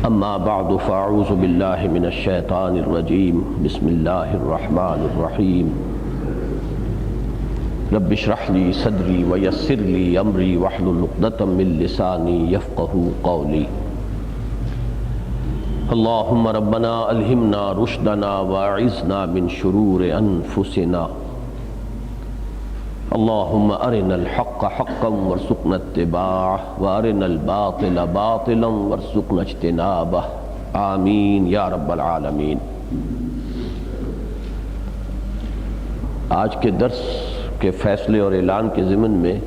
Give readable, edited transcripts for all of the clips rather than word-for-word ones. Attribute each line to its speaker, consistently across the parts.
Speaker 1: اما بعد فاعوذ باللہ من الشیطان الرجیم بسم اللہ الرحمن الرحیم رب اشرح لی صدری ویسر لی امری واحلل عقدۃ من لسانی یفقہوا قولی اللہم ربنا الہمنا رشدنا واعذنا من شرور انفسنا اللہم ارنا الحق حقا وارزقنا اتباعہ وارنا الباطل باطلا وارزقنا اجتنابہ آمین یا رب العالمین۔ آج کے درس کے فیصلے اور اعلان کے ضمن میں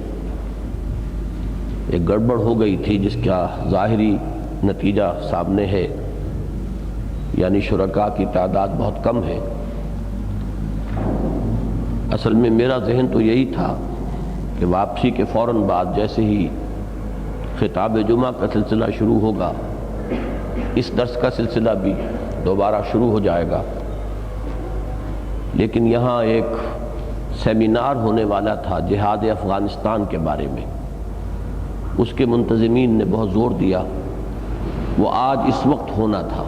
Speaker 1: ایک گڑبڑ ہو گئی تھی جس کا ظاہری نتیجہ سامنے ہے، یعنی شرکاء کی تعداد بہت کم ہے۔ اصل میں میرا ذہن تو یہی تھا کہ واپسی کے فوراً بعد جیسے ہی خطاب جمعہ کا سلسلہ شروع ہوگا اس درس کا سلسلہ بھی دوبارہ شروع ہو جائے گا، لیکن یہاں ایک سیمینار ہونے والا تھا جہاد افغانستان کے بارے میں، اس کے منتظمین نے بہت زور دیا، وہ آج اس وقت ہونا تھا،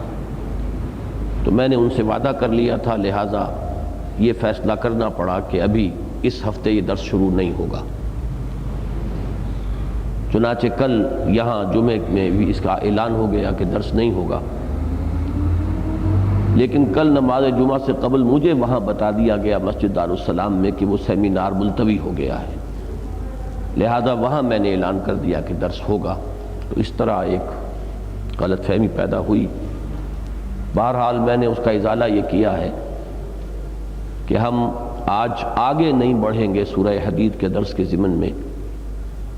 Speaker 1: تو میں نے ان سے وعدہ کر لیا تھا، لہٰذا یہ فیصلہ کرنا پڑا کہ ابھی اس ہفتے یہ درس شروع نہیں ہوگا۔ چنانچہ کل یہاں جمعے میں بھی اس کا اعلان ہو گیا کہ درس نہیں ہوگا، لیکن کل نماز جمعہ سے قبل مجھے وہاں بتا دیا گیا مسجد دارالسلام میں کہ وہ سیمینار ملتوی ہو گیا ہے، لہذا وہاں میں نے اعلان کر دیا کہ درس ہوگا، تو اس طرح ایک غلط فہمی پیدا ہوئی۔ بہرحال میں نے اس کا ازالہ یہ کیا ہے کہ ہم آج آگے نہیں بڑھیں گے سورہ حدید کے درس کے ضمن میں،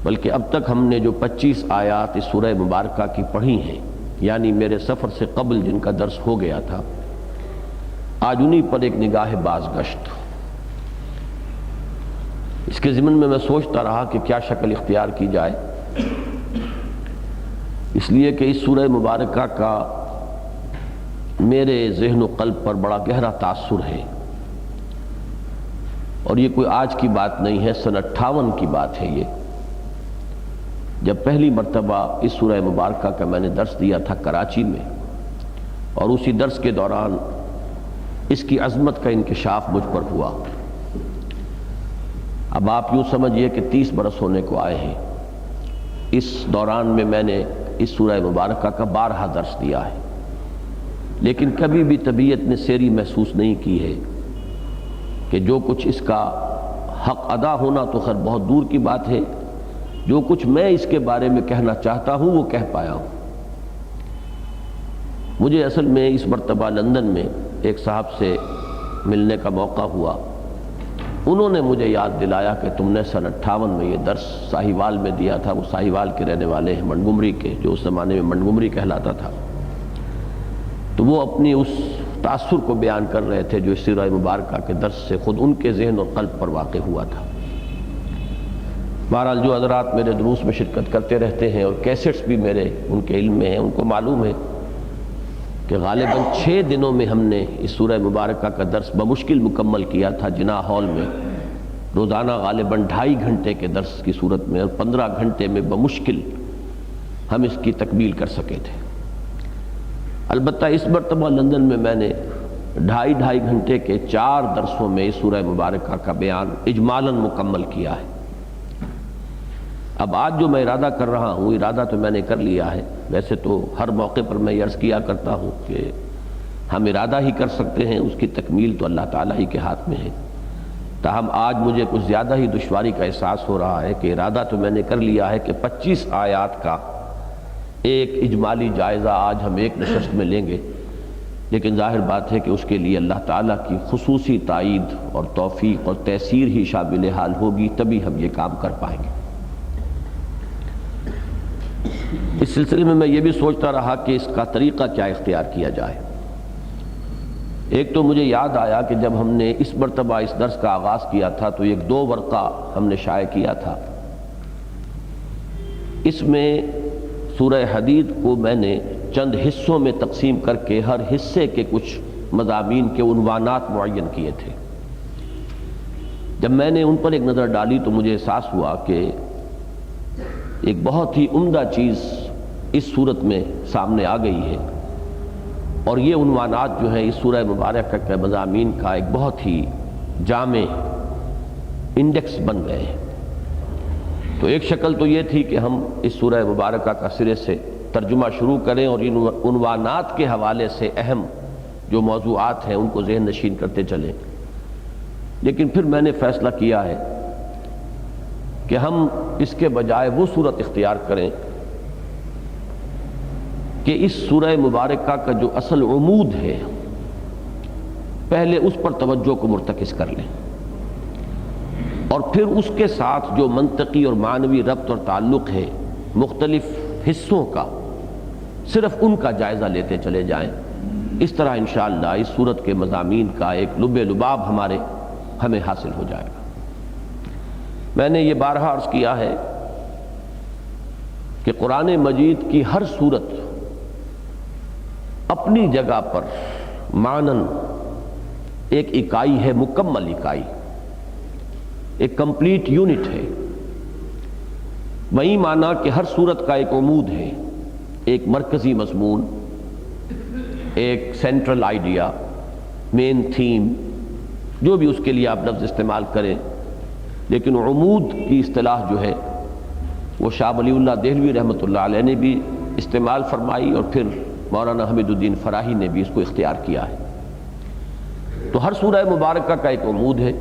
Speaker 1: بلکہ اب تک ہم نے جو 25 آیات اس سورہ مبارکہ کی پڑھی ہیں، یعنی میرے سفر سے قبل جن کا درس ہو گیا تھا، آج انہی پر ایک نگاہ بازگشت۔ اس کے ضمن میں سوچتا رہا کہ کیا شکل اختیار کی جائے، اس لیے کہ اس سورہ مبارکہ کا میرے ذہن و قلب پر بڑا گہرا تاثر ہے، اور یہ کوئی آج کی بات نہیں ہے، سن 58 کی بات ہے یہ، جب پہلی مرتبہ اس سورہ مبارکہ کا میں نے درس دیا تھا کراچی میں، اور اسی درس کے دوران اس کی عظمت کا انکشاف مجھ پر ہوا۔ اب آپ یوں سمجھئے کہ 30 برس ہونے کو آئے ہیں، اس دوران میں نے اس سورہ مبارکہ کا 12 درس دیا ہے، لیکن کبھی بھی طبیعت نے سیری محسوس نہیں کی ہے کہ جو کچھ اس کا حق ادا ہونا تو خیر بہت دور کی بات ہے، جو کچھ میں اس کے بارے میں کہنا چاہتا ہوں وہ کہہ پایا ہوں۔ مجھے اصل میں اس مرتبہ لندن میں ایک صاحب سے ملنے کا موقع ہوا، انہوں نے مجھے یاد دلایا کہ تم نے سن 58 میں یہ درس ساہیوال میں دیا تھا، وہ ساہیوال کے رہنے والے ہیں، منٹگمری کے، جو اس زمانے میں منٹگمری کہلاتا تھا، تو وہ اپنی اس تاثر کو بیان کر رہے تھے جو اس سورہ مبارکہ کے درس سے خود ان کے ذہن اور قلب پر واقع ہوا تھا۔ بہرحال جو حضرات میرے دروس میں شرکت کرتے رہتے ہیں اور کیسٹس بھی میرے ان کے علم میں ہیں، ان کو معلوم ہے کہ غالباً 6 دنوں میں ہم نے اس سورہ مبارکہ کا درس بمشکل مکمل کیا تھا جناح ہال میں، روزانہ غالباً 2.5 گھنٹے کے درس کی صورت میں، اور 15 گھنٹے میں بمشکل ہم اس کی تکمیل کر سکے تھے۔ البتہ اس مرتبہ لندن میں نے 2.5 گھنٹے کے 4 درسوں میں اس سورہ مبارکہ کا بیان اجمالاً مکمل کیا ہے۔ اب آج جو میں ارادہ کر رہا ہوں، ارادہ تو میں نے کر لیا ہے، ویسے تو ہر موقع پر میں یہ عرض کیا کرتا ہوں کہ ہم ارادہ ہی کر سکتے ہیں، اس کی تکمیل تو اللہ تعالیٰ ہی کے ہاتھ میں ہے، تاہم آج مجھے کچھ زیادہ ہی دشواری کا احساس ہو رہا ہے کہ ارادہ تو میں نے کر لیا ہے کہ 25 آیات کا ایک اجمالی جائزہ آج ہم ایک نشست میں لیں گے، لیکن ظاہر بات ہے کہ اس کے لیے اللہ تعالیٰ کی خصوصی تائید اور توفیق اور تیسیر ہی شامل حال ہوگی، تبھی ہم یہ کام کر پائیں گے۔ اس سلسلے میں یہ بھی سوچتا رہا کہ اس کا طریقہ کیا اختیار کیا جائے۔ ایک تو مجھے یاد آیا کہ جب ہم نے اس مرتبہ اس درس کا آغاز کیا تھا تو ایک 2 ورقہ ہم نے شائع کیا تھا، اس میں سورہ حدید کو میں نے چند حصوں میں تقسیم کر کے ہر حصے کے کچھ مضامین کے عنوانات معین کیے تھے۔ جب میں نے ان پر ایک نظر ڈالی تو مجھے احساس ہوا کہ ایک بہت ہی عمدہ چیز اس صورت میں سامنے آ گئی ہے، اور یہ عنوانات جو ہیں اس سورہ مبارکہ کے مضامین کا ایک بہت ہی جامع انڈیکس بن گئے ہیں۔ تو ایک شکل تو یہ تھی کہ ہم اس سورہ مبارکہ کا سرے سے ترجمہ شروع کریں اور ان عنوانات کے حوالے سے اہم جو موضوعات ہیں ان کو ذہن نشین کرتے چلیں، لیکن پھر میں نے فیصلہ کیا ہے کہ ہم اس کے بجائے وہ صورت اختیار کریں کہ اس سورہ مبارکہ کا جو اصل عمود ہے پہلے اس پر توجہ کو مرتکز کر لیں، اور پھر اس کے ساتھ جو منطقی اور معنوی ربط اور تعلق ہے مختلف حصوں کا، صرف ان کا جائزہ لیتے چلے جائیں۔ اس طرح انشاءاللہ اس سورت کے مضامین کا ایک لب لباب ہمیں حاصل ہو جائے گا۔ میں نے یہ بارہا عرض کیا ہے کہ قرآن مجید کی ہر سورت اپنی جگہ پر معنن ایک اکائی ہے، مکمل اکائی، ایک کمپلیٹ یونٹ ہے۔ وہی معنی کہ ہر سورت کا ایک عمود ہے، ایک مرکزی مضمون، ایک سینٹرل آئیڈیا، مین تھیم، جو بھی اس کے لیے آپ لفظ استعمال کریں، لیکن عمود کی اصطلاح جو ہے وہ شاہ ولی اللہ دہلوی رحمۃ اللہ علیہ نے بھی استعمال فرمائی، اور پھر مولانا حمید الدین فراہی نے بھی اس کو اختیار کیا ہے۔ تو ہر سورہ مبارکہ کا ایک عمود ہے،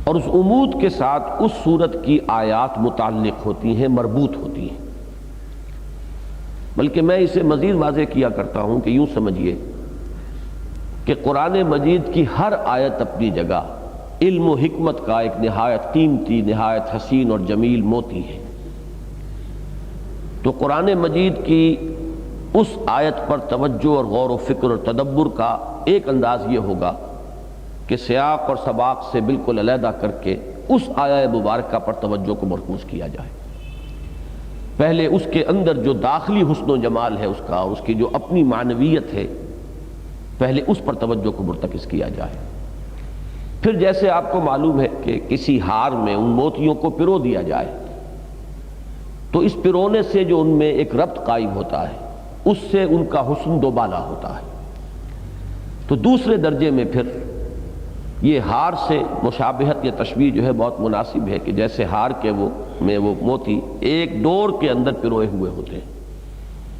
Speaker 1: اور اس عمود کے ساتھ اس سورت کی آیات متعلق ہوتی ہیں، مربوط ہوتی ہیں۔ بلکہ میں اسے مزید واضح کیا کرتا ہوں کہ یوں سمجھیے کہ قرآن مجید کی ہر آیت اپنی جگہ علم و حکمت کا ایک نہایت قیمتی، نہایت حسین اور جمیل موتی ہے۔ تو قرآن مجید کی اس آیت پر توجہ اور غور و فکر اور تدبر کا ایک انداز یہ ہوگا کہ سیاق اور سباق سے بالکل علیحدہ کر کے اس آیہ مبارکہ پر توجہ کو مرکوز کیا جائے۔ پہلے اس کے اندر جو داخلی حسن و جمال ہے اس کا، اور اس کی جو اپنی معنویت ہے، پہلے اس پر توجہ کو مرتکز کیا جائے۔ پھر جیسے آپ کو معلوم ہے کہ کسی ہار میں ان موتیوں کو پرو دیا جائے تو اس پرونے سے جو ان میں ایک ربط قائم ہوتا ہے، اس سے ان کا حسن دوبالا ہوتا ہے۔ تو دوسرے درجے میں پھر یہ ہار سے مشابہت یا تشبیہ جو ہے بہت مناسب ہے کہ جیسے ہار کے وہ موتی ایک ڈور کے اندر پروئے ہوئے ہوتے ہیں۔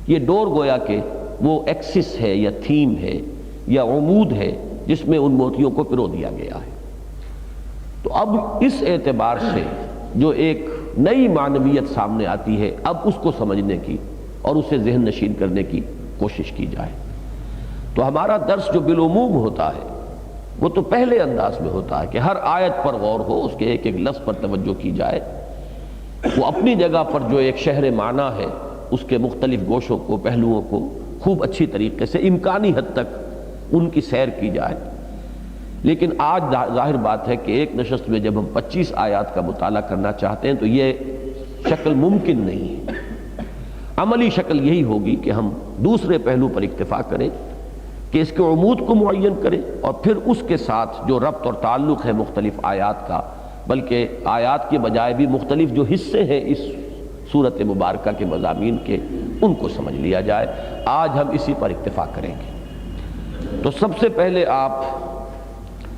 Speaker 1: یہ ڈور گویا کہ وہ ایکسس ہے یا تھیم ہے یا عمود ہے جس میں ان موتیوں کو پرو دیا گیا ہے۔ تو اب اس اعتبار سے جو ایک نئی معنویت سامنے آتی ہے، اب اس کو سمجھنے کی اور اسے ذہن نشین کرنے کی کوشش کی جائے۔ تو ہمارا درس جو بالعموم ہوتا ہے وہ تو پہلے انداز میں ہوتا ہے کہ ہر آیت پر غور ہو، اس کے ایک ایک لفظ پر توجہ کی جائے، وہ اپنی جگہ پر جو ایک شہر معنی ہے اس کے مختلف گوشوں کو، پہلوؤں کو خوب اچھی طریقے سے امکانی حد تک ان کی سیر کی جائے۔ لیکن آج ظاہر بات ہے کہ ایک نشست میں جب ہم 25 آیات کا مطالعہ کرنا چاہتے ہیں تو یہ شکل ممکن نہیں ہے۔ عملی شکل یہی ہوگی کہ ہم دوسرے پہلو پر اکتفا کریں کہ اس کے عمود کو معین کریں، اور پھر اس کے ساتھ جو ربط اور تعلق ہے مختلف آیات کا، بلکہ آیات کے بجائے بھی مختلف جو حصے ہیں اس سورت مبارکہ کے مضامین کے، ان کو سمجھ لیا جائے۔ آج ہم اسی پر اکتفا کریں گے۔ تو سب سے پہلے آپ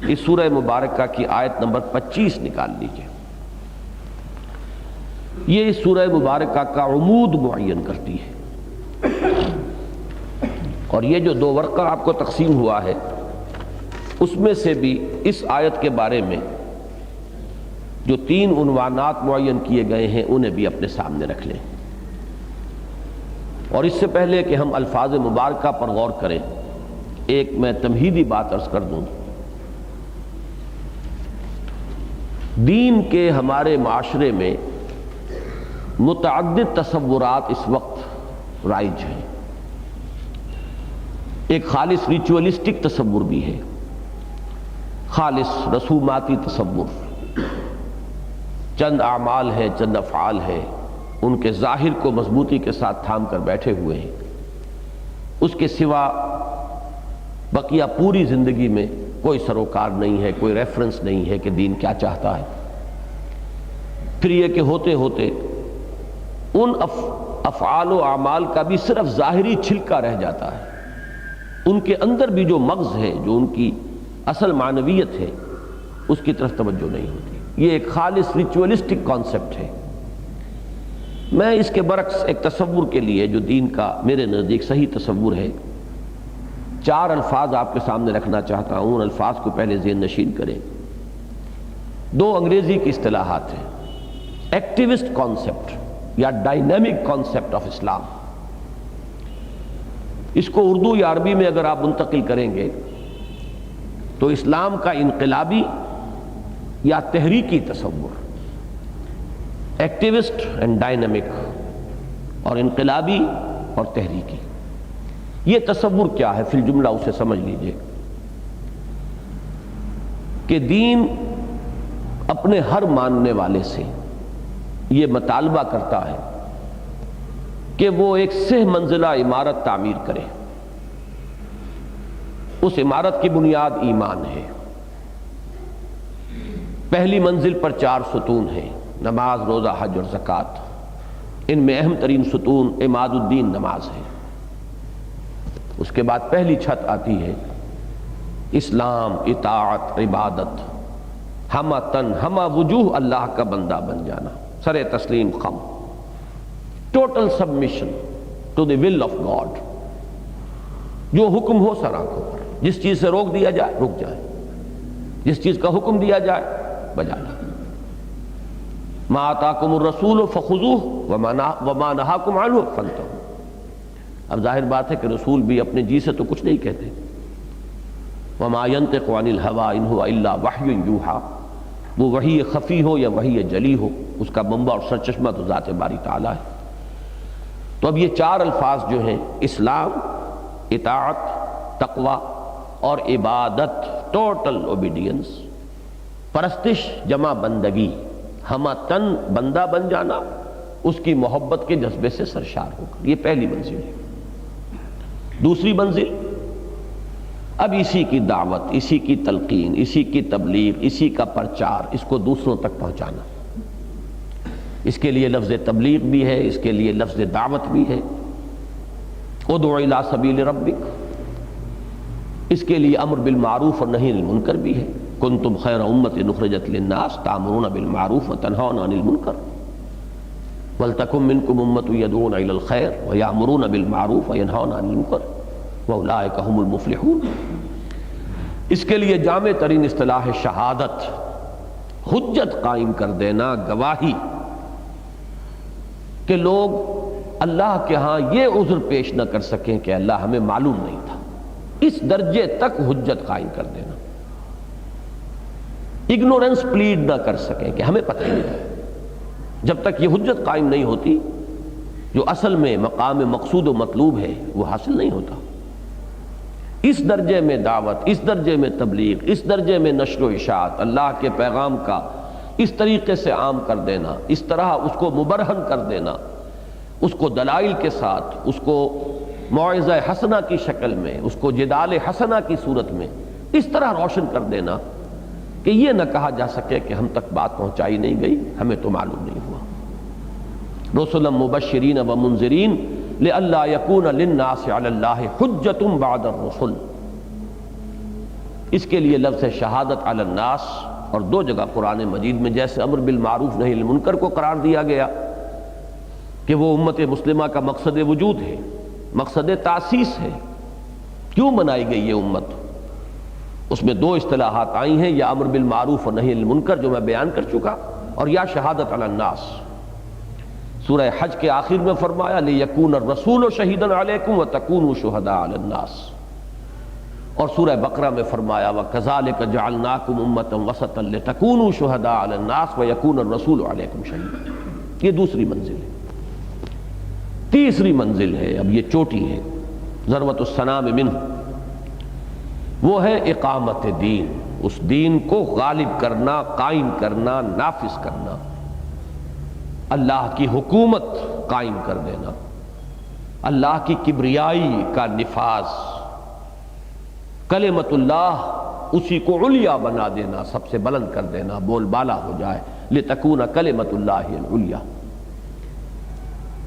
Speaker 1: اس سورہ مبارکہ کی آیت نمبر 25 نکال لیجئے۔ یہ اس سورہ مبارکہ کا عمود معین کرتی ہے، اور یہ جو 2 ورقہ آپ کو تقسیم ہوا ہے اس میں سے بھی اس آیت کے بارے میں جو 3 عنوانات معین کیے گئے ہیں انہیں بھی اپنے سامنے رکھ لیں۔ اور اس سے پہلے کہ ہم الفاظ مبارکہ پر غور کریں، ایک میں تمہیدی بات عرض کر دوں۔ دین کے ہمارے معاشرے میں متعدد تصورات اس وقت رائج ہیں۔ ایک خالص ریچولسٹک تصور بھی ہے، خالص رسوماتی تصور، چند اعمال ہیں، چند افعال ہیں، ان کے ظاہر کو مضبوطی کے ساتھ تھام کر بیٹھے ہوئے ہیں، اس کے سوا بقیہ پوری زندگی میں کوئی سروکار نہیں ہے، کوئی ریفرنس نہیں ہے کہ دین کیا چاہتا ہے۔ پھر یہ کہ ہوتے ہوتے ان افعال و اعمال کا بھی صرف ظاہری چھلکا رہ جاتا ہے، ان کے اندر بھی جو مغز ہے، جو ان کی اصل معنویت ہے، اس کی طرف توجہ نہیں ہوتی۔ یہ ایک خالص ریچولسٹک کانسیپٹ ہے۔ میں اس کے برعکس ایک تصور کے لیے جو دین کا میرے نزدیک صحیح تصور ہے، 4 الفاظ آپ کے سامنے رکھنا چاہتا ہوں۔ ان الفاظ کو پہلے ذہن نشین کریں۔ 2 انگریزی کی اصطلاحات ہیں، ایکٹیوسٹ کانسیپٹ یا ڈائنامک کانسیپٹ آف اسلام۔ اس کو اردو یا عربی میں اگر آپ منتقل کریں گے تو اسلام کا انقلابی یا تحریکی تصور، ایکٹیوسٹ اینڈ ڈائنامک، اور انقلابی اور تحریکی، یہ تصور کیا ہے فی الجملہ اسے سمجھ لیجئے کہ دین اپنے ہر ماننے والے سے یہ مطالبہ کرتا ہے کہ وہ ایک سہ منزلہ عمارت تعمیر کرے۔ اس عمارت کی بنیاد ایمان ہے۔ پہلی منزل پر 4 ستون ہیں، نماز، روزہ، حج اور زکوٰۃ۔ ان میں اہم ترین ستون عماد الدین نماز ہے۔ اس کے بعد پہلی چھت آتی ہے اسلام، اطاعت، عبادت، ہمہ تن ہمہ وجوہ اللہ کا بندہ بن جانا، سر تسلیم خم، total submission to the will of God. جو حکم ہو سر آنکھوں پر، جس چیز سے روک دیا جائے رک جائے، جس چیز کا حکم دیا جائے بجانا۔ ما آتاکم الرسول فخذوہ وما نہاکم عنہ فانتہوا۔ اب ظاہر بات ہے کہ رسول بھی اپنے جی سے تو کچھ نہیں کہتے۔ وما ينطق عن الهوى ان هو الا وحی یوحی، وہ وحی خفی ہو یا وحی جلی ہو، اس کا منبع اور سرچشمہ تو ذات باری تعالیٰ ہے۔ تو اب یہ 4 الفاظ جو ہیں، اسلام، اطاعت، تقوی اور عبادت، ٹوٹل اوبیڈینس، پرستش جمع بندگی، ہمہ تن بندہ بن جانا، اس کی محبت کے جذبے سے سرشار ہوگا، یہ پہلی منزل ہے۔ دوسری منزل، اب اسی کی دعوت، اسی کی تلقین، اسی کی تبلیغ، اسی کا پرچار، اس کو دوسروں تک پہنچانا۔ اس کے لیے لفظ تبلیغ بھی ہے، اس کے لیے لفظ دعوت بھی ہے، ادع الی سبیل ربک، اس کے لیے امر بالمعروف اور نہی عن المنکر بھی ہے، کنتم خیر امۃ اخرجت للناس تأمرون بالمعروف وتنہون عن المنکر ولتکن منکم امۃ یدعون الی الخیر ویأمرون بالمعروف وینہون عن المنکر وَأُولَٰئِكَ هُمُ الْمُفْلِحُونَ۔ اس کے لیے جامع ترین اصطلاح ہے شہادت، حجت قائم کر دینا، گواہی، کہ لوگ اللہ کے ہاں یہ عذر پیش نہ کر سکیں کہ اللہ ہمیں معلوم نہیں تھا، اس درجے تک حجت قائم کر دینا، اگنورنس پلیڈ نہ کر سکیں کہ ہمیں پتہ نہیں ہے۔ جب تک یہ حجت قائم نہیں ہوتی، جو اصل میں مقام مقصود و مطلوب ہے وہ حاصل نہیں ہوتا۔ اس درجے میں دعوت، اس درجے میں تبلیغ، اس درجے میں نشر و اشاعت، اللہ کے پیغام کا اس طریقے سے عام کر دینا، اس طرح اس کو مبرہن کر دینا، اس کو دلائل کے ساتھ، اس کو موعظہ حسنہ کی شکل میں، اس کو جدال حسنہ کی صورت میں اس طرح روشن کر دینا کہ یہ نہ کہا جا سکے کہ ہم تک بات پہنچائی نہیں گئی، ہمیں تو معلوم نہیں ہوا۔ رسلا مبشرین و منذرین لئلا یکون للناس علی اللہ حجۃ بعد الرسل۔ اس کے لیے لفظ شہادت علی الناس، اور 2 جگہ قرآن مجید میں جیسے امر بالمعروف نہی عن المنکر کو قرار دیا گیا کہ وہ امت مسلمہ کا مقصد وجود ہے، مقصد تاسیس ہے، کیوں بنائی گئی یہ امت، اس میں 2 اصطلاحات آئی ہیں، یا امر بالمعروف و نہی عن المنکر جو میں بیان کر چکا، اور یا شہادت علی الناس۔ سورہ حج کے آخر میں فرمایا لِيَكُونَ الرَّسُولُ شَهِيدًا عَلَيْكُمْ وَتَكُونُوا شُهَدَاءَ عَلَى النَّاسِ، اور سورہ بقرہ میں فرمایا وَكَذَلِكَ جَعَلْنَاكُمْ أُمَّةً وَسَطًا لِتَكُونُوا شُهَدَاءَ عَلَى النَّاسِ وَيَكُونَ الرَّسُولُ عَلَيْكُمْ شَهِيدًا۔ یہ دوسری منزل ہے۔ تیسری منزل ہے، اب یہ چوٹی ہے، ذروۃ السنام منہ، وہ ہے اقامت دین، اس دین کو غالب کرنا، قائم کرنا، نافذ کرنا، اللہ کی حکومت قائم کر دینا، اللہ کی کبریائی کا نفاذ، کلمت اللہ اسی کو علیا بنا دینا، سب سے بلند کر دینا، بول بالا ہو جائے، لتکون کلمت اللہ العلیٰ۔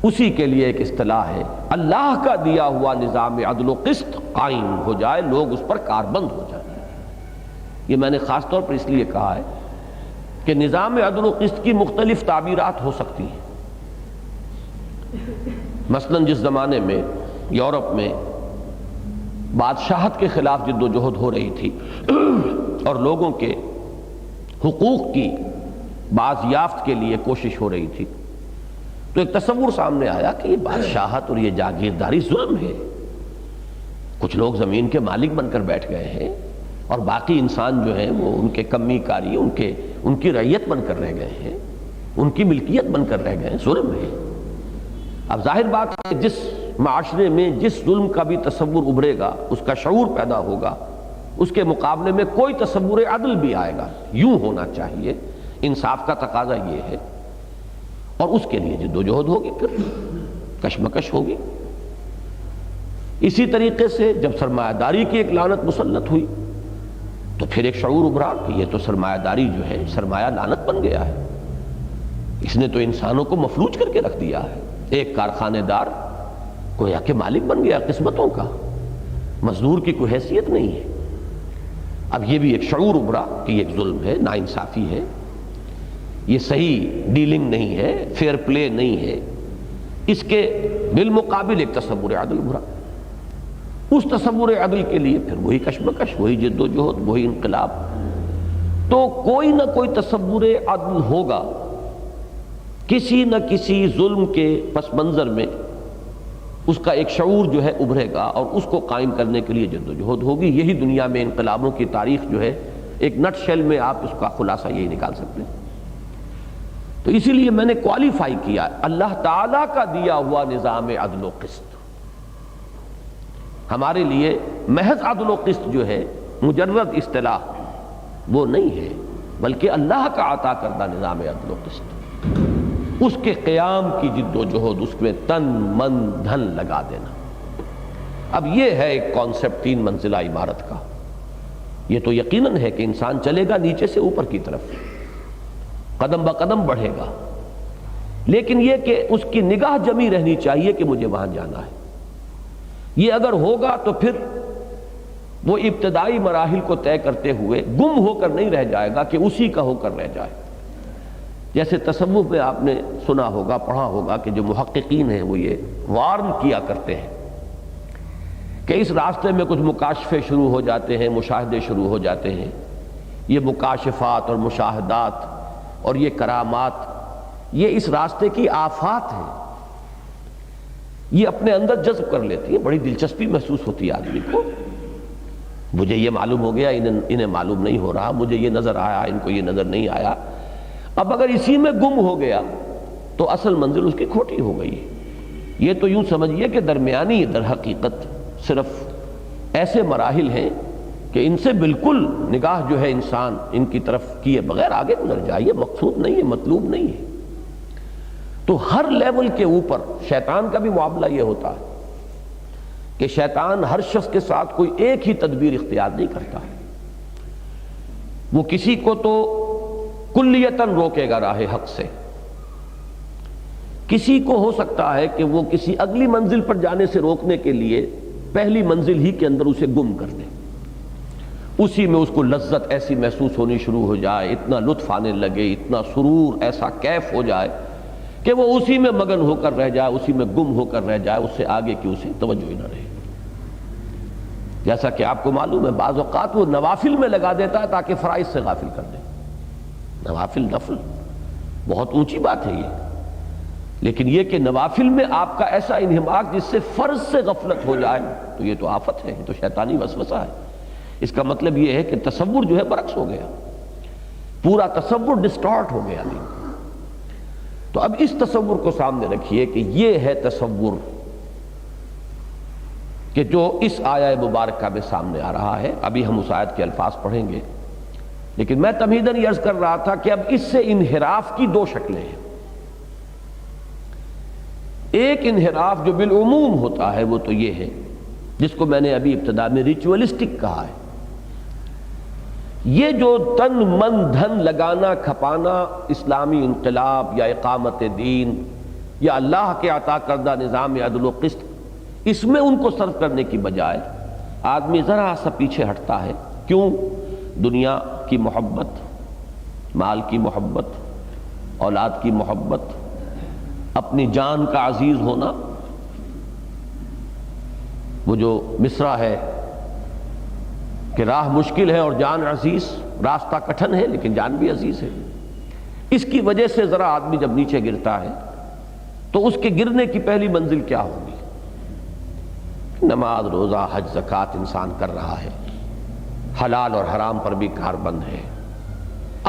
Speaker 1: اسی کے لیے ایک اصطلاح ہے، اللہ کا دیا ہوا نظام عدل و قسط قائم ہو جائے، لوگ اس پر کاربند ہو جائیں۔ یہ میں نے خاص طور پر اس لیے کہا ہے کہ نظام عدل و قسط کی مختلف تعبیرات ہو سکتی ہیں۔ مثلا جس زمانے میں یورپ میں بادشاہت کے خلاف جد و جہد ہو رہی تھی اور لوگوں کے حقوق کی بازیافت کے لیے کوشش ہو رہی تھی، تو ایک تصور سامنے آیا کہ یہ بادشاہت اور یہ جاگیرداری ظلم ہے۔ کچھ لوگ زمین کے مالک بن کر بیٹھ گئے ہیں اور باقی انسان جو ہیں وہ ان کے کمی کاری، ان کی رعیت بن کر رہ گئے ہیں، ان کی ملکیت بن کر رہ گئے ہیں، ظلم ہے۔ اب ظاہر بات ہے جس معاشرے میں جس ظلم کا بھی تصور ابھرے گا، اس کا شعور پیدا ہوگا، اس کے مقابلے میں کوئی تصور عدل بھی آئے گا۔ یوں ہونا چاہیے، انصاف کا تقاضا یہ ہے، اور اس کے لیے جد و جہد ہوگی، پھر کشمکش ہوگی۔ اسی طریقے سے جب سرمایہ داری کی ایک لعنت مسلط ہوئی تو پھر ایک شعور ابھرا کہ یہ تو سرمایہ داری جو ہے سرمایہ لعنت بن گیا ہے، اس نے تو انسانوں کو مفلوج کر کے رکھ دیا ہے۔ ایک کارخانے دار گویا کہ مالک بن گیا قسمتوں کا، مزدور کی کوئی حیثیت نہیں ہے۔ اب یہ بھی ایک شعور ابھرا کہ یہ ایک ظلم ہے، ناانصافی ہے، یہ صحیح ڈیلنگ نہیں ہے، فیئر پلے نہیں ہے۔ اس کے بالمقابل ایک تصور عدل ابھرا۔ اس تصور عدل کے لیے پھر وہی کشمکش، وہی جد و جہد، وہی انقلاب۔ تو کوئی نہ کوئی تصور عدل ہوگا، کسی نہ کسی ظلم کے پس منظر میں اس کا ایک شعور جو ہے ابھرے گا اور اس کو قائم کرنے کے لیے جد و جہد ہوگی۔ یہی دنیا میں انقلابوں کی تاریخ جو ہے ایک نٹ شیل میں آپ اس کا خلاصہ یہی نکال سکتے ہیں۔ تو اسی لیے میں نے کوالیفائی کیا اللہ تعالیٰ کا دیا ہوا نظام عدل و قسط۔ ہمارے لیے محض عدل و قسط جو ہے مجرد اصطلاح وہ نہیں ہے، بلکہ اللہ کا عطا کردہ نظام عدل و قسط، اس کے قیام کی جد و جہد، اس میں تن من دھن لگا دینا۔ اب یہ ہے ایک کانسیپٹ 3 منزلہ عمارت کا۔ یہ تو یقیناً ہے کہ انسان چلے گا نیچے سے اوپر کی طرف، قدم بہ قدم بڑھے گا، لیکن یہ کہ اس کی نگاہ جمی رہنی چاہیے کہ مجھے وہاں جانا ہے۔ یہ اگر ہوگا تو پھر وہ ابتدائی مراحل کو طے کرتے ہوئے گم ہو کر نہیں رہ جائے گا کہ اسی کا ہو کر رہ جائے۔ جیسے تصوف میں آپ نے سنا ہوگا، پڑھا ہوگا کہ جو محققین ہیں وہ یہ وارن کیا کرتے ہیں کہ اس راستے میں کچھ مکاشفے شروع ہو جاتے ہیں، مشاہدے شروع ہو جاتے ہیں۔ یہ مکاشفات اور مشاہدات اور یہ کرامات یہ اس راستے کی آفات ہیں، یہ اپنے اندر جذب کر لیتی ہیں۔ بڑی دلچسپی محسوس ہوتی ہے آدمی کو، مجھے یہ معلوم ہو گیا، انہیں معلوم نہیں ہو رہا، مجھے یہ نظر آیا، ان کو یہ نظر نہیں آیا۔ اب اگر اسی میں گم ہو گیا تو اصل منزل اس کی کھوٹی ہو گئی۔ یہ تو یوں سمجھیے کہ درمیانی در حقیقت صرف ایسے مراحل ہیں کہ ان سے بالکل نگاہ جو ہے انسان ان کی طرف کیے بغیر آگے گزر جائے۔ یہ مقصود نہیں ہے، مطلوب نہیں ہے۔ تو ہر لیول کے اوپر شیطان کا بھی معاملہ یہ ہوتا ہے کہ شیطان ہر شخص کے ساتھ کوئی ایک ہی تدبیر اختیار نہیں کرتا ہے۔ وہ کسی کو تو کلیتاً روکے گا راہ حق سے، کسی کو ہو سکتا ہے کہ وہ کسی اگلی منزل پر جانے سے روکنے کے لیے پہلی منزل ہی کے اندر اسے گم کر دے، اسی میں اس کو لذت ایسی محسوس ہونی شروع ہو جائے، اتنا لطف آنے لگے، اتنا سرور، ایسا کیف ہو جائے کہ وہ اسی میں مگن ہو کر رہ جائے، اسی میں گم ہو کر رہ جائے، اس سے آگے کی اسے توجہ ہی نہ رہے۔ جیسا کہ آپ کو معلوم ہے بعض اوقات وہ نوافل میں لگا دیتا ہے تاکہ فرائض سے غافل کر دے۔ نوافل، نفل بہت اونچی بات ہے یہ، لیکن یہ کہ نوافل میں آپ کا ایسا انہماک جس سے فرض سے غفلت ہو جائے تو یہ تو آفت ہے، یہ تو شیطانی وسوسہ ہے۔ اس کا مطلب یہ ہے کہ تصور جو ہے برعکس ہو گیا، پورا تصور ڈسٹارٹ ہو گیا۔ تو اب اس تصور کو سامنے رکھیے کہ یہ ہے تصور کہ جو اس آیہ مبارکہ میں سامنے آ رہا ہے۔ ابھی ہم اس آیت کے الفاظ پڑھیں گے، لیکن میں تمہیداً یہ عرض کر رہا تھا کہ اب اس سے انحراف کی 2 شکلیں ہیں۔ ایک انحراف جو بالعموم ہوتا ہے وہ تو یہ ہے جس کو میں نے ابھی ابتدا میں ریچولسٹک کہا ہے۔ یہ جو تن من دھن لگانا کھپانا اسلامی انقلاب یا اقامت دین یا اللہ کے عطا کردہ نظام عدل و قسط، اس میں ان کو صرف کرنے کی بجائے آدمی ذرا سا پیچھے ہٹتا ہے۔ کیوں؟ دنیا کی محبت، مال کی محبت، اولاد کی محبت، اپنی جان کا عزیز ہونا۔ وہ جو مصرع ہے کہ راہ مشکل ہے اور جان عزیز، راستہ کٹھن ہے لیکن جان بھی عزیز ہے، اس کی وجہ سے ذرا آدمی جب نیچے گرتا ہے تو اس کے گرنے کی پہلی منزل کیا ہوگی؟ نماز، روزہ، حج، زکوٰۃ انسان کر رہا ہے، حلال اور حرام پر بھی کاربند ہے۔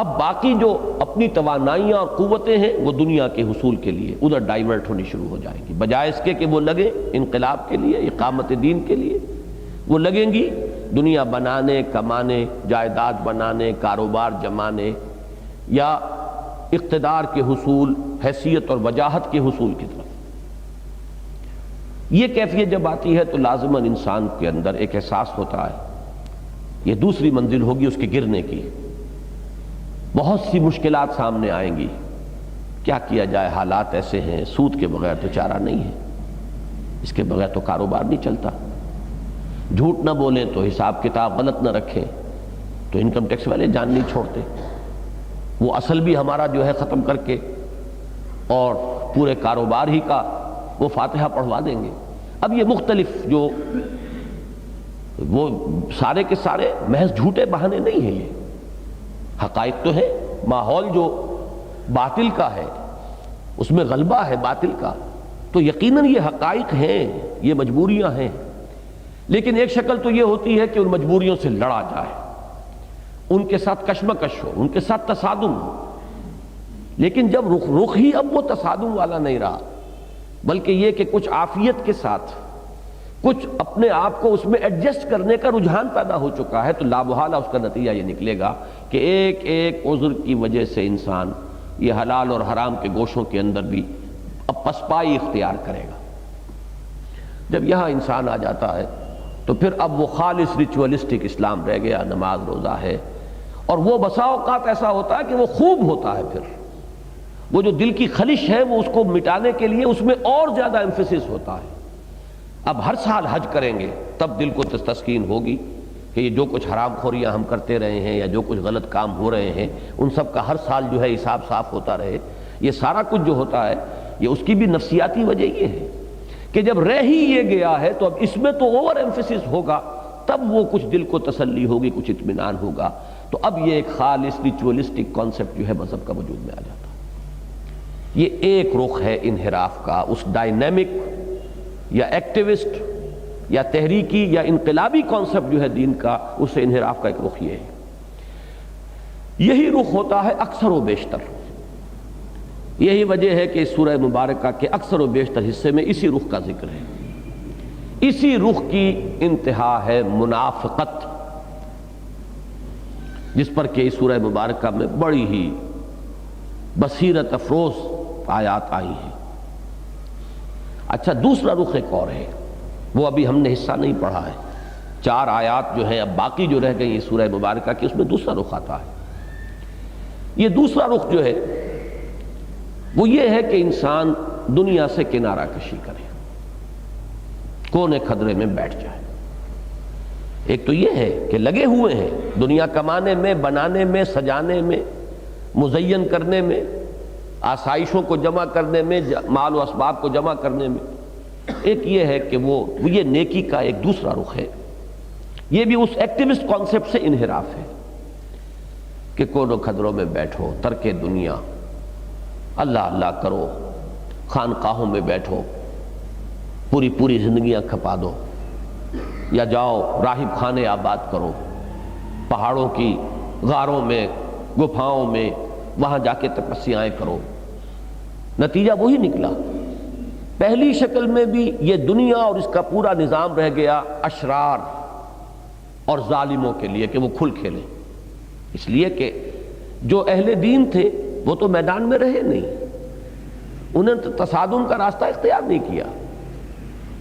Speaker 1: اب باقی جو اپنی توانائیاں اور قوتیں ہیں وہ دنیا کے حصول کے لیے ادھر ڈائیورٹ ہونی شروع ہو جائیں گی، بجائے اس کے کہ وہ لگے انقلاب کے لیے، اقامت دین کے لیے، وہ لگیں گی دنیا بنانے، کمانے، جائیداد بنانے، کاروبار جمانے، یا اقتدار کے حصول، حیثیت اور وجاہت کے حصول کی طرف۔ یہ کیفیت جب آتی ہے تو لازماً انسان کے اندر ایک احساس ہوتا ہے، یہ دوسری منزل ہوگی اس کے گرنے کی، بہت سی مشکلات سامنے آئیں گی، کیا کیا جائے، حالات ایسے ہیں، سود کے بغیر تو چارہ نہیں ہے، اس کے بغیر تو کاروبار نہیں چلتا، جھوٹ نہ بولیں تو حساب کتاب غلط نہ رکھیں تو انکم ٹیکس والے جان نہیں چھوڑتے، وہ اصل بھی ہمارا جو ہے ختم کر کے اور پورے کاروبار ہی کا وہ فاتحہ پڑھوا دیں گے۔ اب یہ مختلف جو وہ سارے کے سارے محض جھوٹے بہانے نہیں ہیں، یہ حقائق تو ہے۔ ماحول جو باطل کا ہے اس میں غلبہ ہے باطل کا، تو یقیناً یہ حقائق ہیں، یہ مجبوریاں ہیں، لیکن ایک شکل تو یہ ہوتی ہے کہ ان مجبوریوں سے لڑا جائے، ان کے ساتھ کشمکش ہو، ان کے ساتھ تصادم ہو، لیکن جب رخ ہی اب وہ تصادم والا نہیں رہا، بلکہ یہ کہ کچھ عافیت کے ساتھ کچھ اپنے آپ کو اس میں ایڈجسٹ کرنے کا رجحان پیدا ہو چکا ہے، تو لا محالہ اس کا نتیجہ یہ نکلے گا کہ ایک ایک عذر کی وجہ سے انسان یہ حلال اور حرام کے گوشوں کے اندر بھی اب پسپائی اختیار کرے گا۔ جب یہاں انسان آ جاتا ہے تو پھر اب وہ خالص ریچولسٹک اسلام رہ گیا، نماز روزہ ہے، اور وہ بسا اوقات ایسا ہوتا ہے کہ وہ خوب ہوتا ہے، پھر وہ جو دل کی خلش ہے وہ اس کو مٹانے کے لیے اس میں اور زیادہ ایمفیسس ہوتا ہے۔ اب ہر سال حج کریں گے تب دل کو تسکین ہوگی کہ یہ جو کچھ حرام خوریاں ہم کرتے رہے ہیں یا جو کچھ غلط کام ہو رہے ہیں ان سب کا ہر سال جو ہے حساب صاف ہوتا رہے۔ یہ سارا کچھ جو ہوتا ہے یہ اس کی بھی نفسیاتی وجہ یہ ہے کہ جب رہ ہی یہ گیا ہے تو اب اس میں تو اوور ایمفیسس ہوگا، تب وہ کچھ دل کو تسلی ہوگی، کچھ اطمینان ہوگا، تو اب یہ ایک خالص ریچولسٹک کانسیپٹ جو ہے مذہب کا وجود میں آ جاتا ہے۔ یہ ایک رخ ہے انحراف کا، اس ڈائنامک یا ایکٹیوسٹ یا تحریکی یا انقلابی کانسیپٹ جو ہے دین کا، اس سے انحراف کا ایک رخ یہ ہے۔ یہی رخ ہوتا ہے اکثر و بیشتر، یہی وجہ ہے کہ اس سورہ مبارکہ کے اکثر و بیشتر حصے میں اسی رخ کا ذکر ہے۔ اسی رخ کی انتہا ہے منافقت، جس پر کہ اس سورہ مبارکہ میں بڑی ہی بصیرت افروز آیات آئی ہیں۔ اچھا، دوسرا رخ ایک اور ہے، وہ ابھی ہم نے حصہ نہیں پڑھا ہے، 4 آیات جو ہیں اب باقی جو رہ گئی سورہ مبارکہ کی، اس میں دوسرا رخ آتا ہے۔ یہ دوسرا رخ جو ہے وہ یہ ہے کہ انسان دنیا سے کنارہ کشی کرے، کونے کھدرے میں بیٹھ جائے۔ ایک تو یہ ہے کہ لگے ہوئے ہیں دنیا کمانے میں، بنانے میں، سجانے میں، مزین کرنے میں، آسائشوں کو جمع کرنے میں، مال و اسباب کو جمع کرنے میں۔ ایک یہ ہے کہ وہ یہ نیکی کا ایک دوسرا رخ ہے، یہ بھی اس ایکٹیوسٹ کانسیپٹ سے انحراف ہے کہ کونوں کھدروں میں بیٹھو، ترک دنیا، اللہ اللہ کرو، خانقاہوں میں بیٹھو، پوری زندگیاں کھپا دو، یا جاؤ راہب خانے آباد کرو، پہاڑوں کی غاروں میں، گپھاؤں میں، وہاں جا کے تپسیائیں کرو۔ نتیجہ وہی نکلا، پہلی شکل میں بھی یہ دنیا اور اس کا پورا نظام رہ گیا اشرار اور ظالموں کے لیے کہ وہ کھل کھیلیں، اس لیے کہ جو اہل دین تھے وہ تو میدان میں رہے نہیں، انہوں نے تصادم کا راستہ اختیار نہیں کیا،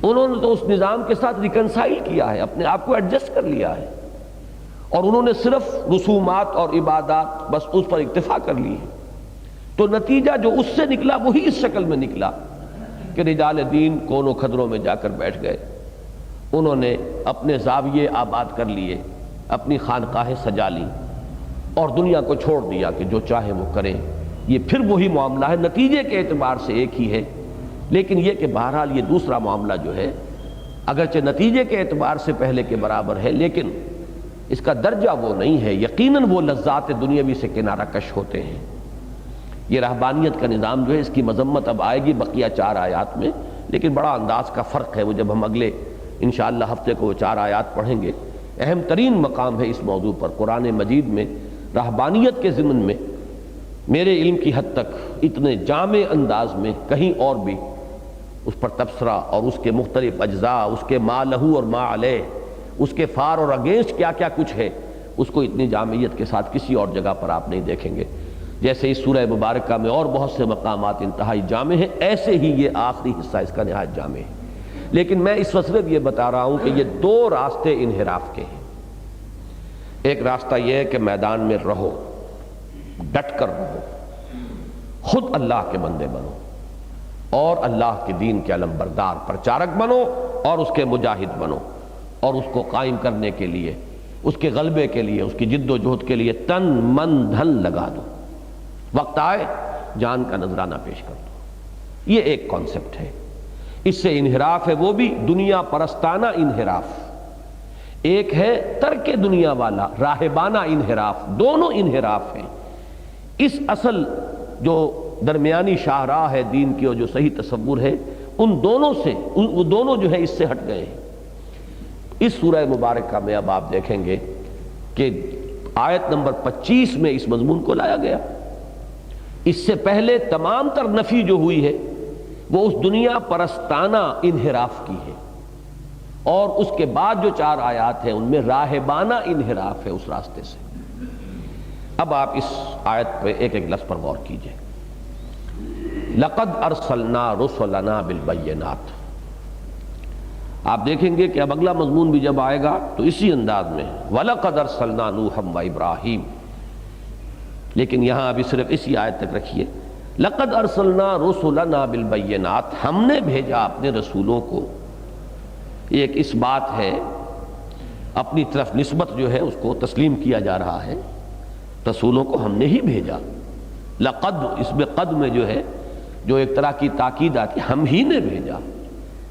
Speaker 1: انہوں نے تو اس نظام کے ساتھ ریکنسائل کیا ہے، اپنے آپ کو ایڈجسٹ کر لیا ہے، اور انہوں نے صرف رسومات اور عبادات بس اس پر اکتفا کر لی ہے۔ تو نتیجہ جو اس سے نکلا وہی اس شکل میں نکلا کہ رجال دین کونوں کھدروں میں جا کر بیٹھ گئے، انہوں نے اپنے زاویے آباد کر لیے، اپنی خانقاہیں سجا لیں اور دنیا کو چھوڑ دیا کہ جو چاہے وہ کریں۔ یہ پھر وہی معاملہ ہے، نتیجے کے اعتبار سے ایک ہی ہے، لیکن یہ کہ بہرحال یہ دوسرا معاملہ جو ہے اگرچہ نتیجے کے اعتبار سے پہلے کے برابر ہے، لیکن اس کا درجہ وہ نہیں ہے، یقیناً وہ لذات دنیاوی سے کنارہ کش ہوتے ہیں۔ یہ رہبانیت کا نظام جو ہے اس کی مذمت اب آئے گی بقیہ 4 آیات میں، لیکن بڑا انداز کا فرق ہے، وہ جب ہم اگلے انشاءاللہ ہفتے کو وہ 4 آیات پڑھیں گے۔ اہم ترین مقام ہے اس موضوع پر قرآن مجید میں رہبانیت کے ضمن میں، میرے علم کی حد تک اتنے جامع انداز میں کہیں اور بھی اس پر تبصرہ اور اس کے مختلف اجزاء، اس کے ما لہو اور ما علیہ، اس کے فار اور اگینسٹ کیا کیا کچھ ہے، اس کو اتنی جامعیت کے ساتھ کسی اور جگہ پر آپ نہیں دیکھیں گے۔ جیسے اس سورہ مبارکہ میں اور بہت سے مقامات انتہائی جامع ہیں، ایسے ہی یہ آخری حصہ اس کا نہایت جامع ہے۔ لیکن میں اس وسیلے یہ بتا رہا ہوں کہ یہ 2 راستے انحراف کے ہیں۔ ایک راستہ یہ ہے کہ میدان میں رہو، ڈٹ کر رہو، خود اللہ کے بندے بنو اور اللہ کے دین کے علم بردار پرچارک بنو اور اس کے مجاہد بنو، اور اس کو قائم کرنے کے لیے، اس کے غلبے کے لیے، اس کی جد و جہد کے لیے تن من دھن لگا دو، وقت آئے جان کا نذرانہ پیش کر دو۔ یہ ایک کانسیپٹ ہے۔ اس سے انحراف ہے وہ بھی دنیا پرستانہ انحراف، ایک ہے ترک دنیا والا راہبانہ انحراف، دونوں انحراف ہیں۔ اس اصل جو درمیانی شاہراہ ہے دین کی اور جو صحیح تصور ہے، ان دونوں سے وہ دونوں جو ہے اس سے ہٹ گئے ہیں۔ اس سورہ مبارکہ میں اب آپ دیکھیں گے کہ آیت نمبر 25 میں اس مضمون کو لایا گیا۔ اس سے پہلے تمام تر نفی جو ہوئی ہے وہ اس دنیا پرستانہ انحراف کی ہے، اور اس کے بعد جو 4 آیات ہیں ان میں راہبانہ انحراف ہے اس راستے سے۔ اب آپ اس آیت پہ ایک ایک لفظ پر غور کیجئے۔ لَقَدْ أَرْسَلْنَا رُسُلَنَا بِالْبَيِّنَاتِ، آپ دیکھیں گے کہ اب اگلا مضمون بھی جب آئے گا تو اسی انداز میں وَلَقَدْ أَرْسَلْنَا نُوحًا وَإِبْرَاهِيمَ، لیکن یہاں ابھی صرف اسی آیت تک رکھیے۔ لَقَدْ أَرْسَلْنَا رُسُلَنَا بِالْبَيِّنَاتِ، ہم نے بھیجا اپنے رسولوں کو۔ ایک اس بات ہے، اپنی طرف نسبت جو ہے اس کو تسلیم کیا جا رہا ہے، رسولوں کو ہم نے ہی بھیجا۔ لقد، اس میں قد میں جو ہے جو ایک طرح کی تاکید آتی، ہم ہی نے بھیجا،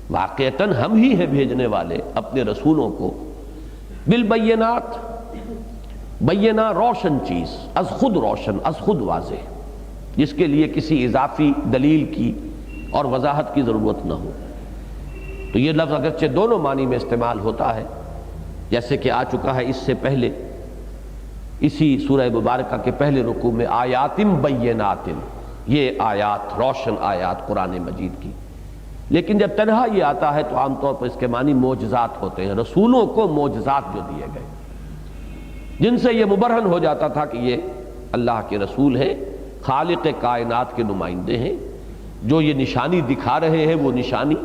Speaker 1: واقعتاً ہم ہی ہیں بھیجنے والے اپنے رسولوں کو۔ بالبینات، بینہ روشن چیز، از خود روشن، از خود واضح، جس کے لیے کسی اضافی دلیل کی اور وضاحت کی ضرورت نہ ہو۔ تو یہ لفظ اگرچہ دونوں معنی میں استعمال ہوتا ہے، جیسے کہ آ چکا ہے اس سے پہلے اسی سورہ مبارکہ کے پہلے رکوع میں آیات بینات، یہ آیات روشن آیات قرآن مجید کی۔ لیکن جب تنہا یہ آتا ہے تو عام طور پر اس کے معنی معجزات ہوتے ہیں، رسولوں کو معجزات جو دیے گئے، جن سے یہ مبرہن ہو جاتا تھا کہ یہ اللہ کے رسول ہیں، خالق کائنات کے نمائندے ہیں۔ جو یہ نشانی دکھا رہے ہیں وہ نشانی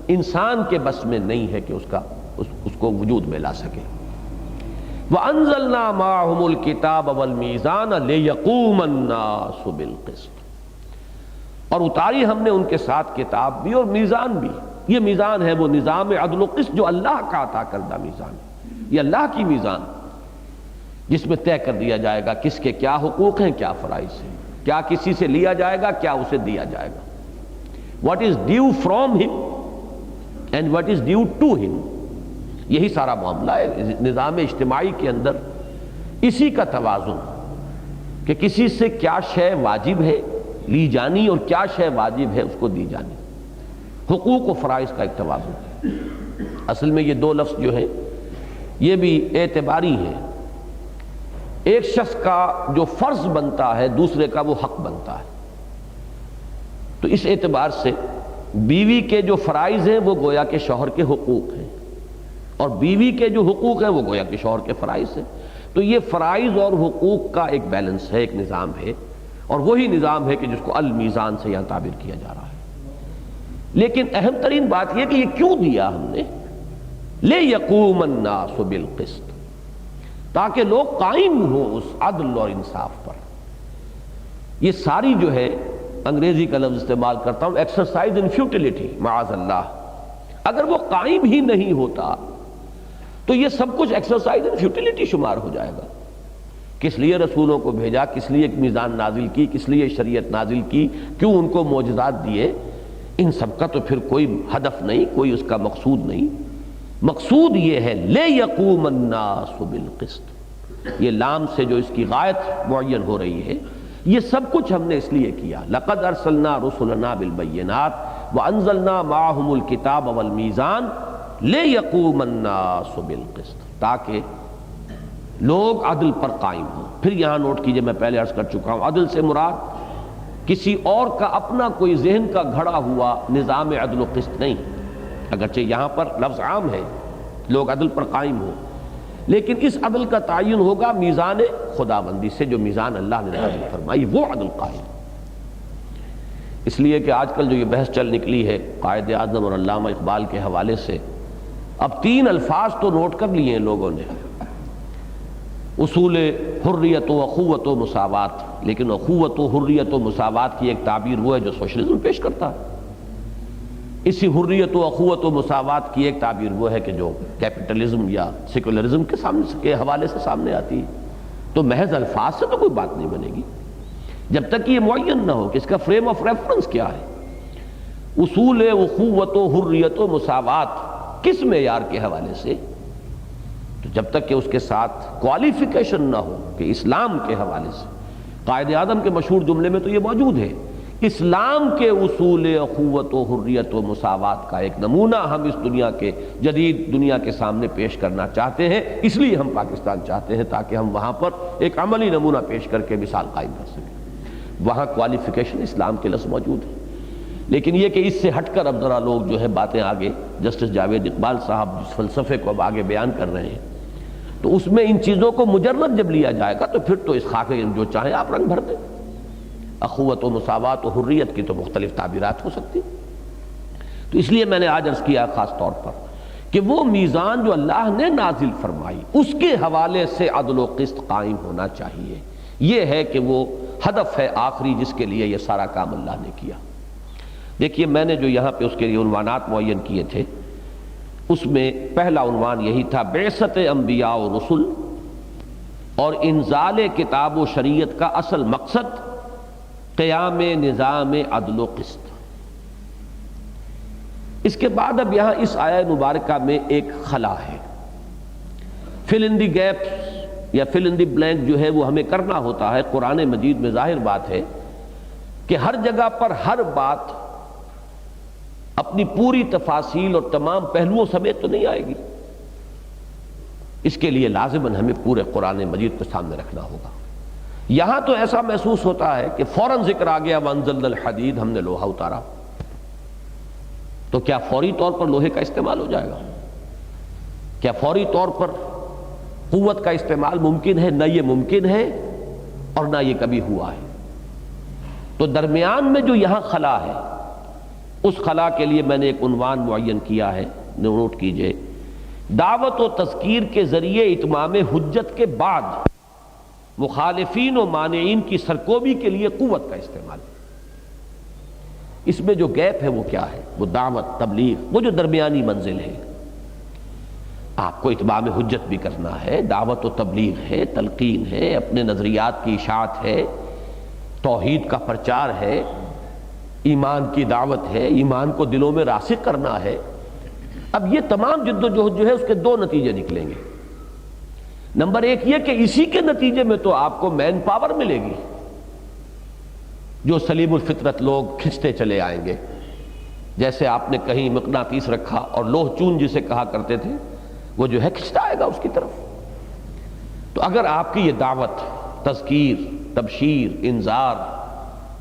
Speaker 1: انسان کے بس میں نہیں ہے کہ اس کو وجود میں لا سکے۔ وَأَنزَلْنَا مَعَهُمُ الْكِتَابَ وَالْمِيزَانَ لِيَقُومَ النَّاسُ بِالْقِسْطِ، اور اتاری ہم نے ان کے ساتھ کتاب بھی اور میزان بھی۔ یہ میزان ہے وہ نظام عدل و قسط جو اللہ کا عطا کردہ میزان ہے، یہ اللہ کی میزان، جس میں طے کر دیا جائے گا کس کے کیا حقوق ہیں، کیا فرائض ہیں، کیا کسی سے لیا جائے گا، کیا اسے دیا جائے گا، what is due from him and what is due to him۔ یہی سارا معاملہ ہے نظام اجتماعی کے اندر، اسی کا توازن کہ کسی سے کیا شے واجب ہے لی جانی اور کیا شے واجب ہے اس کو دی جانی، حقوق و فرائض کا ایک توازن۔ اصل میں یہ 2 لفظ جو ہیں یہ بھی اعتباری ہیں، ایک شخص کا جو فرض بنتا ہے دوسرے کا وہ حق بنتا ہے۔ تو اس اعتبار سے بیوی کے جو فرائض ہیں وہ گویا کہ شوہر کے حقوق ہیں، اور بیوی کے جو حقوق ہیں وہ گویا کہ شوہر کے فرائض ہیں۔ تو یہ فرائض اور حقوق کا ایک بیلنس ہے، ایک نظام ہے، اور وہی نظام ہے کہ جس کو المیزان سے یہاں تعبیر کیا جا رہا ہے۔ لیکن اہم ترین بات یہ کہ یہ کیوں دیا ہم نے؟ لِيَقُومَ النَّاسُ بِالْقِسْطِ، تاکہ لوگ قائم ہوں اس عدل اور انصاف پر۔ یہ ساری جو ہے انگریزی کا لفظ استعمال کرتا ہوں، ایکسرسائز ان فیوٹیلیٹی، معاذ اللہ، اگر وہ قائم ہی نہیں ہوتا تو یہ سب کچھ ایکسرسائز ان فیوٹیلیٹی شمار ہو جائے گا۔ کس لیے رسولوں کو بھیجا، کس لیے ایک میزان نازل کی، کس لیے شریعت نازل کی، کیوں ان کو معجزات دیے، ان سب کا تو پھر کوئی ہدف نہیں، کوئی اس کا مقصود نہیں۔ مقصود یہ ہے لِیَقُومَ النَّاسُ بِالْقِسْطِ، یہ لام سے جو اس کی غایت معین ہو رہی ہے، یہ سب کچھ ہم نے اس لیے کیا۔ لَقَدْ أَرْسَلْنَا رُسُلَنَا بِالْبَيِّنَاتِ وَأَنزَلْنَا مَعَهُمُ الْكِتَابَ وَالْمِيزَانَ لِيَقُومَ النَّاسُ بِالْقِسْطِ، تاکہ لوگ عدل پر قائم ہوں۔ پھر یہاں نوٹ کیجئے، میں پہلے عرض کر چکا ہوں، عدل سے مراد کسی اور کا اپنا کوئی ذہن کا گھڑا ہوا نظام عدل و قسط نہیں، اگرچہ یہااں پر لفظ عام ہے، لوگ عدل پر قائم ہوں، لیکن اس عدل کا تعین ہوگا میزان خداوندی سے، جو میزان اللہ نے نازل فرمائی وہ عدل قائم۔ اس لیے کہ آج کل جو یہ بحث چل نکلی ہے قائد اعظم اور علامہ اقبال کے حوالے سے، اب 3 الفاظ تو نوٹ کر لیے ہیں لوگوں نے، اصول حریت و اخوت و مساوات، لیکن اخوت و حریت و مساوات کی ایک تعبیر وہ ہے جو سوشلزم پیش کرتا ہے، اسی حریت و اخوت و مساوات کی ایک تعبیر وہ ہے کہ جو کیپٹلزم یا سیکولرزم کے حوالے سے سامنے آتی ہے۔ تو محض الفاظ سے تو کوئی بات نہیں بنے گی جب تک کہ یہ معین نہ ہو کہ اس کا فریم آف ریفرنس کیا ہے۔ اصول اخوت و حریت و مساوات کس معیار کے حوالے سے؟ تو جب تک کہ اس کے ساتھ کوالیفیکیشن نہ ہو کہ اسلام کے حوالے سے، قائد اعظم کے مشہور جملے میں تو یہ موجود ہے، اسلام کے اصول اخوت و حریت و مساوات کا ایک نمونہ ہم اس دنیا کے جدید دنیا کے سامنے پیش کرنا چاہتے ہیں، اس لیے ہم پاکستان چاہتے ہیں تاکہ ہم وہاں پر ایک عملی نمونہ پیش کر کے مثال قائم کر سکیں۔ وہاں کوالیفیکیشن اسلام کے لفظ موجود ہے، لیکن یہ کہ اس سے ہٹ کر اب ذرا لوگ جو ہے باتیں آگے، جسٹس جاوید اقبال صاحب جس فلسفے کو اب آگے بیان کر رہے ہیں، تو اس میں ان چیزوں کو مجرد جب لیا جائے گا تو پھر تو اس خاکے جو چاہیں آپ رنگ بھر دیں۔ اخوت و مساوات و حریت کی تو مختلف تعبیرات ہو سکتی، تو اس لیے میں نے آج عرض کیا خاص طور پر کہ وہ میزان جو اللہ نے نازل فرمائی اس کے حوالے سے عدل و قسط قائم ہونا چاہیے۔ یہ ہے کہ وہ ہدف ہے آخری جس کے لیے یہ سارا کام اللہ نے کیا۔ دیکھیے میں نے جو یہاں پہ اس کے لیے عنوانات معین کیے تھے، اس میں پہلا عنوان یہی تھا، بعثت انبیاء و رسل اور انزال کتاب و شریعت کا اصل مقصد قیام نظام عدل و قسط۔ اس کے بعد اب یہاں اس آیہ مبارکہ میں ایک خلا ہے، فل ان دی گیپس یا فل ان دی بلینک جو ہے وہ ہمیں کرنا ہوتا ہے۔ قرآن مجید میں ظاہر بات ہے کہ ہر جگہ پر ہر بات اپنی پوری تفاصیل اور تمام پہلوؤں سمیت تو نہیں آئے گی، اس کے لیے لازماً ہمیں پورے قرآن مجید کو سامنے رکھنا ہوگا۔ یہاں تو ایسا محسوس ہوتا ہے کہ فوراً ذکر آ گیا وَأَنزَلْنَا الْحَدِيدَ، ہم نے لوہا اتارا، تو کیا فوری طور پر لوہے کا استعمال ہو جائے گا؟ کیا فوری طور پر قوت کا استعمال ممکن ہے؟ نہ یہ ممکن ہے اور نہ یہ کبھی ہوا ہے۔ تو درمیان میں جو یہاں خلا ہے، اس خلا کے لیے میں نے ایک عنوان معین کیا ہے، نوٹ کیجئے، دعوت و تذکیر کے ذریعے اتمام حجت کے بعد مخالفین و مانعین کی سرکوبی کے لیے قوت کا استعمال۔ اس میں جو گیپ ہے وہ کیا ہے؟ وہ دعوت، تبلیغ، وہ جو درمیانی منزل ہے۔ آپ کو اتمام حجت بھی کرنا ہے، دعوت و تبلیغ ہے، تلقین ہے، اپنے نظریات کی اشاعت ہے، توحید کا پرچار ہے، ایمان کی دعوت ہے، ایمان کو دلوں میں راسخ کرنا ہے۔ اب یہ تمام جد و جہد جو ہے اس کے 2 نتیجے نکلیں گے۔ نمبر 1 یہ کہ اسی کے نتیجے میں تو آپ کو مین پاور ملے گی، جو سلیم الفطرت لوگ کھنچتے چلے آئیں گے، جیسے آپ نے کہیں مقناطیس رکھا اور لوہ چون جسے کہا کرتے تھے، وہ جو ہے کھنچتا آئے گا اس کی طرف۔ تو اگر آپ کی یہ دعوت، تذکیر، تبشیر، انذار،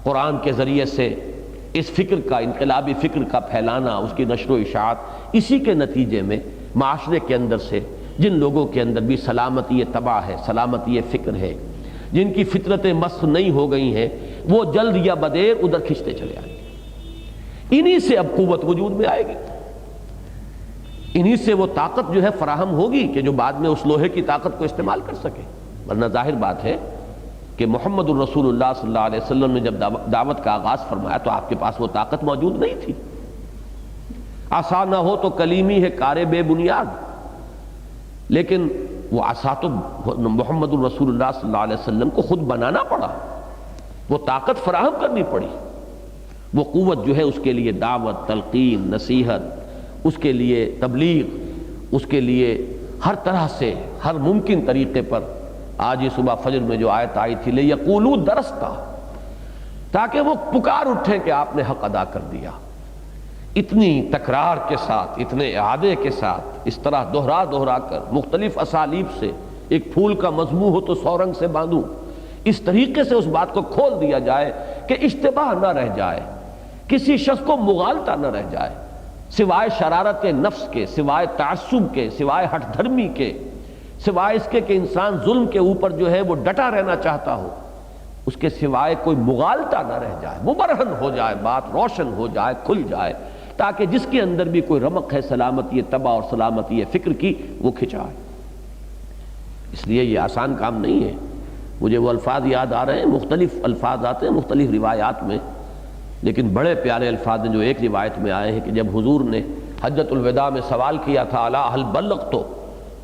Speaker 1: قرآن کے ذریعے سے اس فکر کا، انقلابی فکر کا پھیلانا، اس کی نشر و اشاعت، اسی کے نتیجے میں معاشرے کے اندر سے جن لوگوں کے اندر بھی سلامتی طبع ہے، سلامتی فکر ہے، جن کی فطرتیں مسخ نہیں ہو گئی ہیں، وہ جلد یا بدیر ادھر کھنچتے چلے آئیں گے۔ انہی سے اب قوت وجود میں آئے گی، انہی سے وہ طاقت جو ہے فراہم ہوگی کہ جو بعد میں اس لوہے کی طاقت کو استعمال کر سکے۔ ورنہ ظاہر بات ہے کہ محمد الرسول اللہ صلی اللہ علیہ وسلم نے جب دعوت کا آغاز فرمایا تو آپ کے پاس وہ طاقت موجود نہیں تھی. عصا نہ ہو تو کلیمی ہے کار بے بنیاد، لیکن وہ عصا تو محمد الرسول اللہ صلی اللہ علیہ وسلم کو خود بنانا پڑا، وہ طاقت فراہم کرنی پڑی. وہ قوت جو ہے اس کے لیے دعوت، تلقین، نصیحت، اس کے لیے تبلیغ، اس کے لیے ہر طرح سے ہر ممکن طریقے پر. آج یہ صبح فجر میں جو آیت آئی تھی لِيَقُولُوا دَرَسْتَ، تاکہ وہ پکار اٹھیں کہ آپ نے حق ادا کر دیا. اتنی تکرار کے ساتھ، اتنے اعادے کے ساتھ، اس طرح دہرا دہرا کر مختلف اسالیب سے، ایک پھول کا مضمون ہو تو 100 رنگ سے باندھوں، اس طریقے سے اس بات کو کھول دیا جائے کہ اشتباہ نہ رہ جائے، کسی شخص کو مغالطہ نہ رہ جائے، سوائے شرارت نفس کے، سوائے تعصب کے، سوائے ہٹ دھرمی کے، سوائے اس کے کہ انسان ظلم کے اوپر جو ہے وہ ڈٹا رہنا چاہتا ہو، اس کے سوائے کوئی مغالطہ نہ رہ جائے، مبرہن ہو جائے، بات روشن ہو جائے، کھل جائے، تاکہ جس کے اندر بھی کوئی رمق ہے سلامتی طبع اور سلامتی فکر کی وہ کھچائے. اس لیے یہ آسان کام نہیں ہے. مجھے وہ الفاظ یاد آ رہے ہیں، مختلف الفاظ آتے ہیں مختلف روایات میں، لیکن بڑے پیارے الفاظ ہیں جو ایک روایت میں آئے ہیں کہ جب حضور نے حجۃ الوداع میں سوال کیا تھا الا هل بلغت،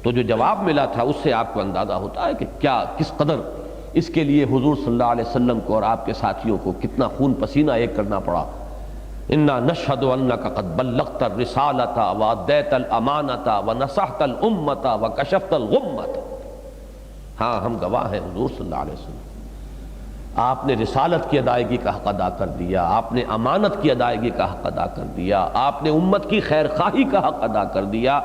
Speaker 1: تو جو جواب ملا تھا اس سے آپ کو اندازہ ہوتا ہے کہ کیا کس قدر اس کے لیے حضور صلی اللہ علیہ وسلم کو اور آپ کے ساتھیوں کو کتنا خون پسینہ ایک کرنا پڑا. انا نشہد انک قد بلغت الرسالۃ وادیت الامانۃ ونصحت الامۃ وکشفت الغمۃ. ہاں ہم گواہ ہیں حضور صلی اللہ علیہ وسلم، آپ نے رسالت کی ادائیگی کا حق ادا کر دیا، آپ نے امانت کی ادائیگی کا حق ادا کر دیا، آپ نے امت کی خیر خواہی کا حق ادا کر دیا،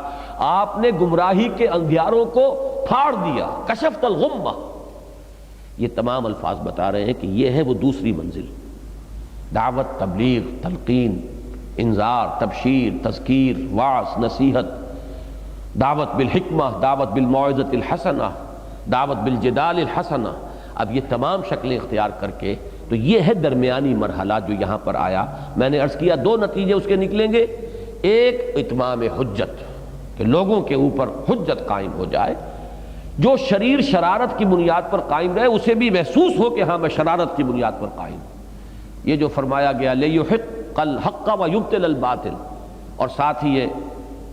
Speaker 1: آپ نے گمراہی کے اندھیاروں کو پھاڑ دیا، کشفت الغمہ. یہ تمام الفاظ بتا رہے ہیں کہ یہ ہے وہ دوسری منزل، دعوت، تبلیغ، تلقین، انذار، تبشیر، تذکیر، وعظ، نصیحت، دعوت بالحکمہ، دعوت بالموعظۃ الحسنہ، دعوت بالجدال الحسنہ. اب یہ تمام شکلیں اختیار کر کے تو یہ ہے درمیانی مرحلہ جو یہاں پر آیا. میں نے عرض کیا 2 نتیجے اس کے نکلیں گے. ایک اتمام حجت، کہ لوگوں کے اوپر حجت قائم ہو جائے، جو شریر شرارت کی بنیاد پر قائم رہے اسے بھی محسوس ہو کہ ہاں میں شرارت کی بنیاد پر قائم ہوں. یہ جو فرمایا گیا لِيُحِقَّ الْحَقَّ وَيُبْطِلَ الْبَاطِلَ، اور ساتھ ہی یہ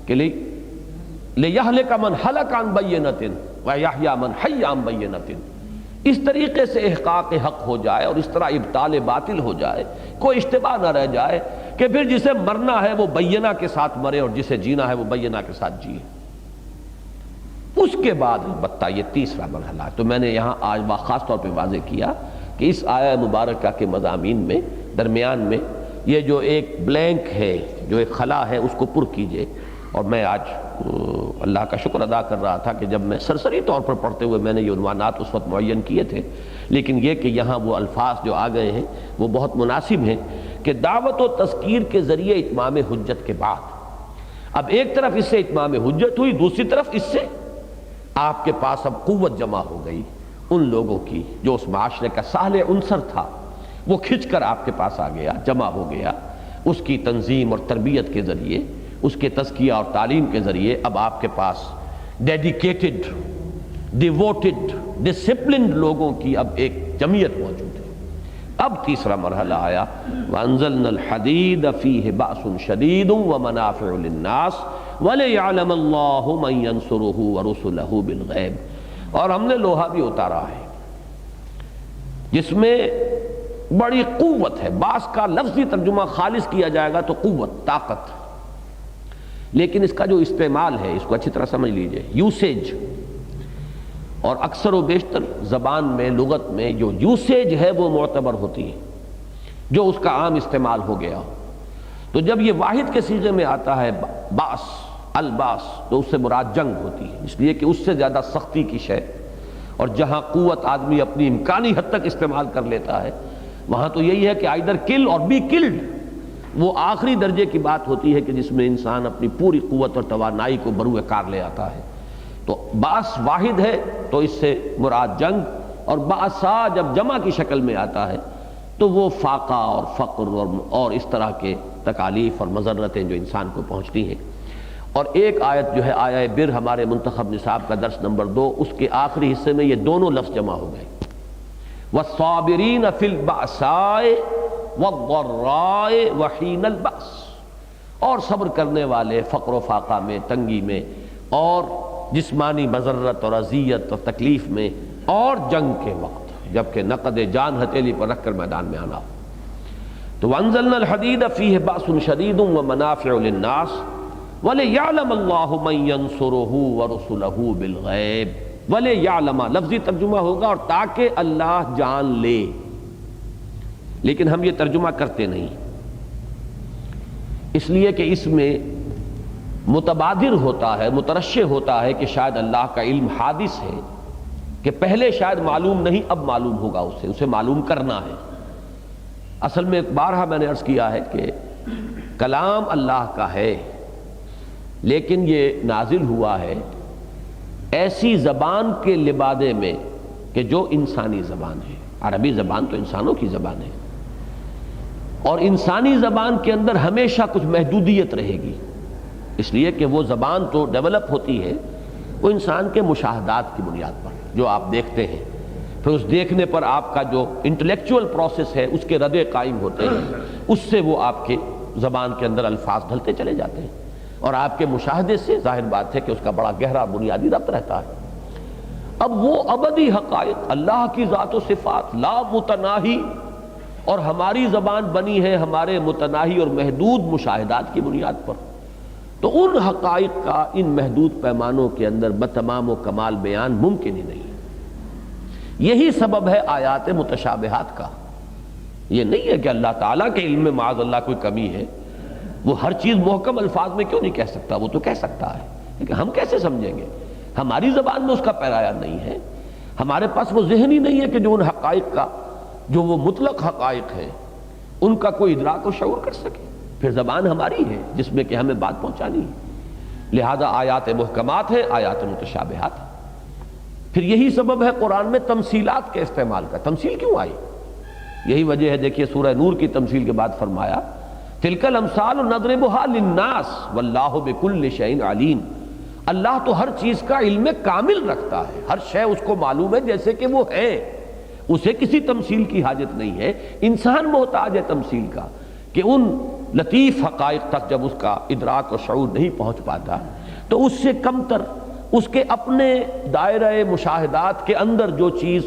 Speaker 1: کہ لِيَهْلِكَ مَنْ هَلَكَ عَنْ بَيِّنَةٍ وَيَحْيَىٰ مَنْ حَيَّ عَنْ بَيِّنَةٍ. اس طریقے سے احقاق حق ہو جائے اور اس طرح ابطال باطل ہو جائے، کوئی اشتباہ نہ رہ جائے کہ پھر جسے مرنا ہے وہ بینہ کے ساتھ مرے اور جسے جینا ہے وہ بینہ کے ساتھ جیے. اس کے بعد البتہ یہ تیسرا مرحلہ ہے. تو میں نے یہاں آج خاص طور پہ واضح کیا کہ اس آیہ مبارکہ کے مضامین میں درمیان میں یہ جو ایک بلینک ہے، جو ایک خلا ہے، اس کو پر کیجئے. اور میں آج اللہ کا شکر ادا کر رہا تھا کہ جب میں سرسری طور پر پڑھتے ہوئے میں نے یہ عنوانات اس وقت معین کیے تھے، لیکن یہ کہ یہاں وہ الفاظ جو آ گئے ہیں وہ بہت مناسب ہیں کہ دعوت و تذکیر کے ذریعے اتمام حجت کے بعد اب ایک طرف اس سے اتمام حجت ہوئی، دوسری طرف اس سے آپ کے پاس اب قوت جمع ہو گئی ان لوگوں کی جو اس معاشرے کا صالح عنصر تھا، وہ کھنچ کر آپ کے پاس آ گیا، جمع ہو گیا. اس کی تنظیم اور تربیت کے ذریعے، اس کے تزکیہ اور تعلیم کے ذریعے اب آپ کے پاس ڈیڈیکیٹڈ، ڈیووٹڈ، ڈسپلنڈ لوگوں کی اب ایک جمعیت موجود ہے. اب تیسرا مرحلہ آیا وَأَنزَلْنَا الْحَدِيدَ فِيهِ بَأْسٌ شَدِيدٌ وَمَنَافِعُ لِلنَّاسِ وَلِيَعْلَمَ اللَّهُ مَن يَنصُرُهُ وَرُسُلَهُ بِالْغَيْبِ. اور ہم نے لوہا بھی اتارا ہے جس میں بڑی قوت ہے. باس کا لفظی ترجمہ خالص کیا جائے گا تو قوت، طاقت، لیکن اس کا جو استعمال ہے اس کو اچھی طرح سمجھ لیجئے. یوسیج، اور اکثر و بیشتر زبان میں، لغت میں جو یوسیج ہے وہ معتبر ہوتی ہے، جو اس کا عام استعمال ہو گیا. تو جب یہ واحد کے صیغے میں آتا ہے باس، الباس، تو اس سے مراد جنگ ہوتی ہے، اس لیے کہ اس سے زیادہ سختی کی شے، اور جہاں قوت آدمی اپنی امکانی حد تک استعمال کر لیتا ہے وہاں تو یہی ہے کہ آئیدر کل اور بی کلڈ. وہ آخری درجے کی بات ہوتی ہے کہ جس میں انسان اپنی پوری قوت اور توانائی کو بروئے کار لے آتا ہے. تو باس واحد ہے تو اس سے مراد جنگ، اور باسا جب جمع کی شکل میں آتا ہے تو وہ فاقہ اور فقر اور اس طرح کے تکالیف اور مضرتیں جو انسان کو پہنچتی ہیں. اور ایک آیت جو ہے آیہ بر، ہمارے منتخب نصاب کا درس نمبر 2، اس کے آخری حصے میں یہ دونوں لفظ جمع ہو گئے. والصابرین فی البأساء والضراء وحین البأس، اور صبر کرنے والے فقر و فاقہ میں، تنگی میں، اور جسمانی مضرت اور اذیت اور تکلیف میں، اور جنگ کے وقت جبکہ نقد جان ہتھیلی پر رکھ کر میدان میں آنا ہو۔ تو وانزلنا الحدید فیہ بأس شدید ومنافع للناس ولیعلم اللہ من ینصرہ ورسلہ بالغیب، ولیعلم لفظی ترجمہ ہوگا اور تاکہ اللہ جان لے، لیکن ہم یہ ترجمہ کرتے نہیں، اس لیے کہ اس میں متبادر ہوتا ہے، مترشح ہوتا ہے کہ شاید اللہ کا علم حادث ہے، کہ پہلے شاید معلوم نہیں، اب معلوم ہوگا اسے معلوم کرنا ہے۔ اصل میں بارہا میں نے عرض کیا ہے کہ کلام اللہ کا ہے، لیکن یہ نازل ہوا ہے ایسی زبان کے لبادے میں کہ جو انسانی زبان ہے۔ عربی زبان تو انسانوں کی زبان ہے، اور انسانی زبان کے اندر ہمیشہ کچھ محدودیت رہے گی، اس لیے کہ وہ زبان تو ڈیولپ ہوتی ہے وہ انسان کے مشاہدات کی بنیاد پر، جو آپ دیکھتے ہیں، پھر اس دیکھنے پر آپ کا جو انٹلیکچول پروسیس ہے اس کے ردے قائم ہوتے ہیں، اس سے وہ آپ کے زبان کے اندر الفاظ ڈھلتے چلے جاتے ہیں، اور آپ کے مشاہدے سے ظاہر بات ہے کہ اس کا بڑا گہرا بنیادی ربط رہتا ہے۔ اب وہ ابدی حقائق، اللہ کی ذات و صفات لا متناہی، اور ہماری زبان بنی ہے ہمارے متناہی اور محدود مشاہدات کی بنیاد پر، تو ان حقائق کا ان محدود پیمانوں کے اندر بتمام و کمال بیان ممکن ہی نہیں ہے۔ یہی سبب ہے آیات متشابہات کا۔ یہ نہیں ہے کہ اللہ تعالیٰ کے علم میں معاذ اللہ کوئی کمی ہے، وہ ہر چیز محکم الفاظ میں کیوں نہیں کہہ سکتا، وہ تو کہہ سکتا ہے، لیکن ہم کیسے سمجھیں گے؟ ہماری زبان میں اس کا پیرایا نہیں ہے، ہمارے پاس وہ ذہن ہی نہیں ہے کہ جو ان حقائق کا، جو وہ مطلق حقائق ہیں، ان کا کوئی ادراک و شعور کر سکے۔ پھر زبان ہماری ہے جس میں کہ ہمیں بات پہنچانی ہے، لہذا آیات محکمات ہے، آیات متشابہات ہے۔ پھر یہی سبب ہے قرآن میں تمثیلات کے استعمال کا۔ تمثیل کیوں آئی؟ یہی وجہ ہے، دیکھیے سورہ نور کی تمثیل کے بعد فرمایا تلک الامثال نضربها للناس واللہ بکل شیء علیم، اللہ تو ہر چیز کا علم کامل رکھتا ہے، ہر شے اس کو معلوم ہے جیسے کہ وہ ہے، اسے کسی تمثیل کی حاجت نہیں ہے۔ انسان محتاج ہے تمثیل کا، کہ ان لطیف حقائق تک جب اس کا ادراک و شعور نہیں پہنچ پاتا تو اس سے کم تر، اس کے اپنے دائرہ مشاہدات کے اندر جو چیز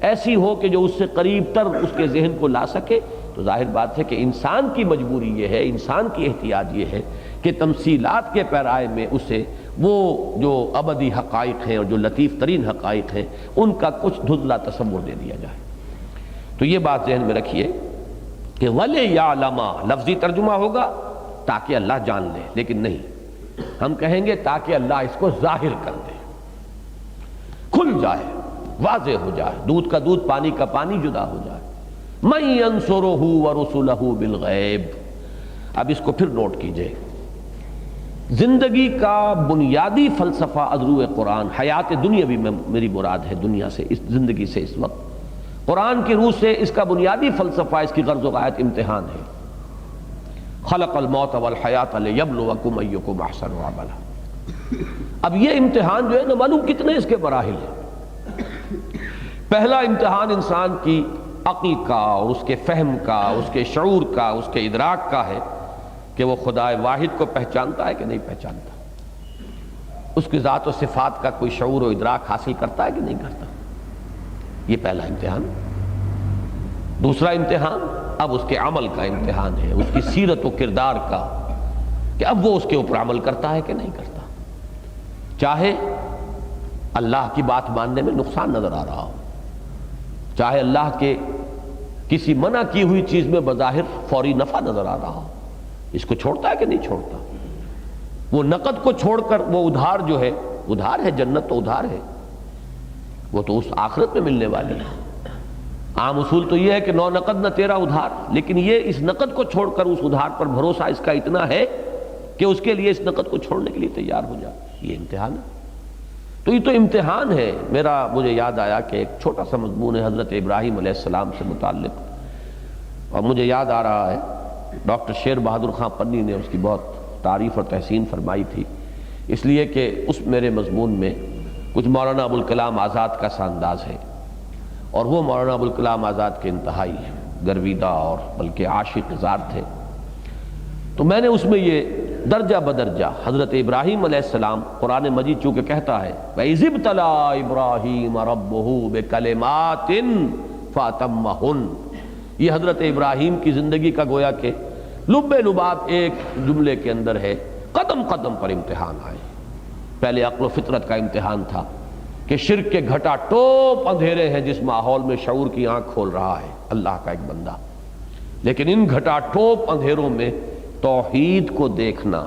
Speaker 1: ایسی ہو کہ جو اس سے قریب تر اس کے ذہن کو لا سکے، تو ظاہر بات ہے کہ انسان کی مجبوری یہ ہے، انسان کی احتیاج یہ ہے کہ تمثیلات کے پیرائے میں اسے وہ جو ابدی حقائق ہیں اور جو لطیف ترین حقائق ہیں ان کا کچھ دھندلا تصور دے دیا جائے۔ تو یہ بات ذہن میں رکھیے کہ وَلِيَعْلَمَ لفظی ترجمہ ہوگا تاکہ اللہ جان لے، لیکن نہیں، ہم کہیں گے تاکہ اللہ اس کو ظاہر کر دے، کھل جائے، واضح ہو جائے، دودھ کا دودھ پانی کا پانی جدا ہو جائے۔ مَن يَنصُرُهُ وَرُسُلَهُ بِالْغَیب۔ اب اس کو پھر نوٹ کیجئے، زندگی کا بنیادی فلسفہ از روئے قرآن، حیات دنیاوی میں میری مراد ہے، دنیا سے، اس زندگی سے، اس وقت قرآن کی روح سے اس کا بنیادی فلسفہ، اس کی غرض و غایت امتحان ہے۔ خلق الموت والحیات لیبلوکم ایکم احسن عملا۔ اب یہ امتحان جو ہے نہ معلوم کتنے اس کے مراحل ہیں۔ پہلا امتحان انسان کی عقل کا اور اس کے فہم کا، اس کے شعور کا، اس کے ادراک کا ہے کہ وہ خدا واحد کو پہچانتا ہے کہ نہیں پہچانتا، اس کی ذات و صفات کا کوئی شعور و ادراک حاصل کرتا ہے کہ نہیں کرتا۔ یہ پہلا امتحان۔ دوسرا امتحان اب اس کے عمل کا امتحان ہے، اس کی سیرت و کردار کا، کہ اب وہ اس کے اوپر عمل کرتا ہے کہ نہیں کرتا، چاہے اللہ کی بات ماننے میں نقصان نظر آ رہا ہو، چاہے اللہ کے کسی منع کی ہوئی چیز میں بظاہر فوری نفع نظر آ رہا ہو، اس کو چھوڑتا ہے کہ نہیں چھوڑتا۔ وہ نقد کو چھوڑ کر وہ ادھار جو ہے، ادھار ہے، جنت تو ادھار ہے، وہ تو اس آخرت میں ملنے والی ہے۔ عام اصول تو یہ ہے کہ نو نقد نہ تیرا ادھار، لیکن یہ اس نقد کو چھوڑ کر اس ادھار پر بھروسہ اس کا اتنا ہے کہ اس کے لیے اس نقد کو چھوڑنے کے لیے تیار ہو جائے۔ یہ امتحان ہے۔ تو یہ تو امتحان ہے۔ مجھے یاد آیا کہ ایک چھوٹا سا مضمون ہے حضرت ابراہیم علیہ السلام سے متعلق، اور مجھے یاد آ رہا ہے ڈاکٹر شیر بہادر خان پنی نے اس کی بہت تعریف اور تحسین فرمائی تھی، اس لیے کہ اس میرے مضمون میں کچھ مولانا ابوالکلام آزاد کا سا انداز ہے، اور وہ مولانا ابوالکلام آزاد کے انتہائی گرویدہ اور بلکہ عاشق زار تھے. تو میں نے اس میں یہ درجہ بدرجہ حضرت ابراہیم علیہ السلام، قرآن مجید چونکہ کہتا ہے وَإِذِ ابْتَلَىٰ إِبْرَاهِيمَ رَبُّهُ بِكَلِمَاتٍ فَأَتَمَّهُنَّ، یہ حضرت ابراہیم کی زندگی کا گویا کہ لب لباب ایک جملے کے اندر ہے. قدم قدم پر امتحان آئے. پہلے عقل و فطرت کا امتحان تھا کہ شرک کے گھٹا ٹوپ اندھیرے ہیں جس ماحول میں شعور کی آنکھ کھول رہا ہے اللہ کا ایک بندہ، لیکن ان گھٹا ٹوپ اندھیروں میں توحید کو دیکھنا،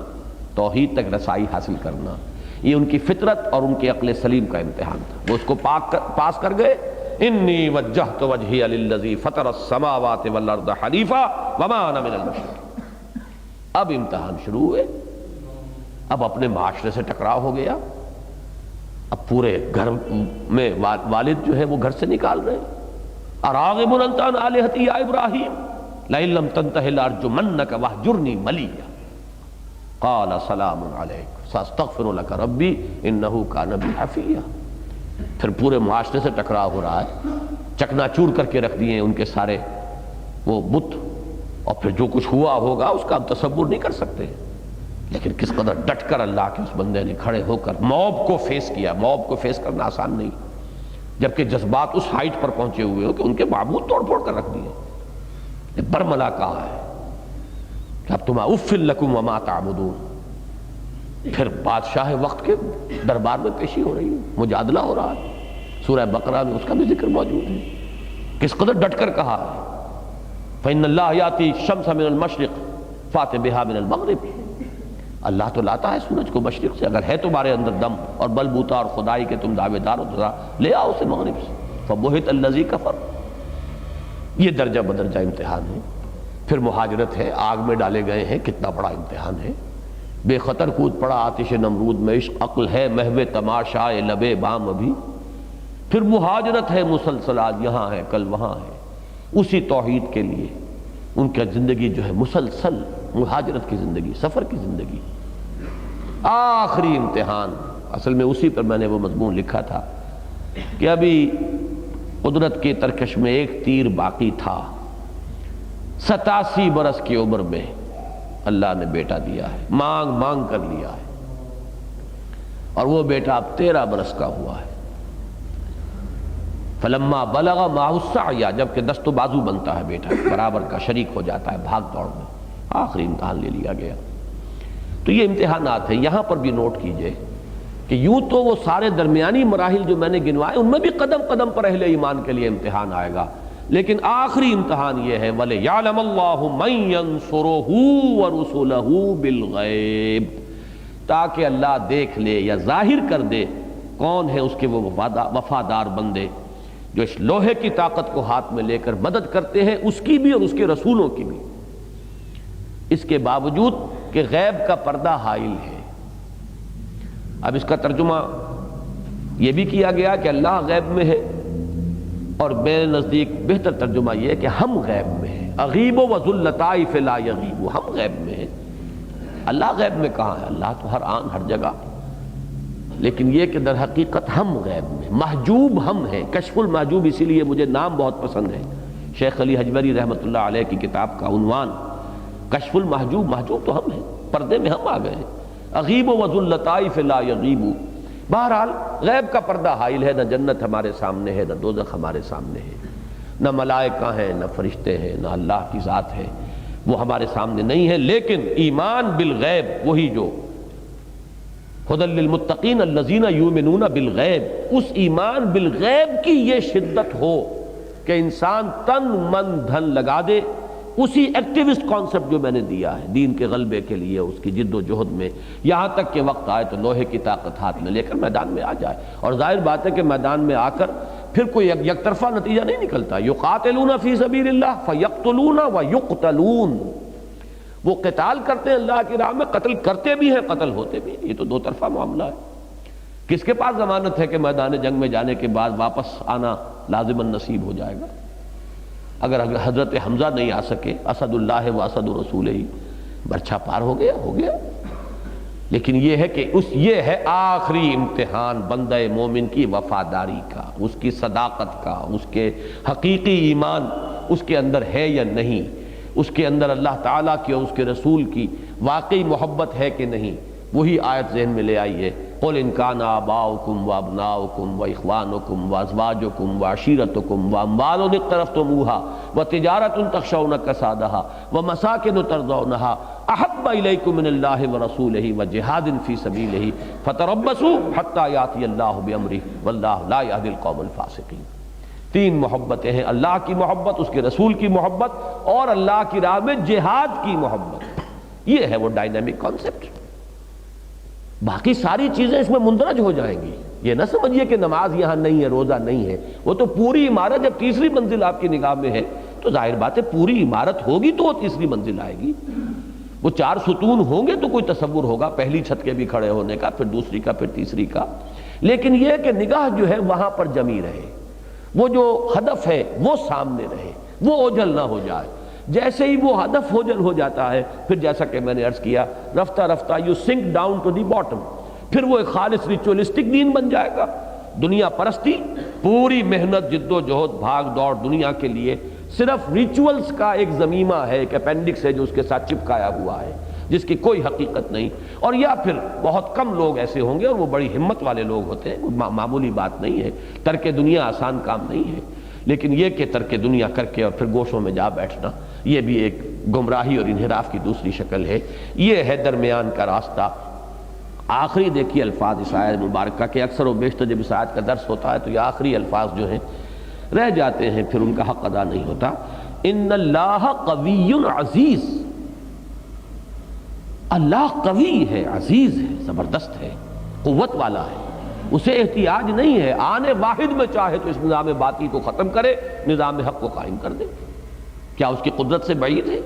Speaker 1: توحید تک رسائی حاصل کرنا، یہ ان کی فطرت اور ان کے عقل سلیم کا امتحان تھا. وہ اس کو پاس کر گئے. انی وجہت وجہی للذی فطر السماوات والارض حنیفا وما انا من المشرکین. اب امتحان شروع ہوئے. اب اپنے معاشرے سے ٹکراؤ ہو گیا. اب پورے گھر میں والد جو ہے وہ گھر سے نکال رہے. اراغب انت عن آلہتی یا ابراہیم لئن لم تنتہ لارجمنک واہجرنی ملیا قال سلام علیک ساستغفر لک ربی انہ کان بی حفیا. پھر پورے معاشرے سے ٹکراؤ ہو رہا ہے. چکنا چور کر کے رکھ دیے ان کے سارے وہ بت، اور پھر جو کچھ ہوا ہوگا اس کا ہم تصور نہیں کر سکتے. لیکن کس قدر ڈٹ کر اللہ کے اس بندے نے کھڑے ہو کر موب کو فیس کیا. موب کو فیس کرنا آسان نہیں، جبکہ جذبات اس ہائٹ پر پہنچے ہوئے ہو کہ ان کے معبود توڑ پھوڑ کر رکھ دیے. برملا کہا ہے کہ اب تم اف لکم وما تعبدون. پھر بادشاہ وقت کے دربار میں پیشی ہو رہی ہے، مجادلہ ہو رہا ہے. سورہ بقرہ میں اس کا بھی ذکر موجود ہے. کس قدر ڈٹ کر کہا ہے فإن اللہ یاتی الشمس من المشرق فات بہا من المغرب. اللہ تو لاتا ہے سورج کو مشرق سے. اگر ہے تمہارے اندر دم اور بل بوتا اور خدائی کے تم دعوے دار ہو ذرا لے آؤ اسے مغرب سے. فبہت الذی کفر. یہ درجہ بدرجہ امتحان ہے. پھر مہاجرت ہے، آگ میں ڈالے گئے ہیں، کتنا بڑا امتحان ہے. بے خطر کود پڑا آتش نمرود میں، عشق عقل ہے محو تماشائے لبے بام ابھی. پھر مہاجرت ہے مسلسل، آج یہاں ہے کل وہاں ہے، اسی توحید کے لیے ان کا زندگی جو ہے مسلسل مہاجرت کی زندگی، سفر کی زندگی. آخری امتحان، اصل میں اسی پر میں نے وہ مضمون لکھا تھا کہ ابھی قدرت کے ترکش میں ایک تیر باقی تھا. 87 برس کی عمر میں اللہ نے بیٹا دیا ہے، مانگ مانگ کر لیا ہے، اور وہ بیٹا اب 13 برس کا ہوا ہے. فلما بلغ معہ السعی، جبکہ دست و بازو بنتا ہے بیٹا، برابر کا شریک ہو جاتا ہے بھاگ دوڑ میں. آخری امتحان لے لیا گیا. تو یہ امتحانات ہیں. یہاں پر بھی نوٹ کیجئے کہ یوں تو وہ سارے درمیانی مراحل جو میں نے گنوائے ان میں بھی قدم قدم پر اہل ایمان کے لیے امتحان آئے گا، لیکن آخری امتحان یہ ہے وَلِيَعْلَمَ اللَّهُ مَن يَنصُرُهُ وَرُسُلَهُ بِالْغَيْبِ، تاکہ اللہ دیکھ لے یا ظاہر کر دے کون ہے اس کے وہ وفادار بندے جو اس لوہے کی طاقت کو ہاتھ میں لے کر مدد کرتے ہیں، اس کی بھی اور اس کے رسولوں کی بھی، اس کے باوجود کہ غیب کا پردہ حائل ہے. اب اس کا ترجمہ یہ بھی کیا گیا کہ اللہ غیب میں ہے، اور میرے نزدیک بہتر ترجمہ یہ ہے کہ ہم غیب میں ہیں. اغیب و ذو اللطائف لا یغیب، ہم غیب میں ہیں. اللہ غیب میں کہاں ہے؟ اللہ تو ہر آن ہر جگہ، لیکن یہ کہ در حقیقت ہم غیب میں، محجوب ہم ہیں. کشف المحجوب، اسی لیے مجھے نام بہت پسند ہے. شیخ علی حجویری رحمۃ اللہ علیہ کی کتاب کا عنوان کشف المحجوب. محجوب تو ہم ہیں، پردے میں ہم آ گئے ہیں. اغیب و ذو اللطائف لا یغیب. بہرحال غیب کا پردہ حائل ہے. نہ جنت ہمارے سامنے ہے، نہ دوزخ ہمارے سامنے ہے، نہ ملائکہ ہیں، نہ فرشتے ہیں، نہ اللہ کی ذات ہے، وہ ہمارے سامنے نہیں ہے. لیکن ایمان بالغیب، وہی جو ھدی للمتقین الذین یؤمنون بالغیب، اس ایمان بالغیب کی یہ شدت ہو کہ انسان تن من دھن لگا دے اسی ایکٹیوسٹ کانسیپٹ جو میں نے دیا ہے دین کے غلبے کے لیے، اس کی جد و جہد میں، یہاں تک کہ وقت آئے تو لوہے کی طاقت ہاتھ میں لے کر میدان میں آ جائے. اور ظاہر بات ہے کہ میدان میں آ کر پھر کوئی یک طرفہ نتیجہ نہیں نکلتا. یقاتلون فی سبیل اللہ فیقتلون ویقتلون، وہ قتال کرتے ہیں اللہ کی راہ میں، قتل کرتے بھی ہیں، قتل ہوتے بھی ہیں. یہ تو دو طرفہ معاملہ ہے. کس کے پاس ضمانت ہے کہ میدان جنگ میں جانے کے بعد واپس آنا لازماً نصیب ہو جائے گا؟ اگر حضرت حمزہ نہیں آ سکے، اسد اللہ و اسد رسول ہی، برچھا پار ہو گیا. لیکن یہ ہے کہ یہ ہے آخری امتحان بندہ مومن کی وفاداری کا، اس کی صداقت کا، اس کے حقیقی ایمان اس کے اندر ہے یا نہیں، اس کے اندر اللہ تعالیٰ کی اور اس کے رسول کی واقعی محبت ہے کہ نہیں۔ وہی آیت ذہن میں لے آئیے، قل ان کان آباؤکم وابناؤکم واخوانکم وازواجکم وعشیرتکم واموال اقترفتموها وتجارۃ تخشون کسادها ومساکن ترضونها احب الیکم من اللہ ورسولہ وجہاد فی سبیلہ فتربصوا حتی یاتی اللہ بامرہ واللہ لا یہدی القوم الفاسقین۔ تین محبتیں ہیں، اللہ کی محبت، اس کے رسول کی محبت اور اللہ کی راہ میں جہاد کی محبت۔ یہ ہے وہ ڈائنامک کانسیپٹ۔ باقی ساری چیزیں اس میں مندرج ہو جائیں گی۔ یہ نہ سمجھیے کہ نماز یہاں نہیں ہے، روزہ نہیں ہے، وہ تو پوری عمارت جب تیسری منزل آپ کی نگاہ میں ہے تو ظاہر بات ہے پوری عمارت ہوگی تو وہ تیسری منزل آئے گی۔ وہ چار ستون ہوں گے تو کوئی تصور ہوگا پہلی چھت کے بھی کھڑے ہونے کا، پھر دوسری کا، پھر تیسری کا، لیکن یہ کہ نگاہ جو ہے وہاں پر جمی رہے، وہ جو ہدف ہے وہ سامنے رہے، وہ اوجھل نہ ہو جائے۔ جیسے ہی وہ ہدف اوجھل ہو جاتا ہے پھر جیسا کہ میں نے عرض کیا رفتہ رفتہ you sink down to the bottom, پھر وہ ایک خالص ریچولسٹک دین بن جائے گا۔ دنیا پرستی، پوری محنت جد و جہد بھاگ دوڑ دنیا کے لیے صرف ریچولز کا ایک ضمیمہ ہے، ایک اپینڈکس ہے جو اس کے ساتھ چپکایا ہوا ہے، جس کی کوئی حقیقت نہیں۔ اور یا پھر بہت کم لوگ ایسے ہوں گے اور وہ بڑی ہمت والے لوگ ہوتے ہیں، معمولی بات نہیں ہے، ترک دنیا آسان کام نہیں ہے، لیکن یہ کہ ترک دنیا کر کے اور پھر گوشوں میں جا بیٹھنا یہ بھی ایک گمراہی اور انحراف کی دوسری شکل ہے۔ یہ ہے درمیان کا راستہ۔ آخری دیکھیے الفاظ اس آیت مبارکہ کے، اکثر و بیشتر جب اس آیت کا درس ہوتا ہے تو یہ آخری الفاظ جو ہیں رہ جاتے ہیں، پھر ان کا حق ادا نہیں ہوتا۔ ان اللہ قوی عزیز، اللہ قوی ہے، عزیز ہے، زبردست ہے، قوت والا ہے، اسے احتیاج نہیں ہے، آنے واحد میں چاہے تو اس نظام باطل کو ختم کرے، نظام حق کو قائم کر دے۔ کیا اس کی قدرت سے بعید ہے؟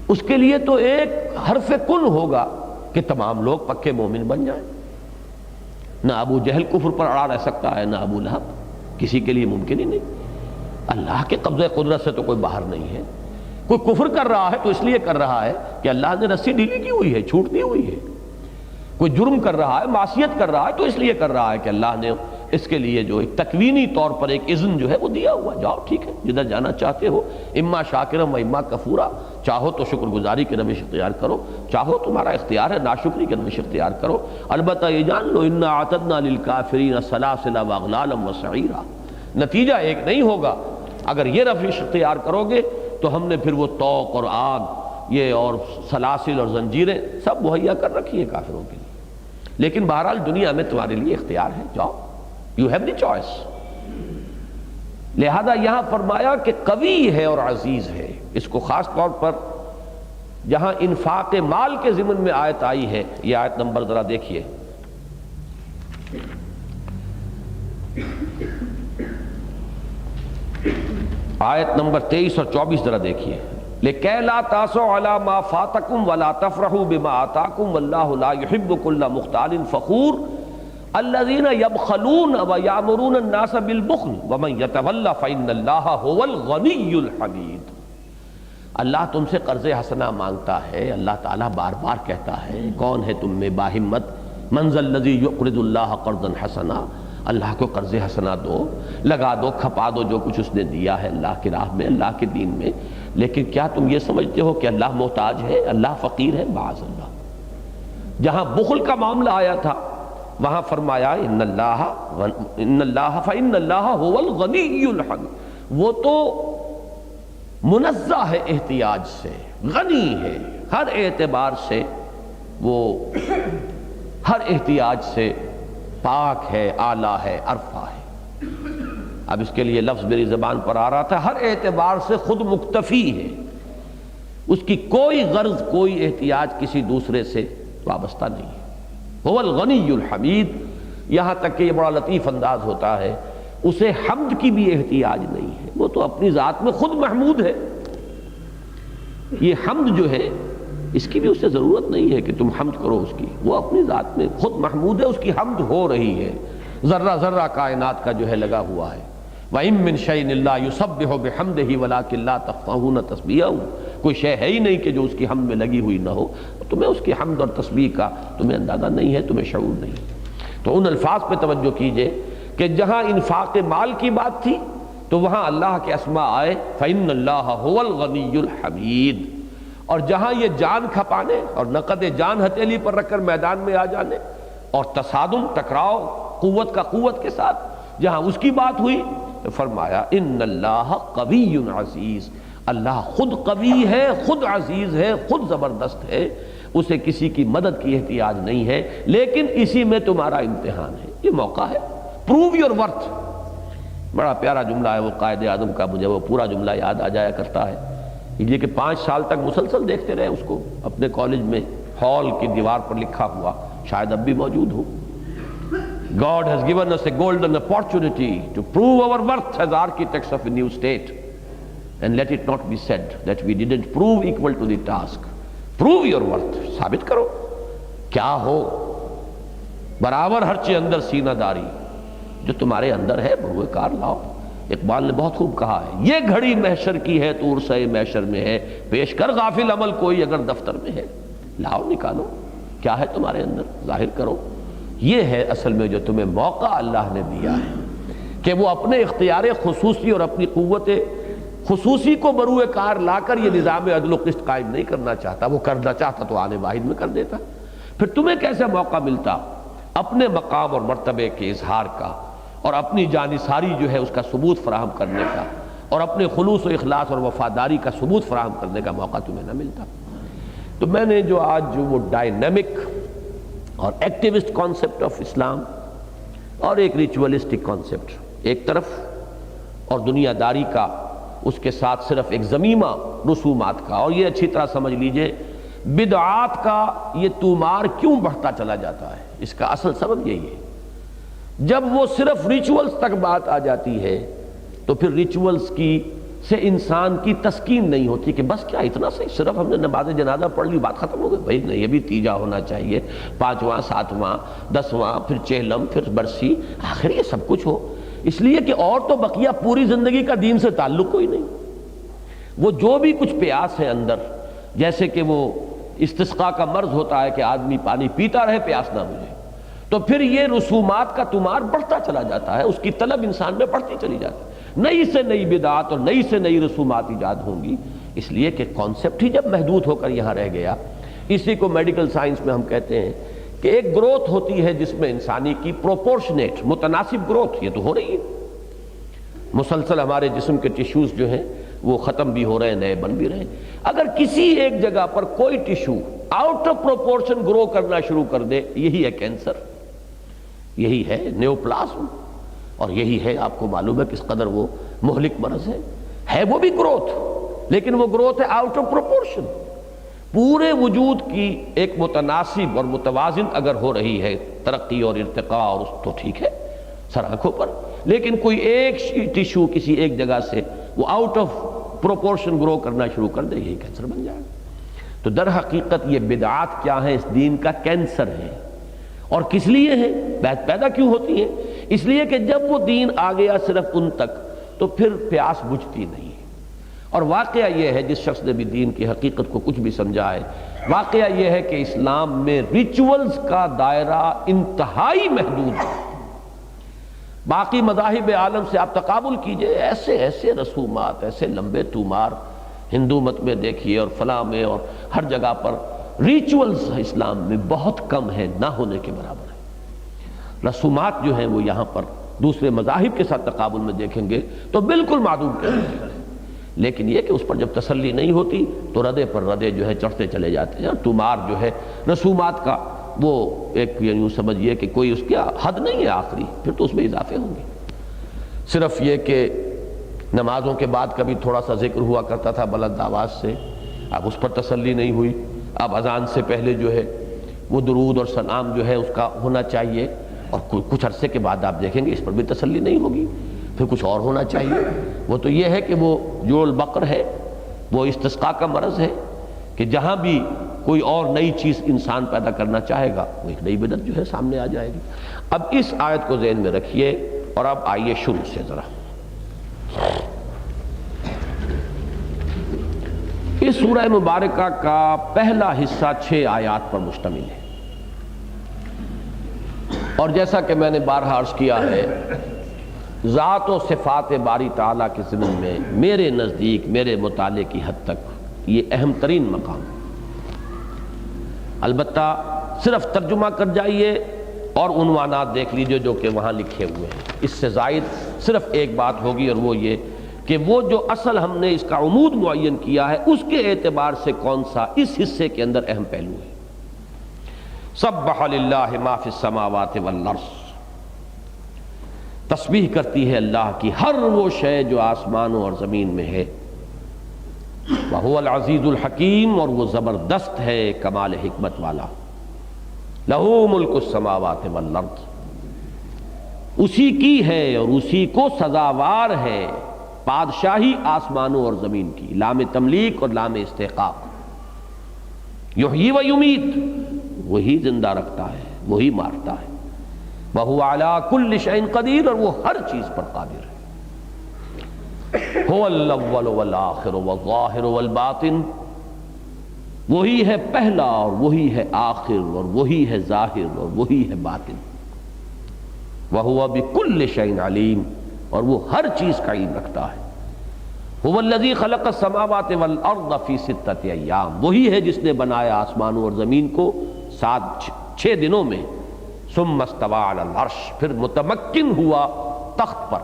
Speaker 1: اس کے لیے تو ایک حرف کن ہوگا کہ تمام لوگ پکے مومن بن جائیں۔ نہ ابو جہل کفر پر اڑا رہ سکتا ہے، نہ ابو لہب، کسی کے لیے ممکن ہی نہیں۔ اللہ کے قبضہ قدرت سے تو کوئی باہر نہیں ہے۔ کوئی کفر کر رہا ہے تو اس لیے کر رہا ہے کہ اللہ نے رسی ڈھیلی کی ہوئی ہے، چھوٹ دی ہوئی ہے۔ کوئی جرم کر رہا ہے، معصیت کر رہا ہے تو اس لیے کر رہا ہے کہ اللہ نے اس کے لیے جو ایک تکوینی طور پر ایک اذن جو ہے وہ دیا ہوا، جاؤ ٹھیک ہے جدھر جانا چاہتے ہو، اما شاکرم و اما کفورا، چاہو تو شکر گزاری کی روش اختیار کرو، چاہو تمہارا اختیار ہے ناشکری کی روش اختیار کرو۔ البتہ یہ جان لو انا اعتدنا للکافرین سلاسل واغلالا وسعیرا، نتیجہ ایک نہیں ہوگا۔ اگر یہ روش اختیار کرو گے تو ہم نے پھر وہ طوق اور آگ یہ اور سلاسل اور زنجیریں سب مہیا کر رکھی ہیں کافروں کے لیے، لیکن بہرحال دنیا میں تمہارے لیے اختیار ہے، جاؤ، یو ہیو دی چوائس۔ لہذا یہاں فرمایا کہ قوی ہے اور عزیز ہے۔ اس کو خاص طور پر جہاں انفاق مال کے ضمن میں آیت آئی ہے، یہ آیت نمبر ذرا دیکھیے، آیت نمبر 23 اور 24 ذرا دیکھیے۔ لِكَيْ لَا تَأْسَوْا عَلَىٰ مَا فَاتَكُمْ وَلَا تَفْرَحُوا بِمَا آتَاكُمْ وَاللَّهُ لَا يُحِبُّ كُلَّ مُخْتَالٍ فَخُورٍ الَّذِينَ يَبْخَلُونَ وَيَأْمُرُونَ النَّاسَ بِالْبُخْلِ وَمَن يَتَوَلَّ فَإِنَّ اللَّهَ هُوَ الْغَنِيُّ الْحَمِيدُ۔ اللہ تم سے قرض حسنہ مانگتا ہے، اللہ تعالیٰ بار بار کہتا ہے کون ہے تم میں باہمت، من ذا الذی یقرض اللہ قرضا حسنا، اللہ کو قرض حسنہ دو، لگا دو، کھپا دو جو کچھ اس نے دیا ہے اللہ کی راہ میں، اللہ کے دین میں۔ لیکن کیا تم یہ سمجھتے ہو کہ اللہ محتاج ہے، اللہ فقیر ہے؟ معاذ اللہ۔ جہاں بخل کا معاملہ آیا تھا وہاں فرمایا ان اللہ فإن اللہ هو الغنی الحمید، وہ تو منزہ ہے احتیاج سے، غنی ہے ہر اعتبار سے، وہ ہر احتیاج سے پاک ہے، اعلیٰ ہے، عرفہ ہے۔ اب اس کے لیے لفظ میری زبان پر آ رہا تھا، ہر اعتبار سے خود مکتفی ہے، اس کی کوئی غرض، کوئی احتیاج کسی دوسرے سے وابستہ نہیں ہے۔ هو الغنی الحمید، یہاں تک کہ یہ بڑا لطیف انداز ہوتا ہے، اسے حمد کی بھی احتیاج نہیں ہے، وہ تو اپنی ذات میں خود محمود ہے۔ یہ حمد جو ہے اس کی بھی اس سے ضرورت نہیں ہے کہ تم حمد کرو اس کی، وہ اپنی ذات میں خود محمود ہے، اس کی حمد ہو رہی ہے، ذرہ ذرہ کائنات کا جو ہے لگا ہوا ہے۔ وَإِن مِّن شَيْءٍ إِلَّا يُسَبِّحُ بِحَمْدِهِ وَلَٰكِن لَّا تَفْقَهُونَ تَسْبِيحَهُ، کوئی شے ہے ہی نہیں کہ جو اس کی حمد میں لگی ہوئی نہ ہو، تمہیں اس کی حمد اور تسبیح کا تمہیں اندازہ نہیں ہے، تمہیں شعور نہیں۔ تو ان الفاظ پہ توجہ کیجئے کہ جہاں انفاق مال کی بات تھی تو وہاں اللہ کے اسماء آئے فَإِنَّ اللَّهَ هُوَ الْغَنِيُّ الْحَمِيدُ، اور جہاں یہ جان کھپانے اور نقد جان ہتھیلی پر رکھ کر میدان میں آ جانے اور تصادم ٹکراؤ قوت کا قوت کے ساتھ جہاں اس کی بات ہوئی تو فرمایا اِنَّ اللَّهَ قَوِيٌّ عَزِيزٌ، اللہ خود قوی ہے، خود عزیز ہے، خود زبردست ہے، اسے کسی کی مدد کی احتیاج نہیں ہے، لیکن اسی میں تمہارا امتحان ہے، یہ موقع ہے، پروو یور ورتھ۔ بڑا پیارا جملہ ہے وہ قائد اعظم کا، مجھے وہ پورا جملہ یاد آ جایا کرتا ہے، یہ کہ 5 سال تک مسلسل دیکھتے رہے اس کو اپنے کالج میں ہال کی دیوار پر لکھا ہوا، شاید اب بھی موجود ہو۔ God has given us a golden opportunity to prove our worth as architects of a new state, and let it not be said that we didn't prove equal to the task. Prove your worth، ثابت کرو کیا ہو، برابر ہر چیز اندر سینہ داری، جو تمہارے اندر ہے بروئے کار لاؤ۔ اقبال نے بہت خوب کہا ہے، یہ گھڑی محشر کی ہے تو عرصہ محشر میں ہے، پیش کر غافل عمل کوئی اگر دفتر میں ہے، لاؤ نکالو کیا ہے تمہارے اندر، ظاہر کرو۔ یہ ہے اصل میں جو تمہیں موقع اللہ نے دیا ہے کہ وہ اپنے اختیار خصوصی اور اپنی قوت خصوصی کو بروئے کار لا کر یہ نظام عدل و قسط قائم نہیں کرنا چاہتا، وہ کرنا چاہتا تو آنے واحد میں کر دیتا۔ پھر تمہیں کیسے موقع ملتا اپنے مقام اور مرتبے کے اظہار کا اور اپنی جانثاری جو ہے اس کا ثبوت فراہم کرنے کا اور اپنے خلوص و اخلاص اور وفاداری کا ثبوت فراہم کرنے کا موقع تمہیں نہ ملتا۔ تو میں نے جو آج جو وہ ڈائنامک اور ایکٹیوسٹ کانسیپٹ آف اسلام اور ایک ریچولسٹک کانسیپٹ ایک طرف اور دنیا داری کا اس کے ساتھ صرف ایک ضمیمہ رسومات کا، اور یہ اچھی طرح سمجھ لیجئے بدعات کا یہ تومار کیوں بڑھتا چلا جاتا ہے، اس کا اصل سبب یہی ہے، جب وہ صرف ریچولز تک بات آ جاتی ہے تو پھر ریچولز کی سے انسان کی تسکین نہیں ہوتی کہ بس کیا اتنا صحیح، صرف ہم نے نماز جنازہ پڑھ لی بات ختم ہو گئی، بھائی نہیں، یہ بھی تیجا ہونا چاہیے، 5واں 7واں 10واں پھر چہلم پھر برسی، آخر یہ سب کچھ ہو، اس لیے کہ اور تو بقیہ پوری زندگی کا دین سے تعلق کوئی نہیں، وہ جو بھی کچھ پیاس ہے اندر، جیسے کہ وہ استسقاء کا مرض ہوتا ہے کہ آدمی پانی پیتا رہے پیاس نہ بجھے، تو پھر یہ رسومات کا تمار بڑھتا چلا جاتا ہے، اس کی طلب انسان میں بڑھتی چلی جاتی ہے، نئی سے نئی بدعات اور نئی سے نئی رسومات ایجاد ہوں گی، اس لیے کہ کانسیپٹ ہی جب محدود ہو کر یہاں رہ گیا۔ اسی کو میڈیکل سائنس میں ہم کہتے ہیں کہ ایک گروتھ ہوتی ہے جس میں انسانی کی پروپورشنیٹ متناسب گروتھ، یہ تو ہو رہی ہے، مسلسل ہمارے جسم کے ٹیشوز جو ہیں وہ ختم بھی ہو رہے ہیں، نئے بن بھی رہے ہیں۔ اگر کسی ایک جگہ پر کوئی ٹیشو آؤٹ آف پروپورشن گرو کرنا شروع کر دے، یہی ہے کینسر، یہی ہے نیوپلاسم، اور یہی ہے آپ کو معلوم ہے کس قدر وہ مہلک مرض ہے وہ بھی گروتھ، لیکن وہ گروتھ ہے آؤٹ آف پروپورشن۔ پورے وجود کی ایک متناسب اور متوازن اگر ہو رہی ہے ترقی اور ارتقاء اور تو ٹھیک ہے سر آنکھوں پر، لیکن کوئی ایک ٹیشو کسی ایک جگہ سے وہ آؤٹ آف پروپورشن گرو کرنا شروع کر دے، یہی کینسر بن جائے گا۔ تو در حقیقت یہ بدعات کیا ہیں، اس دین کا کینسر ہے، اور کس لیے ہیں، پیدا کیوں ہوتی ہیں؟ اس لیے کہ جب وہ دین آ گیا صرف ان تک تو پھر پیاس بجھتی نہیں ہے۔ اور واقعہ یہ ہے، جس شخص نے بھی دین کی حقیقت کو کچھ بھی سمجھا ہے، واقعہ یہ ہے کہ اسلام میں ریچولز کا دائرہ انتہائی محدود ہے۔ باقی مذاہب عالم سے آپ تقابل کیجئے، ایسے ایسے رسومات، ایسے لمبے تومار، ہندو مت میں دیکھیے اور فلاں میں اور ہر جگہ پر ریچولز اسلام میں بہت کم ہے، نہ ہونے کے برابر ہے۔ رسومات جو ہیں وہ یہاں پر دوسرے مذاہب کے ساتھ تقابل میں دیکھیں گے تو بالکل معدوم ہیں، لیکن یہ کہ اس پر جب تسلی نہیں ہوتی تو ردے پر ردے جو ہے چڑھتے چلے جاتے ہیں، اور تومار جو ہے رسومات کا وہ ایک یوں سمجھیے کہ کوئی اس کا حد نہیں ہے آخری، پھر تو اس میں اضافے ہوں گے۔ صرف یہ کہ نمازوں کے بعد کبھی تھوڑا سا ذکر ہوا کرتا تھا بلند آواز سے، اب اس پر تسلی نہیں ہوئی، اب اذان سے پہلے جو ہے وہ درود اور سلام جو ہے اس کا ہونا چاہیے، اور کچھ عرصے کے بعد آپ دیکھیں گے اس پر بھی تسلی نہیں ہوگی، پھر کچھ اور ہونا چاہیے۔ وہ تو یہ ہے کہ وہ جو البقر ہے وہ استسقاء کا مرض ہے کہ جہاں بھی کوئی اور نئی چیز انسان پیدا کرنا چاہے گا وہ ایک نئی بدعت جو ہے سامنے آ جائے گی۔ اب اس آیت کو ذہن میں رکھیے اور اب آئیے شروع سے ذرا۔ اس سورہ مبارکہ کا پہلا حصہ 6 آیات پر مشتمل ہے، اور جیسا کہ میں نے بارہا عرض کیا ہے، ذات و صفات باری تعالیٰ کے ضمن میں میرے نزدیک، میرے مطالعے کی حد تک یہ اہم ترین مقام ہے۔ البتہ صرف ترجمہ کر جائیے اور عنوانات دیکھ لیجئے جو کہ وہاں لکھے ہوئے ہیں، اس سے زائد صرف ایک بات ہوگی، اور وہ یہ کہ وہ جو اصل ہم نے اس کا عمود معین کیا ہے اس کے اعتبار سے کون سا اس حصے کے اندر اہم پہلو ہے۔ سبح للہ ما فی السماوات والارض، تسبیح کرتی ہے اللہ کی ہر وہ شے جو آسمانوں اور زمین میں ہے، وہو العزیز الحکیم، اور وہ زبردست ہے، کمال حکمت والا۔ لہ ملک السماوات والارض، اسی کی ہے اور اسی کو سزاوار ہے بادشاہی آسمانوں اور زمین کی، لام تملیک اور لام استحقاق۔ یحیی و یمیت، وہی زندہ رکھتا ہے، وہی مارتا ہے۔ وہو علی کل شیء قدیر، اور وہ ہر چیز پر قادر ہے۔ هو الاول والآخر والظاہر والباطن، وہی ہے پہلا اور وہی ہے آخر اور وہی ہے ظاہر اور وہی ہے باطن۔ وہو بکل شیء علیم، اور وہ ہر چیز کا علم رکھتا ہے۔ هو الذی خلق السماوات والارض فی 6 ایام، وہی ہے جس نے بنایا آسمانوں اور زمین کو 6 دنوں میں۔ ثم استوى علی العرش، پھر متمکن ہوا تخت پر۔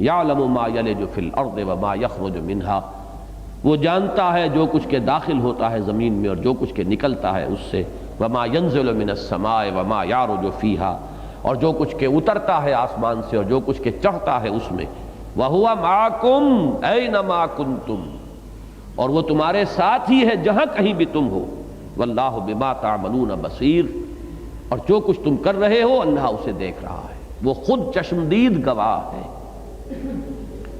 Speaker 1: یعلم ما یلج فی الارض وما یخرج منہا، وہ جانتا ہے جو کچھ کے داخل ہوتا ہے زمین میں اور جو کچھ کے نکلتا ہے اس سے۔ وما ینزل من السماء وما یعرج فیہا، اور جو کچھ کے اترتا ہے آسمان سے اور جو کچھ کے چڑھتا ہے اس میں۔ وَهُوَ مَعَكُمْ أَيْنَمَا كُنْتُمْ، اور وہ تمہارے ساتھ ہی ہے جہاں کہیں بھی تم ہو۔ وَاللَّهُ بِمَا تَعْمَلُونَ بَصِيرٌ، اور جو کچھ تم کر رہے ہو اللہ اسے دیکھ رہا ہے، وہ خود چشمدید گواہ ہے۔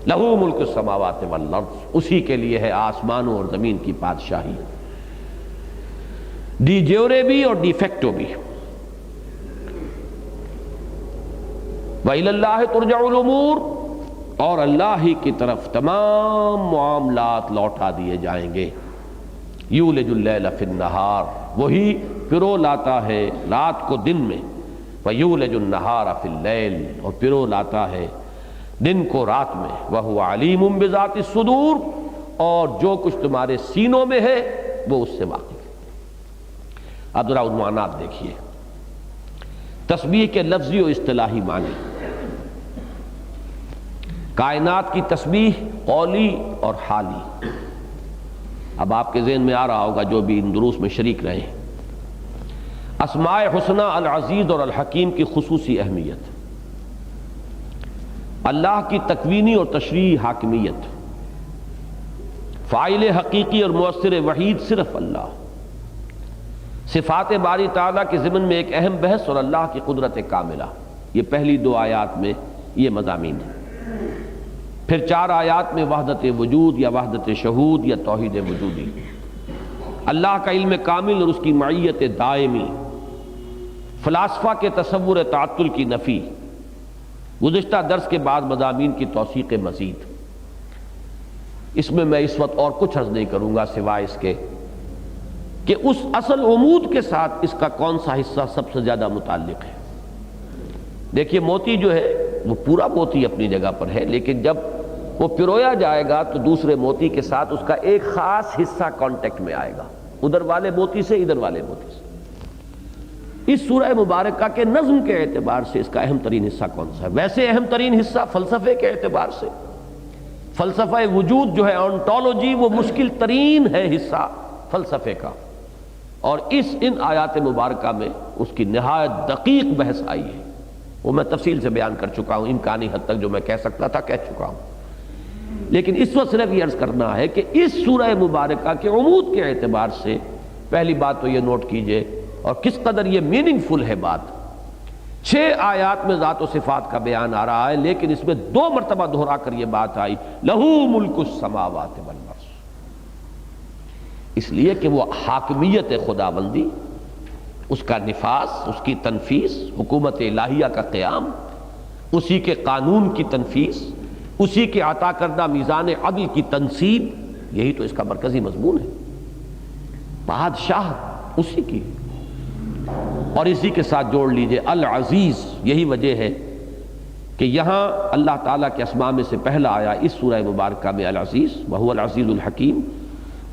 Speaker 1: لَهُ مُلْكُ السَّمَاوَاتِ وَالْأَرْضِ، اسی کے لیے ہے آسمانوں اور زمین کی بادشاہی، ڈی جیورے بھی اور ڈی فیکٹو بھی۔ وَإِلَى اللَّهِ تُرْجَعُ الْأُمُورُ، اور اللہ ہی کی طرف تمام معاملات لوٹا دیے جائیں گے۔ یولج اللیل فی النہار، وہی پرو لاتا ہے رات کو دن میں۔ ویولج النہار فی اللیل، اور پرو لاتا ہے دن کو رات میں۔ وہو علیم بذات الصدور، اور جو کچھ تمہارے سینوں میں ہے وہ اس سے واقف ہے۔ اب ذرا عنوانات دیکھیے۔ تسبیح کے لفظی و اصطلاحی معنی، کائنات کی تسبیح قولی اور حالی۔ اب آپ کے ذہن میں آ رہا ہوگا جو بھی ان دروس میں شریک رہے ہیں، اسماء حسنہ العزیز اور الحکیم کی خصوصی اہمیت، اللہ کی تکوینی اور تشریعی حاکمیت، فاعل حقیقی اور مؤثر وحید صرف اللہ، صفات باری تعالیٰ کے ضمن میں ایک اہم بحث اور اللہ کی قدرت کاملہ۔ یہ پہلی 2 آیات میں یہ مضامین ہیں۔ پھر 4 آیات میں وحدت وجود یا وحدت شہود یا توحید وجودی، اللہ کا علم کامل اور اس کی معیت دائمی، فلاسفہ کے تصور تعطل کی نفی۔ گزشتہ درس کے بعد مضامین کی توثیق مزید۔ اس میں اس وقت اور کچھ عرض نہیں کروں گا سوائے اس کے کہ اس اصل عمود کے ساتھ اس کا کون سا حصہ سب سے زیادہ متعلق ہے۔ دیکھیے موتی جو ہے وہ پورا موتی اپنی جگہ پر ہے، لیکن جب وہ پرویا جائے گا تو دوسرے موتی کے ساتھ اس کا ایک خاص حصہ کانٹیکٹ میں آئے گا، ادھر والے موتی سے ادھر والے موتی سے۔ اس سورہ مبارکہ کے نظم کے اعتبار سے اس کا اہم ترین حصہ کون سا ہے؟ ویسے اہم ترین حصہ فلسفے کے اعتبار سے، فلسفہ وجود جو ہے آنٹولوجی، وہ مشکل ترین ہے حصہ فلسفے کا، اور ان آیات مبارکہ میں اس کی نہایت دقیق بحث آئی ہے۔ وہ میں تفصیل سے بیان کر چکا ہوں، امکانی حد تک جو میں کہہ سکتا تھا کہہ چکا ہوں، لیکن اس وقت صرف یہ عرض کرنا ہے کہ اس سورہ مبارکہ کے عمود کے اعتبار سے پہلی بات تو یہ نوٹ کیجئے، اور کس قدر یہ میننگ فل ہے بات۔ 6 آیات میں ذات و صفات کا بیان آ رہا ہے، لیکن اس میں 2 مرتبہ دہرا کر یہ بات آئی، لہو ملک السماوات والارض، اس لیے کہ وہ حاکمیت خداوندی، اس کا نفاذ، اس کی تنفیذ، حکومت الہیہ کا قیام، اسی کے قانون کی تنفیذ، اسی کے عطا کردہ میزان عدل کی تنصیب، یہی تو اس کا مرکزی مضمون ہے، بادشاہ اسی کی، اور اسی کے ساتھ جوڑ لیجئے العزیز۔ یہی وجہ ہے کہ یہاں اللہ تعالیٰ کے اسماء میں سے پہلا آیا اس سورہ مبارکہ میں العزیز، وہو العزیز الحکیم،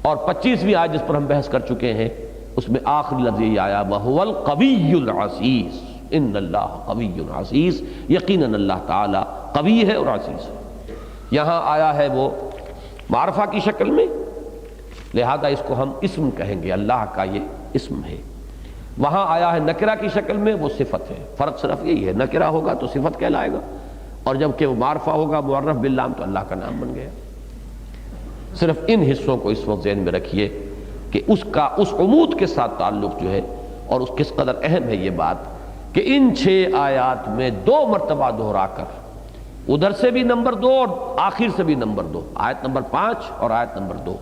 Speaker 1: اور 25ویں آیت جس پر ہم بحث کر چکے ہیں اس میں آخری لفظ یہ آیا وہو القوی العزیز، ان اللہ قوی عزیز، یقیناً اللہ تعالیٰ قوی ہے اور عزیز ہے۔ یہاں آیا ہے وہ معرفہ کی شکل میں، لہذا اس کو ہم اسم کہیں گے، اللہ کا یہ اسم ہے۔ وہاں آیا ہے نکرہ کی شکل میں، وہ صفت ہے۔ فرق صرف یہی ہے، نکرہ ہوگا تو صفت کہلائے گا، اور جب کہ وہ معرفہ ہوگا معرف باللام تو اللہ کا نام بن گیا۔ صرف ان حصوں کو اس وقت ذہن میں رکھیے کہ اس کا اس عمود کے ساتھ تعلق جو ہے، اور اس کس قدر اہم ہے یہ بات کہ ان 6 آیات میں 2 مرتبہ دہرا کر، ادھر سے بھی نمبر 2 اور آخر سے بھی نمبر 2، آیت نمبر 5 اور آیت نمبر 2،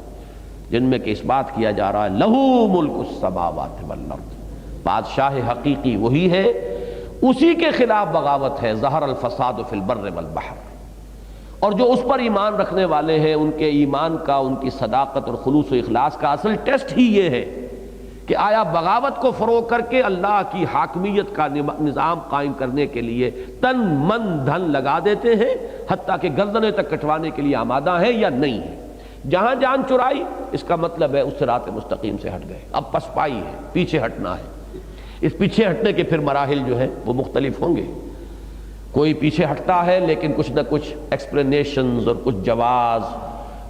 Speaker 1: جن میں کہ اس بات کیا جا رہا ہے لہو ملک السماوات والارض، بادشاہ حقیقی وہی ہے، اسی کے خلاف بغاوت ہے، ظہر الفساد فی البر والبحر، اور جو اس پر ایمان رکھنے والے ہیں ان کے ایمان کا، ان کی صداقت اور خلوص و اخلاص کا اصل ٹیسٹ ہی یہ ہے کہ آیا بغاوت کو فروغ کر کے اللہ کی حاکمیت کا نظام قائم کرنے کے لیے تن من دھن لگا دیتے ہیں، حتیٰ کہ گردنیں تک کٹوانے کے لیے آمادہ ہیں یا نہیں ہیں۔ جہاں جان چرائی اس کا مطلب ہے اس صراط مستقیم سے ہٹ گئے، اب پسپائی ہے، پیچھے ہٹنا ہے۔ اس پیچھے ہٹنے کے پھر مراحل جو ہیں وہ مختلف ہوں گے، کوئی پیچھے ہٹتا ہے لیکن کچھ نہ کچھ ایکسپلینیشنز اور کچھ جواز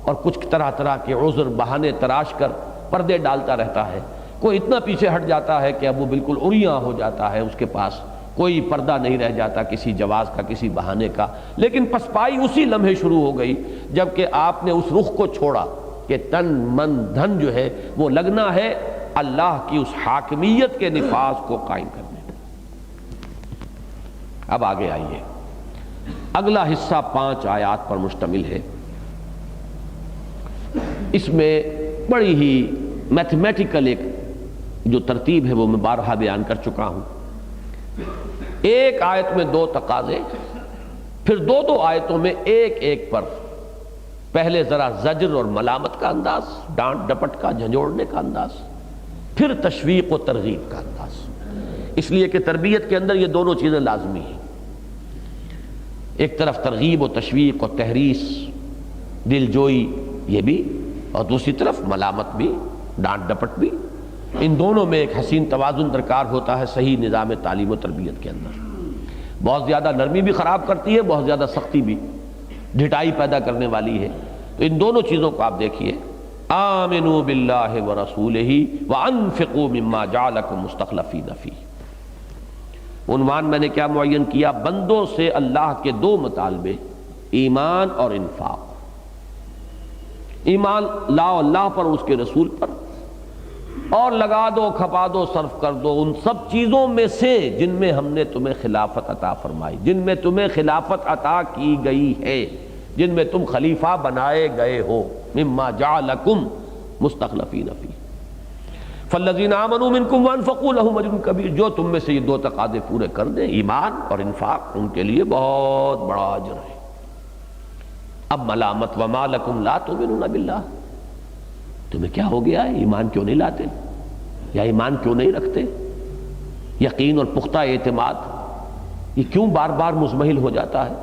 Speaker 1: اور کچھ طرح طرح کے عذر بہانے تراش کر پردے ڈالتا رہتا ہے، کوئی اتنا پیچھے ہٹ جاتا ہے کہ اب وہ بالکل عریاں ہو جاتا ہے، اس کے پاس کوئی پردہ نہیں رہ جاتا کسی جواز کا، کسی بہانے کا۔ لیکن پسپائی اسی لمحے شروع ہو گئی جب کہ آپ نے اس رخ کو چھوڑا کہ تن من دھن جو ہے وہ لگنا ہے اللہ کی اس حاکمیت کے نفاذ کو قائم کرنے میں۔ اب آگے آئیے، اگلا حصہ 5 آیات پر مشتمل ہے۔ اس میں بڑی ہی میتھمیٹیکل ایک جو ترتیب ہے وہ میں بارہا بیان کر چکا ہوں۔ ایک آیت میں 2 تقاضے، پھر 2 آیتوں میں ایک پر پہلے ذرا زجر اور ملامت کا انداز، ڈانٹ ڈپٹ کا، جھنجھوڑنے کا انداز، پھر تشویق و ترغیب کا انداز، اس لیے کہ تربیت کے اندر یہ دونوں چیزیں لازمی ہیں، ایک طرف ترغیب و تشویق و تحریص، دل جوئی یہ بھی، اور دوسری طرف ملامت بھی، ڈانٹ ڈپٹ بھی۔ ان دونوں میں ایک حسین توازن درکار ہوتا ہے صحیح نظام تعلیم و تربیت کے اندر۔ بہت زیادہ نرمی بھی خراب کرتی ہے، بہت زیادہ سختی بھی ڈھٹائی پیدا کرنے والی ہے، تو ان دونوں چیزوں کو آپ دیکھیے۔ آمنوا باللہ ورسولہ وانفقوا مما جعلکم مستخلفین فیہ۔ عنوان میں نے کیا معین کیا؟ بندوں سے اللہ کے 2 مطالبے، ایمان اور انفاق۔ ایمان لاؤ اللہ پر، اس کے رسول پر، اور لگا دو، کھپا دو، صرف کر دو ان سب چیزوں میں سے جن میں ہم نے تمہیں خلافت عطا فرمائی، جن میں تمہیں خلافت عطا کی گئی ہے، جن میں تم خلیفہ بنائے گئے ہو، مما جعلکم مستخلفین فیہ فالذین آمنوا منکم وانفقوا لهم اجر کبیر۔ جو تم میں سے یہ 2 تقاضے پورے کر دیں، ایمان اور انفاق، ان کے لیے بہت بڑا اجر ہے۔ اب ملامت وما لکم لا تؤمنون باللہ، تمہیں کیا ہو گیا ہے، ایمان کیوں نہیں لاتے، یا ایمان کیوں نہیں رکھتے؟ یقین اور پختہ اعتماد یہ کیوں بار بار مزمحل ہو جاتا ہے؟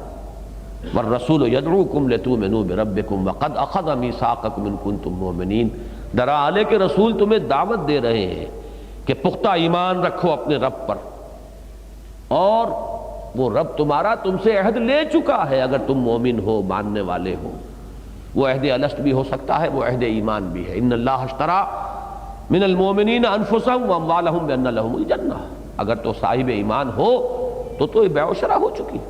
Speaker 1: والرسول یدعوکم لتؤمنوا بربکم وقد اخذ میثاقکم ان کنتم مؤمنین۔ دراعلے کے رسول تمہیں دعوت دے رہے ہیں کہ پختہ ایمان رکھو اپنے رب پر، اور وہ رب تمہارا تم سے عہد لے چکا ہے اگر تم مومن ہو، ماننے والے ہو۔ وہ عہد الست بھی ہو سکتا ہے، وہ عہد ایمان بھی ہے۔ ان اللہ اشترى من المؤمنین انفسهم واموالهم بان لهم الجنہ۔ اگر تو صاحب ایمان ہو تو یہ بیع و شرا ہو چکی۔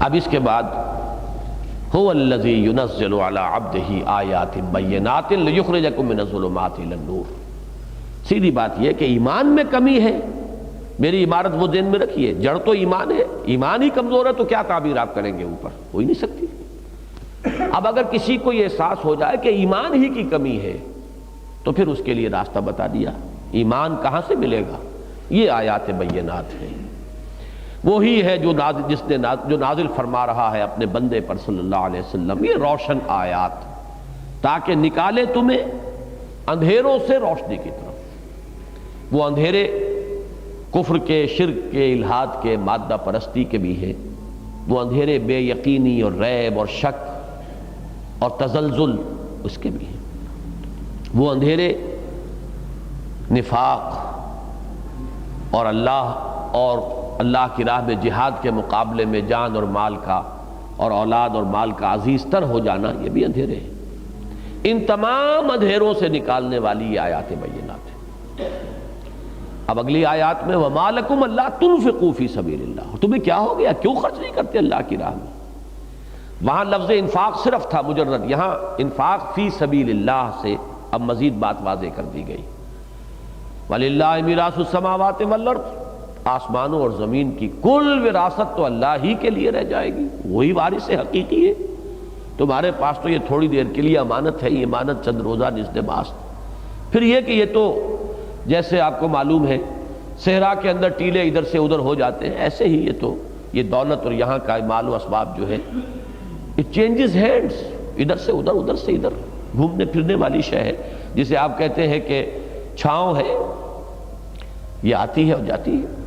Speaker 1: اب اس کے بعد هو الذی ينزل على عبده آیات بینات لیخرجکم من الظلمات الى النور۔ سیدھی بات یہ کہ ایمان میں کمی ہے، میری عمارت وہ ذہن میں رکھیے، جڑ تو ایمان ہے، ایمان ہی کمزور ہے تو کیا تعبیر آپ کریں گے اوپر؟ ہو ہی نہیں سکتی۔ اب اگر کسی کو یہ احساس ہو جائے کہ ایمان ہی کی کمی ہے تو پھر اس کے لیے راستہ بتا دیا، ایمان کہاں سے ملے گا؟ یہ آیات بینات ہیں۔ وہی ہے جو نازل فرما رہا ہے اپنے بندے پر صلی اللہ علیہ وسلم یہ روشن آیات، تاکہ نکالے تمہیں اندھیروں سے روشنی کی طرف۔ وہ اندھیرے کفر کے، شرک کے، الحاد کے، مادہ پرستی کے بھی ہیں، وہ اندھیرے بے یقینی اور ریب اور شک اور تزلزل اس کے بھی ہیں، وہ اندھیرے نفاق اور اللہ کی راہ میں جہاد کے مقابلے میں جان اور مال کا اور اولاد اور مال کا عزیز تر ہو جانا، یہ بھی اندھیرے ہیں۔ ان تمام اندھیروں سے نکالنے والی یہ آیات بینات ہیں۔ اب اگلی آیات میں وَمَا لَكُمْ أَلَّا تُنْفِقُوا فِي سَبِيلِ اللَّهِ، تمہیں کیا ہو گیا، کیوں خرچ نہیں کرتے اللہ کی راہ میں؟ وہاں لفظ انفاق صرف تھا مجرد، یہاں انفاق فی سبیل اللہ سے اب مزید بات واضح کر دی گئی۔ وَلِلَّهِ مِيرَاثُ السَّمَاوَاتِ وَالْأَرْضِ، آسمانوں اور زمین کی کل وراثت تو اللہ ہی کے لیے رہ جائے گی، وہی وارث حقیقی ہے۔ تمہارے پاس تو یہ تھوڑی دیر کے لیے امانت ہے، یہ امانت چند روزہ نزد ماست۔ پھر یہ کہ یہ تو جیسے آپ کو معلوم ہے صحرا کے اندر ٹیلے ادھر سے ادھر ہو جاتے ہیں، ایسے ہی یہ دولت اور یہاں کا مال و اسباب جو ہے اٹ چینجز ہینڈز، ادھر سے ادھر، ادھر سے ادھر گھومنے پھرنے والی شے ہے، جسے آپ کہتے ہیں کہ چھاؤں ہے، یہ آتی ہے اور جاتی ہے۔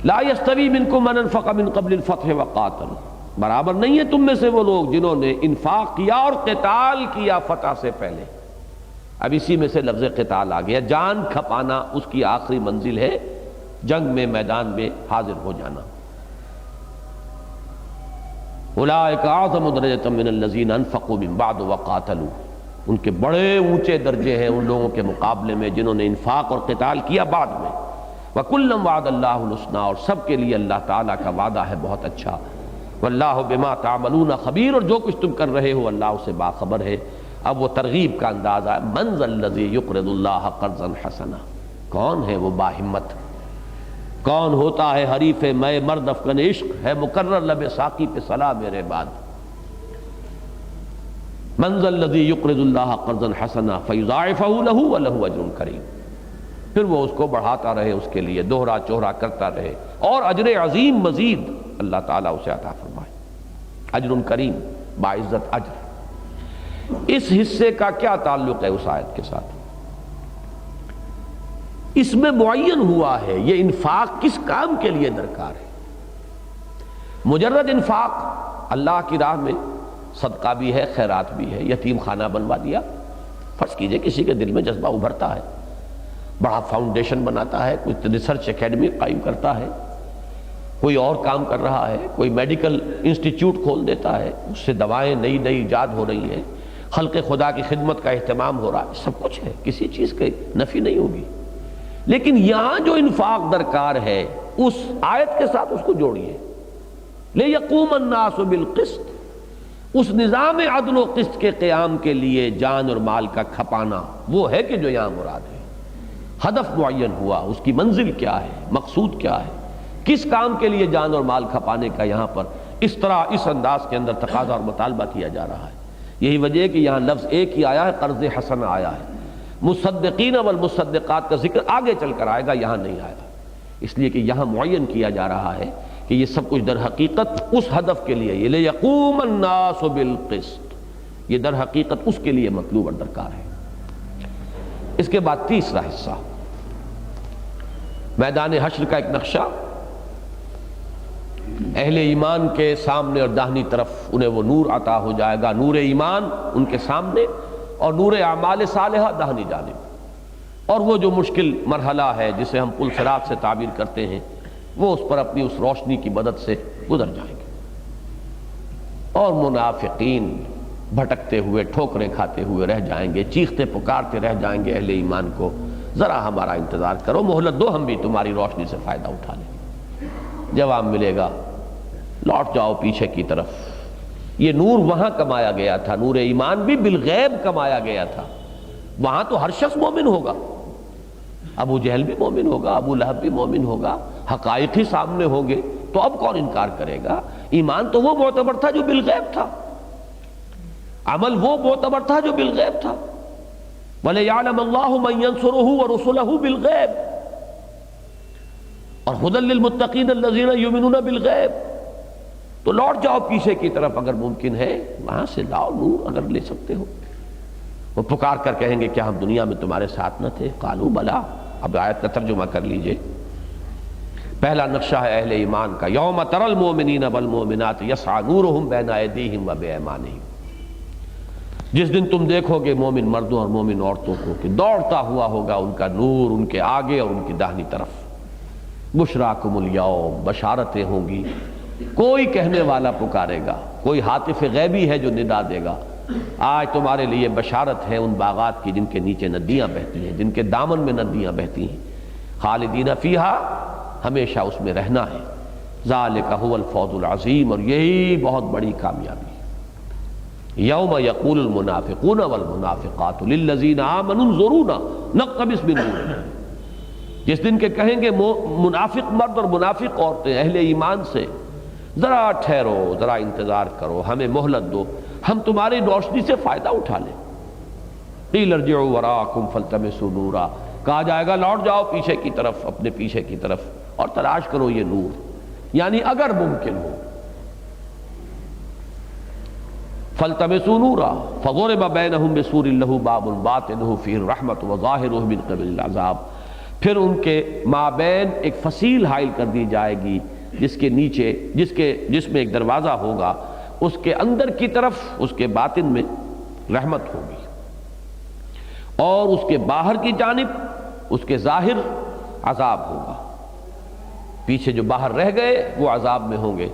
Speaker 1: لا یستوی منکم من انفق من قبل الفتح وقاتل، برابر نہیں ہے تم میں سے وہ لوگ جنہوں نے انفاق کیا اور قتال کیا فتح سے پہلے۔ اب اسی میں سے لفظ قتال آ گیا، جان کھپانا اس کی آخری منزل ہے، جنگ میں میدان میں حاضر ہو جانا۔ اولئک اعظم درجۃ من الذین انفقوا من بعد وقاتلوا، ان کے بڑے اونچے درجے ہیں ان لوگوں کے مقابلے میں جنہوں نے انفاق اور قتال کیا بعد میں۔ وَكُلًّا وَعَدَ اللَّهُ الْحُسْنَىٰ، اور سب کے لیے اللہ تعالیٰ کا وعدہ ہے بہت اچھا۔ وَاللَّهُ بِمَا تَعْمَلُونَ خبیر، اور جو کچھ تم کر رہے ہو اللہ اسے باخبر ہے۔ اب وہ ترغیب کا انداز ہے، مَنْ ذَا الَّذِي يُقْرِضُ اللَّهَ قَرْضًا حَسَنًا، کون ہے وہ باہمت، کون ہوتا ہے حریف میں مرد افکن عشق ہے مقرر لب ساقی پہ صلا میرے بعد۔ مَنْ ذَا الَّذِي يُقْرِضُ اللَّهَ قَرْضًا حَسَنًا فَيُضَاعِفَهُ لَهُ وَلَهُ أَجْرٌ كَرِيمٌ، پھر وہ اس کو بڑھاتا رہے، اس کے لیے دوہرا چوہرا کرتا رہے، اور اجر عظیم مزید اللہ تعالیٰ اسے عطا فرمائے۔ اجر کریم، باعزت اجر۔ اس حصے کا کیا تعلق ہے اس آیت کے ساتھ؟ اس میں معین ہوا ہے یہ انفاق کس کام کے لیے درکار ہے۔ مجرد انفاق اللہ کی راہ میں صدقہ بھی ہے، خیرات بھی ہے، یتیم خانہ بنوا دیا، فرض کیجئے کسی کے دل میں جذبہ ابھرتا ہے، بڑا فاؤنڈیشن بناتا ہے، کوئی ریسرچ اکیڈمی قائم کرتا ہے، کوئی اور کام کر رہا ہے، کوئی میڈیکل انسٹیٹیوٹ کھول دیتا ہے، اس سے دوائیں نئی نئی ایجاد ہو رہی ہیں، خلق خدا کی خدمت کا اہتمام ہو رہا ہے، سب کچھ ہے، کسی چیز کی نفی نہیں ہوگی۔ لیکن یہاں جو انفاق درکار ہے اس آیت کے ساتھ اس کو جوڑیے، لِيَقُومَ النَّاسُ بِالْقِسْطِ، اس نظام عدل و قسط کے قیام کے لیے جان اور مال کا کھپانا وہ ہے کہ جو یہاں مراد ہے۔ ہدف معین ہوا، اس کی منزل کیا ہے، مقصود کیا ہے، کس کام کے لیے جان اور مال کھپانے کا یہاں پر اس طرح اس انداز کے اندر تقاضا اور مطالبہ کیا جا رہا ہے۔ یہی وجہ ہے کہ یہاں لفظ ایک ہی آیا ہے، قرض حسن آیا ہے، مصدقین والمصدقات کا ذکر آگے چل کر آئے گا، یہاں نہیں آئے گا، اس لیے کہ یہاں معین کیا جا رہا ہے کہ یہ سب کچھ در حقیقت اس ہدف کے لیے، یہ لِيَقُومَ النَّاسُ بِالْقِسْطِ، یہ در حقیقت اس کے لیے مطلوب اور درکار ہے۔ اس کے بعد تیسرا حصہ، میدان حشر کا ایک نقشہ، اہل ایمان کے سامنے اور داہنی طرف انہیں وہ نور عطا ہو جائے گا، نور ایمان ان کے سامنے اور نور اعمال صالحہ داہنی جانب، اور وہ جو مشکل مرحلہ ہے جسے ہم پل صراط سے تعبیر کرتے ہیں وہ اس پر اپنی اس روشنی کی مدد سے گزر جائیں گے، اور منافقین بھٹکتے ہوئے ٹھوکریں کھاتے ہوئے رہ جائیں گے، چیختے پکارتے رہ جائیں گے اہل ایمان کو ذرا ہمارا انتظار کرو، مہلت دو، ہم بھی تمہاری روشنی سے فائدہ اٹھا لیں۔ جواب ملے گا لوٹ جاؤ پیچھے کی طرف، یہ نور وہاں کمایا گیا تھا، نور ایمان بھی بالغیب کمایا گیا تھا، وہاں تو ہر شخص مومن ہوگا، ابو جہل بھی مومن ہوگا، ابو لہب بھی مومن ہوگا، حقائق ہی سامنے ہوں گے، تو اب کون انکار کرے گا؟ ایمان تو وہ معتبر تھا جو بالغیب تھا، عمل وہ معتبر تھا جو بالغیب تھا۔ وَلِيَعْلَمَ اللَّهُ مَن يَنصُرُهُ وَرُسُلَهُ بِالْغَيْبِ، اور ھدی للمتقین الذین یؤمنون بالغیب. تو لوٹ جاؤ پیچھے کی طرف اگر ممکن ہے، وہاں سے لاؤ نور اگر لے سکتے ہو. وہ پکار کر کہیں گے کیا ہم دنیا میں تمہارے ساتھ نہ تھے؟ قالوا بلا. اب آیت کا ترجمہ کر لیجئے. پہلا نقشہ ہے اہل ایمان کا، یوم تری المؤمنین والمؤمنات یسعی نورہم بین ایدیہم وبایمانہم. جس دن تم دیکھو گے مومن مردوں اور مومن عورتوں کو کہ دوڑتا ہوا ہوگا ان کا نور ان کے آگے اور ان کی داہنی طرف. بشراکم الیوم، بشارتیں ہوں گی. کوئی کہنے والا پکارے گا، کوئی ہاتف غیبی ہے جو ندا دے گا، آج تمہارے لیے بشارت ہے ان باغات کی جن کے نیچے ندیاں بہتی ہیں، جن کے دامن میں ندیاں بہتی ہیں. خالدین فیہا، ہمیشہ اس میں رہنا ہے. ذالک ھو الفوز العظیم، اور یہی بہت بڑی کامیابی. یوم یقول المنافقون والمنافقات للذین آمنوا انظرونا نقتبس من نورکم. جس دن کے کہیں گے منافق مرد اور منافق عورتیں اہل ایمان سے، ذرا ٹھہرو، ذرا انتظار کرو، ہمیں مہلت دو، ہم تمہاری روشنی سے فائدہ اٹھا لیں. قیل ارجعوا وراءکم فالتمسوا نورا، کہا جائے گا لوٹ جاؤ پیچھے کی طرف، اپنے پیچھے کی طرف، اور تلاش کرو یہ نور. یعنی اگر ممکن ہو. فالتمسوا نورا فضرب بینہم بسور لہ باب باطنہ فیہ الرحمۃ وظاہرہ من قبل العذاب. پھر ان کے مابین ایک فصیل حائل کر دی جائے گی جس کے نیچے جس میں ایک دروازہ ہوگا، اس کے اندر کی طرف اس کے باطن میں رحمت ہوگی، اور اس کے باہر کی جانب اس کے ظاہر عذاب ہوگا. پیچھے جو باہر رہ گئے وہ عذاب میں ہوں گے،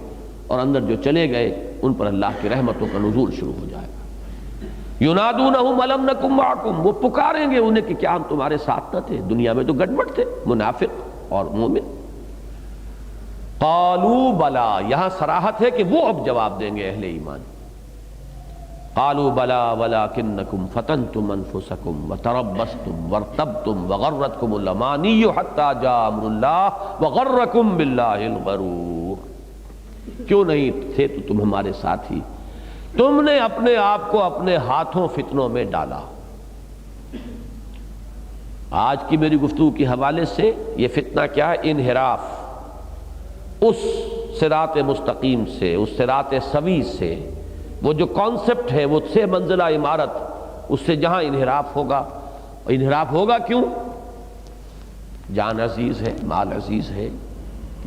Speaker 1: اور اندر جو چلے گئے ان پر اللہ کی رحمتوں کا نزول شروع ہو جائے گا. ینادونہم الم نکن معکم، وہ پکاریں گے انہیں کہ کیا ہم تمہارے ساتھ نہ تھے؟ دنیا میں تو گڑبڑ تھے منافق اور مومن. قالوا بلا، یہاں صراحت ہے کہ وہ اب جواب دیں گے اہل ایمان. قالوا بلا ولکنکم فتنتم انفسکم وتربصتم وارتبتم وغرتکم الامانی حتی جاء امر اللہ وغرکم باللہ الغرور. کیوں نہیں تھے تو تم ہمارے ساتھی، تم نے اپنے آپ کو اپنے ہاتھوں فتنوں میں ڈالا. آج کی میری گفتگو کے حوالے سے یہ فتنہ کیا ہے؟ انحراف اس صراط مستقیم سے، اس صراط سوی سے. وہ جو کانسیپٹ ہے وہ 6 منزلہ عمارت، اس سے جہاں انحراف ہوگا. انحراف ہوگا کیوں؟ جان عزیز ہے، مال عزیز ہے،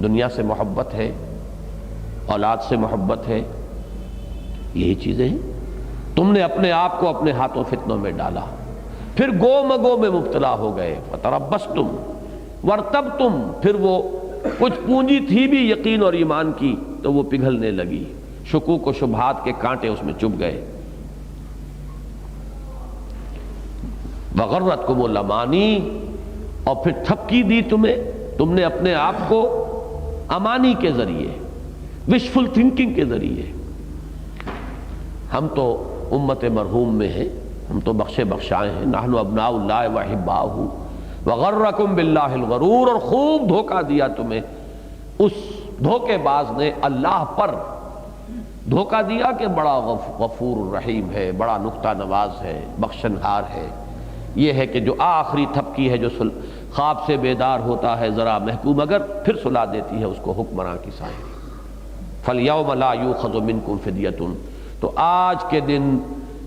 Speaker 1: دنیا سے محبت ہے، اولاد سے محبت ہے، یہی چیزیں ہیں. تم نے اپنے آپ کو اپنے ہاتھوں فتنوں میں ڈالا، پھر گو مگو میں مبتلا ہو گئے. فتربصتم وارتبتم، پھر وہ کچھ پونجی تھی بھی یقین اور ایمان کی تو وہ پگھلنے لگی، شکوک و شبہات کے کانٹے اس میں چبھ گئے. وغرتکم الامانی، اور پھر تھپکی دی تمہیں، تم نے اپنے آپ کو امانی کے ذریعے، وشفل تھنکنگ کے ذریعے. ہم تو امت مرحوم میں ہیں، ہم تو بخشے بخشائے ہیں. نحن ابناء اللہ واحباؤہ وغرکم باللہ الغرور، اور خوب دھوکہ دیا تمہیں اس دھوکے باز نے اللہ پر. دھوکہ دیا کہ بڑا غفور الرحیم ہے، بڑا نکتہ نواز ہے، بخشنہار ہے. یہ ہے کہ جو آخری تھپکی ہے، جو خواب سے بیدار ہوتا ہے ذرا محکوم اگر، پھر سلا دیتی ہے اس کو حکمراں کی سائری. فَالْيَوْمَ لَا يُؤْخَذُ مِنْكُمْ فِدْيَةٌ، تو آج کے دن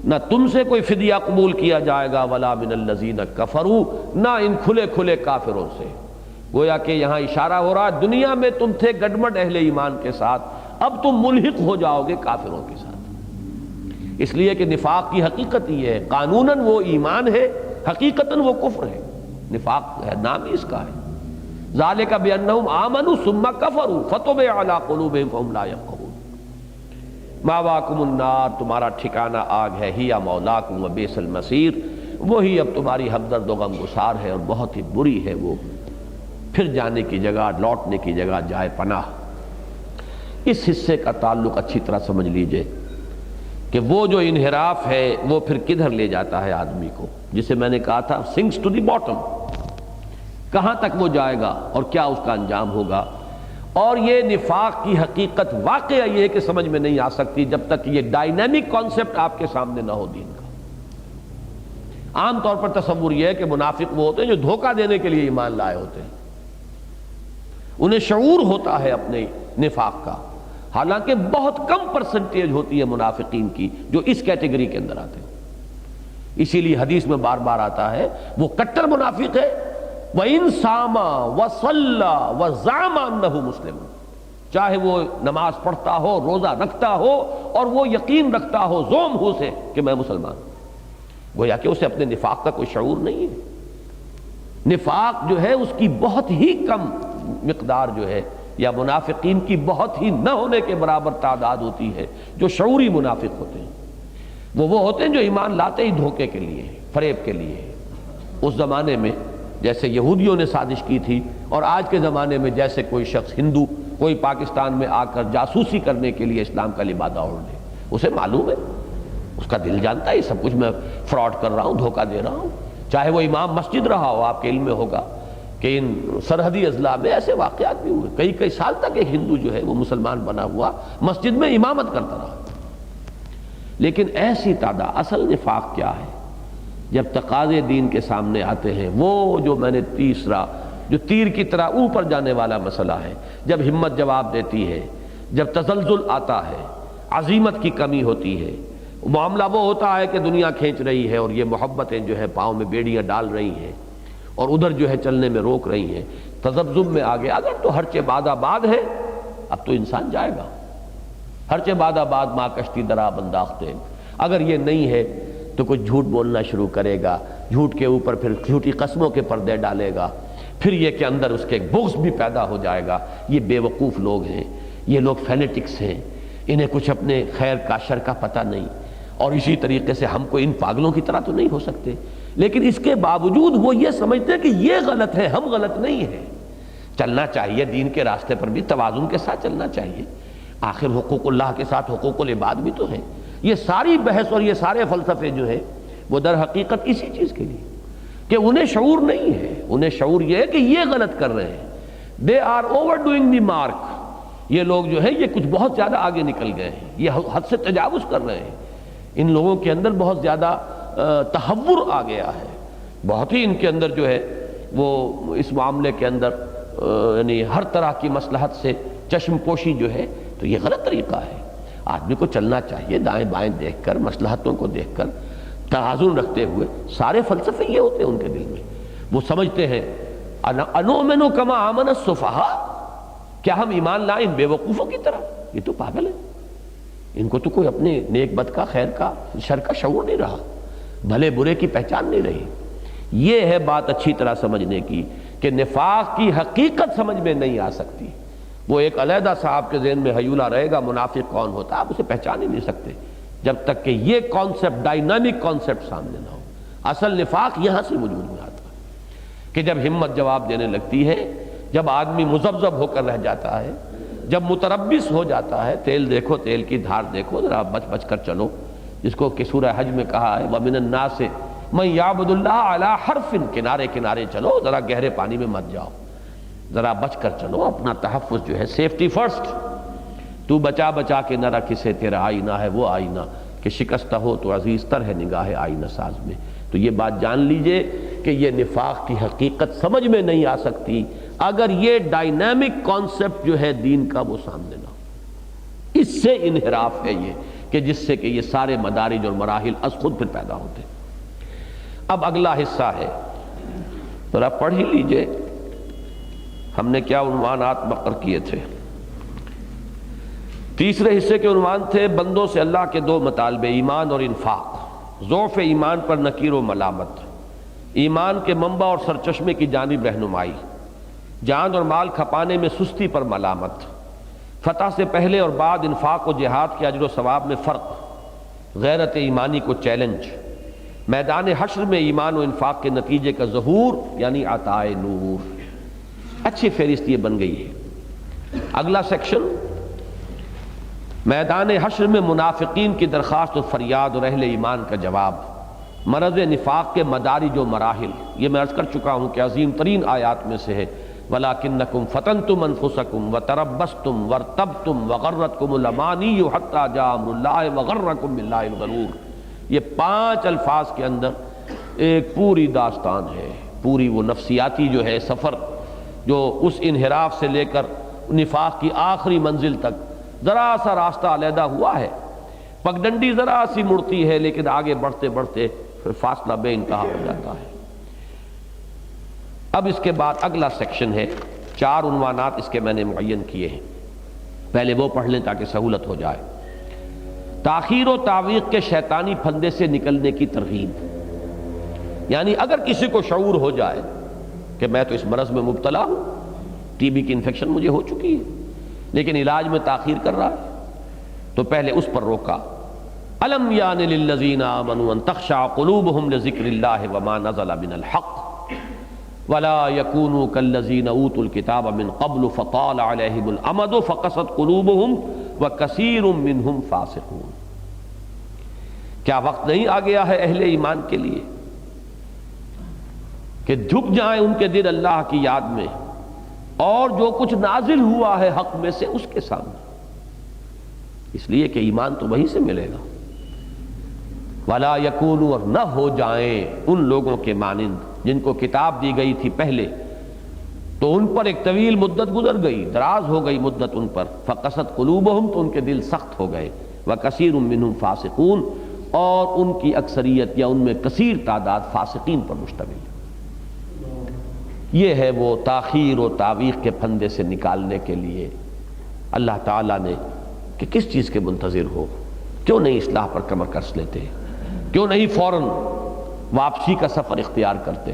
Speaker 1: نہ تم سے کوئی فدیہ قبول کیا جائے گا، وَلَا مِنَ الَّذِينَ كَفَرُوا، نہ ان کھلے کھلے کافروں سے. گویا کہ یہاں اشارہ ہو رہا، دنیا میں تم تھے گڈمڈ اہل ایمان کے ساتھ، اب تم ملحق ہو جاؤ گے کافروں کے ساتھ. اس لیے کہ نفاق کی حقیقت یہ ہے، قانوناً وہ ایمان ہے، حقیقتاً وہ کفر ہے. نفاق ہے، نام ہی اس کا ہے. ذالک بانہم آمنوا ثم کفروا فتطبع علی قلوبہم فہم لا یفقہون. ماواکم النار، تمہارا ٹھکانہ آگ ہے، ہی مولاکم وبئس المصیر، وہی اب تمہاری ہمدرد و غمگسار ہے اور بہت ہی بری ہے وہ پھر جانے کی جگہ، لوٹنے کی جگہ، جائے پناہ. اس حصے کا تعلق اچھی طرح سمجھ لیجئے کہ وہ جو انحراف ہے وہ پھر کدھر لے جاتا ہے آدمی کو، جسے میں نے کہا تھا سنکس ٹو دی باٹم. کہاں تک وہ جائے گا اور کیا اس کا انجام ہوگا. اور یہ نفاق کی حقیقت واقعہ یہ ہے کہ سمجھ میں نہیں آ سکتی جب تک یہ ڈائنامک کانسیپٹ آپ کے سامنے نہ ہو دین کا. عام طور پر تصور یہ ہے کہ منافق وہ ہوتے ہیں جو دھوکہ دینے کے لیے ایمان لائے ہوتے ہیں، انہیں شعور ہوتا ہے اپنے نفاق کا، حالانکہ بہت کم پرسنٹیج ہوتی ہے منافقین کی جو اس کیٹیگری کے اندر آتے ہیں۔ اسی لیے حدیث میں بار بار آتا ہے وہ کٹر منافق ہے، وَإِن صَامَ وَصَلَّى وَزَعَمَ أَنَّهُ مُسْلِمٌ، چاہے وہ نماز پڑھتا ہو، روزہ رکھتا ہو اور وہ یقین رکھتا ہو زوم ہو سے کہ میں مسلمان ہوں، گویا کہ اسے اپنے نفاق کا کوئی شعور نہیں ہے۔ نفاق جو ہے اس کی بہت ہی کم مقدار جو ہے، یا منافقین کی بہت ہی نہ ہونے کے برابر تعداد ہوتی ہے جو شعوری منافق ہوتے ہیں۔ وہ ہوتے ہیں جو ایمان لاتے ہی دھوکے کے لیے، فریب کے لیے۔ اس زمانے میں جیسے یہودیوں نے سازش کی تھی، اور آج کے زمانے میں جیسے کوئی شخص ہندو کوئی پاکستان میں آ کر جاسوسی کرنے کے لیے اسلام کا لبادہ اوڑھ لے، اسے معلوم ہے، اس کا دل جانتا ہے یہ سب کچھ میں فراڈ کر رہا ہوں، دھوکہ دے رہا ہوں۔ چاہے وہ امام مسجد رہا ہو، آپ کے علم میں ہوگا کہ ان سرحدی اضلاع میں ایسے واقعات بھی ہوئے، کئی سال تک ایک ہندو جو ہے وہ مسلمان بنا ہوا مسجد میں امامت کرتا رہا۔ لیکن ایسی تعداد، اصل نفاق کیا ہے؟ جب تقاضے دین کے سامنے آتے ہیں، وہ جو میں نے تیسرا جو تیر کی طرح اوپر جانے والا مسئلہ ہے، جب ہمت جواب دیتی ہے، جب تزلزل آتا ہے، عزیمت کی کمی ہوتی ہے، معاملہ وہ ہوتا ہے کہ دنیا کھینچ رہی ہے اور یہ محبتیں جو ہے پاؤں میں بیڑیاں ڈال رہی ہیں اور ادھر جو ہے چلنے میں روک رہی ہیں، تذبذب میں آگے اگر تو ہرچہ باد آباد ہے، اب تو انسان جائے گا، ہرچہ باد آباد ماں کشتی درا بنداختے، اگر یہ نہیں ہے تو کچھ جھوٹ بولنا شروع کرے گا، جھوٹ کے اوپر پھر جھوٹی قسموں کے پردے ڈالے گا، پھر یہ کہ اندر اس کے بغض بھی پیدا ہو جائے گا۔ یہ بے وقوف لوگ ہیں، یہ لوگ فینیٹکس ہیں، انہیں کچھ اپنے خیر کا شر کا پتہ نہیں، اور اسی طریقے سے ہم کو ان پاگلوں کی طرح تو نہیں ہو سکتے، لیکن اس کے باوجود وہ یہ سمجھتے ہیں کہ یہ غلط ہے، ہم غلط نہیں ہیں۔ چلنا چاہیے دین کے راستے پر بھی توازن کے ساتھ چلنا چاہیے، آخر حقوق اللہ کے ساتھ حقوق العباد بھی تو ہیں۔ یہ ساری بحث اور یہ سارے فلسفے جو ہیں وہ در حقیقت اسی چیز کے لیے کہ انہیں شعور نہیں ہے، انہیں شعور یہ ہے کہ یہ غلط کر رہے ہیں، they are overdoing the mark, یہ لوگ جو ہے یہ کچھ بہت زیادہ آگے نکل گئے ہیں، یہ حد سے تجاوز کر رہے ہیں، ان لوگوں کے اندر بہت زیادہ تحور آ گیا ہے، بہت ہی ان کے اندر جو ہے وہ اس معاملے کے اندر یعنی ہر طرح کی مصلحت سے چشم پوشی جو ہے، تو یہ غلط طریقہ ہے۔ آدمی کو چلنا چاہیے دائیں بائیں دیکھ کر، مصلحتوں کو دیکھ کر، توازن رکھتے ہوئے۔ سارے فلسفے یہ ہوتے ہیں ان کے دل میں، وہ سمجھتے ہیں انؤمن کما آمن السفہاء، کیا ہم ایمان لائیں ان بے وقوفوں کی طرح؟ یہ تو پاگل ہے، ان کو تو کوئی اپنے نیک بد کا، خیر کا، شر کا شعور نہیں رہا، بھلے برے کی پہچان نہیں رہی۔ یہ ہے بات اچھی طرح سمجھنے کی کہ نفاق کی حقیقت سمجھ میں نہیں آ سکتی، وہ ایک علیحدہ صاحب کے ذہن میں حیولہ رہے گا منافق کون ہوتا ہے، آپ اسے پہچان ہی نہیں سکتے جب تک کہ یہ کانسیپٹ، ڈائنامک کانسیپٹ سامنے نہ ہو۔ اصل نفاق یہاں سے وجود میں آتا ہے کہ جب ہمت جواب دینے لگتی ہے، جب آدمی مذبذب ہو کر رہ جاتا ہے، جب متربص ہو جاتا ہے، تیل دیکھو، تیل کی دھار دیکھو، ذرا بچ بچ کر چلو، جس کو کہ سورہ حج میں کہا ہے وَمِنَ النَّاسِ مَن يَعْبُدُ اللَّهَ عَلَىٰ حَرْفٍ، کنارے کنارے چلو، ذرا گہرے پانی میں مت جاؤ، ذرا بچ کر چلو، اپنا تحفظ جو ہے، سیفٹی فرسٹ، تو بچا بچا کے نہ رکھ اسے تیرا آئینہ ہے وہ آئینہ کہ شکستہ ہو تو عزیز تر ہے نگاہ آئینہ ساز میں۔ تو یہ بات جان لیجئے کہ یہ نفاق کی حقیقت سمجھ میں نہیں آ سکتی اگر یہ ڈائنامک کانسیپٹ جو ہے دین کا وہ سامنے نہ ہو۔ اس سے انحراف ہے یہ کہ جس سے کہ یہ سارے مدارج اور مراحل از خود پھر پیدا ہوتے ہیں۔ اب اگلا حصہ ہے، ذرا پڑھ ہی لیجئے، ہم نے کیا عنوانات مقرر کیے تھے۔ تیسرے حصے کے عنوان تھے بندوں سے اللہ کے دو مطالبے، ایمان اور انفاق، ضعف ایمان پر نکیر و ملامت، ایمان کے منبع اور سرچشمے کی جانب رہنمائی، جان اور مال کھپانے میں سستی پر ملامت، فتح سے پہلے اور بعد انفاق و جہاد کے اجر و ثواب میں فرق، غیرت ایمانی کو چیلنج، میدان حشر میں ایمان و انفاق کے نتیجے کا ظہور یعنی عطاء نور۔ اچھی فہرست یہ بن گئی ہے۔ اگلا سیکشن میدان حشر میں منافقین کی درخواست و فریاد اور اہل ایمان کا جواب، مرض نفاق کے مدارج و مراحل۔ یہ میں عرض کر چکا ہوں کہ عظیم ترین آیات میں سے ہے وَلَكِنَّكُمْ فَتَنْتُمْ أَنفُسَكُمْ وَتَرَبَّصْتُمْ وَارْتَبْتُمْ وَغَرَّتْكُمُ الْأَمَانِيُّ حَتَّىٰ جَاءَ أَمْرُ اللَّهِ وَغَرَّكُمْ بِاللَّهِ الْغَرُورُ۔ یہ 5 الفاظ کے اندر ایک پوری داستان ہے، پوری وہ نفسیاتی جو ہے سفر جو اس انحراف سے لے کر نفاق کی آخری منزل تک ذرا سا راستہ علیحدہ ہوا ہے، پگڈنڈی ذرا سی مڑتی ہے، لیکن آگے بڑھتے بڑھتے پھر فاصلہ بے انتہا ہو جاتا ہے۔ اب اس کے بعد اگلا سیکشن ہے، 4 عنوانات اس کے میں نے معین کیے ہیں، پہلے وہ پڑھ لیں تاکہ سہولت ہو جائے۔ تاخیر و تعویق کے شیطانی پھندے سے نکلنے کی ترغیب، یعنی اگر کسی کو شعور ہو جائے کہ میں تو اس مرض میں مبتلا ہوں، ٹی بی کی انفیکشن مجھے ہو چکی ہے لیکن علاج میں تاخیر کر رہا ہے، تو پہلے اس پر روکا۔ الم یان للذین آمنوا ان تخشع قلوبهم لذکر اللہ وما نزل من الحق ولا يكونوا كالذین اوتوا الکتاب من قبل فطال علیہم الامد فقست قلوبهم وکثیر منهم فاسقون۔ کیا وقت نہیں آ گیا ہے اہل ایمان کے لیے کہ جھک جائیں ان کے دل اللہ کی یاد میں اور جو کچھ نازل ہوا ہے حق میں سے اس کے سامنے، اس لیے کہ ایمان تو وہیں سے ملے گا۔ وَلَا يَكُونُوا، اور نہ ہو جائیں ان لوگوں کے مانند جن کو کتاب دی گئی تھی پہلے تو ان پر ایک طویل مدت گزر گئی، دراز ہو گئی مدت ان پر، فَقَسَتْ قُلُوبُهُمْ، تو ان کے دل سخت ہو گئے، وَكَثِيرٌ مِّنْهُمْ فَاسِقُونَ، اور ان کی اکثریت یا ان میں کثیر تعداد فاسقین پر مشتمل ہے۔ یہ ہے وہ تاخیر و تعویق کے پھندے سے نکالنے کے لیے اللہ تعالیٰ نے کہ کس چیز کے منتظر ہو، کیوں نہیں اصلاح پر کمر کس لیتے، کیوں نہیں فوراً واپسی کا سفر اختیار کرتے۔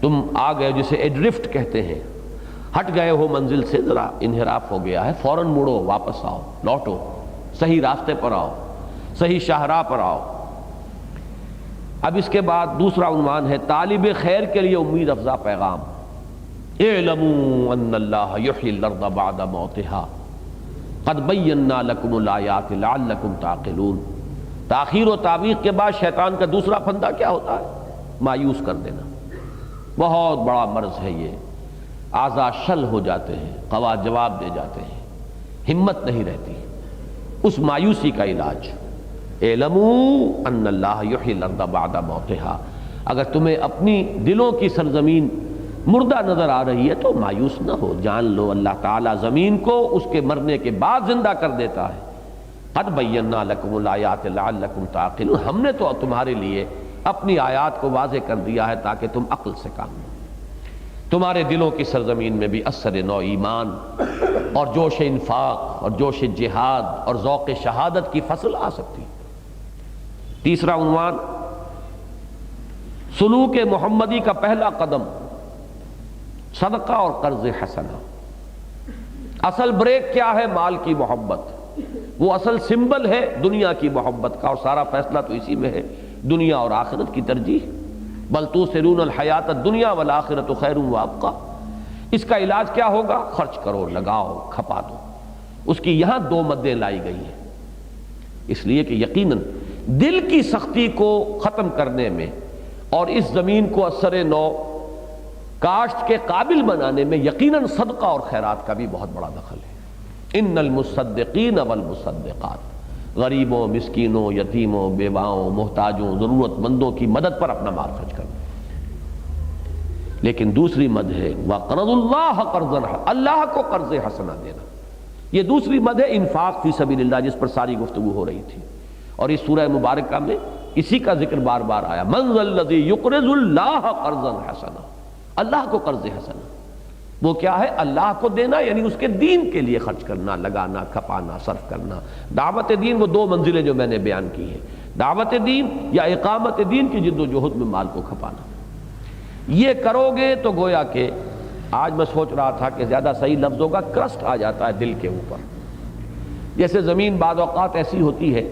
Speaker 1: تم آ گئے جسے ایڈرفٹ کہتے ہیں، ہٹ گئے ہو منزل سے، ذرا انحراف ہو گیا ہے، فوراً مڑو، واپس آؤ، لوٹو، صحیح راستے پر آؤ، صحیح شاہراہ پر آؤ۔ اب اس کے بعد دوسرا عنوان ہے طالب خیر کے لیے امید افزا پیغام۔ اعلموا ان اللہ یحیی الارض بعد موتها قد بینا لکم الآیات لعلکم تعقلون۔ تاخیر و تعویق کے بعد شیطان کا دوسرا پھندا کیا ہوتا ہے؟ مایوس کر دینا۔ بہت بڑا مرض ہے یہ، اعضاء شل ہو جاتے ہیں، قوا جواب دے جاتے ہیں، ہمت نہیں رہتی۔ اس مایوسی کا علاج اعلموا ان اللہ یحیی الارض بعد موتها، اگر تمہیں اپنی دلوں کی سرزمین مردہ نظر آ رہی ہے تو مایوس نہ ہو، جان لو اللہ تعالیٰ زمین کو اس کے مرنے کے بعد زندہ کر دیتا ہے۔ قد بینا لکم الآیات لعلکم تعقلون، ہم نے تو تمہارے لیے اپنی آیات کو واضح کر دیا ہے تاکہ تم عقل سے کام لو۔ تمہارے دلوں کی سرزمین میں بھی اثر نو ایمان اور جوش انفاق اور جوش جہاد اور ذوق شہادت کی فصل آ سکتی۔ تیسرا عنوان سلوک محمدی کا پہلا قدم صدقہ اور قرض حسنہ۔ اصل بریک کیا ہے؟ مال کی محبت، وہ اصل سمبل ہے دنیا کی محبت کا، اور سارا فیصلہ تو اسی میں ہے، دنیا اور آخرت کی ترجیح۔ بل تؤثرون الحیات الدنیا والآخرۃ خیر وابقیٰ۔ اس کا علاج کیا ہوگا؟ خرچ کرو، لگاؤ، کھپا دو۔ اس کی یہاں 2 مدیں لائی گئی ہیں، اس لیے کہ یقیناً دل کی سختی کو ختم کرنے میں اور اس زمین کو اثر نو کاشت کے قابل بنانے میں یقیناً صدقہ اور خیرات کا بھی بہت بڑا دخل ہے۔ ان المصدقین والمصدقات، غریبوں، مسکینوں، یتیموں، بیواؤں، محتاجوں، ضرورت مندوں کی مدد پر اپنا مال خرچ کرنا۔ لیکن دوسری مد ہے وَقْرَضُ اللَّهَ قَرْضًا، اللہ کو قرض حسنہ دینا۔ یہ دوسری مد ہے انفاق فی سبیل اللہ، جس پر ساری گفتگو ہو رہی تھی، اور اس سورہ مبارکہ میں اسی کا ذکر بار بار آیا۔ مَنْ ذَا الَّذِي يُقْرِضُ اللَّهَ قَرْضًا حَسَنًا، اللہ کو قرض حسنہ وہ کیا ہے؟ اللہ کو دینا، یعنی اس کے دین کے لیے خرچ کرنا، لگانا، کھپانا، صرف کرنا۔ دعوت دین وہ 2 منزلیں جو میں نے بیان کی ہیں، دعوت دین یا اقامت دین کی جد و جہد میں مال کو کھپانا۔ یہ کرو گے تو گویا کہ آج میں سوچ رہا تھا کہ زیادہ صحیح لفظ ہوگا کرسٹ آ جاتا ہے دل کے اوپر۔ جیسے زمین بعض اوقات ایسی ہوتی ہے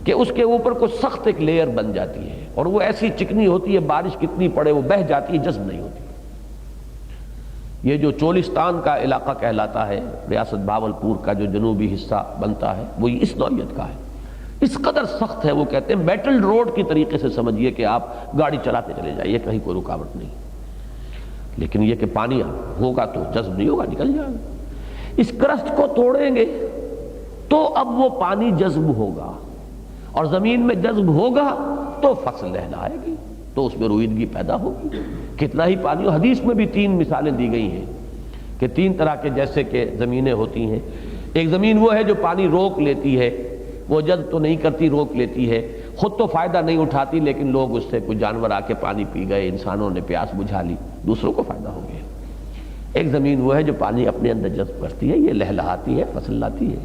Speaker 1: کہ اس کے اوپر کوئی سخت ایک لیئر بن جاتی ہے، اور وہ ایسی چکنی ہوتی ہے، بارش کتنی پڑے وہ بہہ جاتی ہے، جذب نہیں ہوتی۔ یہ جو چولستان کا علاقہ کہلاتا ہے، ریاست بھاولپور کا جو جنوبی حصہ بنتا ہے، وہ اس نوعیت کا ہے، اس قدر سخت ہے، وہ کہتے ہیں میٹل روڈ کی طریقے سے سمجھیے کہ آپ گاڑی چلاتے چلے جائیے، کہیں کوئی رکاوٹ نہیں۔ لیکن یہ کہ پانی ہوگا تو جذب نہیں ہوگا، نکل جائے گا۔ اس کرسٹ کو توڑیں گے تو اب وہ پانی جذب ہوگا، اور زمین میں جذب ہوگا تو فصل لہلائے گی، تو اس میں رویدگی پیدا ہوگی۔ کتنا ہی پانی ہو، حدیث میں بھی 3 مثالیں دی گئی ہیں کہ 3 طرح کے جیسے کہ زمینیں ہوتی ہیں۔ ایک زمین وہ ہے جو پانی روک لیتی ہے، وہ جذب تو نہیں کرتی، روک لیتی ہے، خود تو فائدہ نہیں اٹھاتی لیکن لوگ اس سے، کوئی جانور آ کے پانی پی گئے، انسانوں نے پیاس بجھا لی، دوسروں کو فائدہ ہو گیا۔ ایک زمین وہ ہے جو پانی اپنے اندر جذب کرتی ہے، یہ لہلہاتی ہے، فصل لاتی ہے۔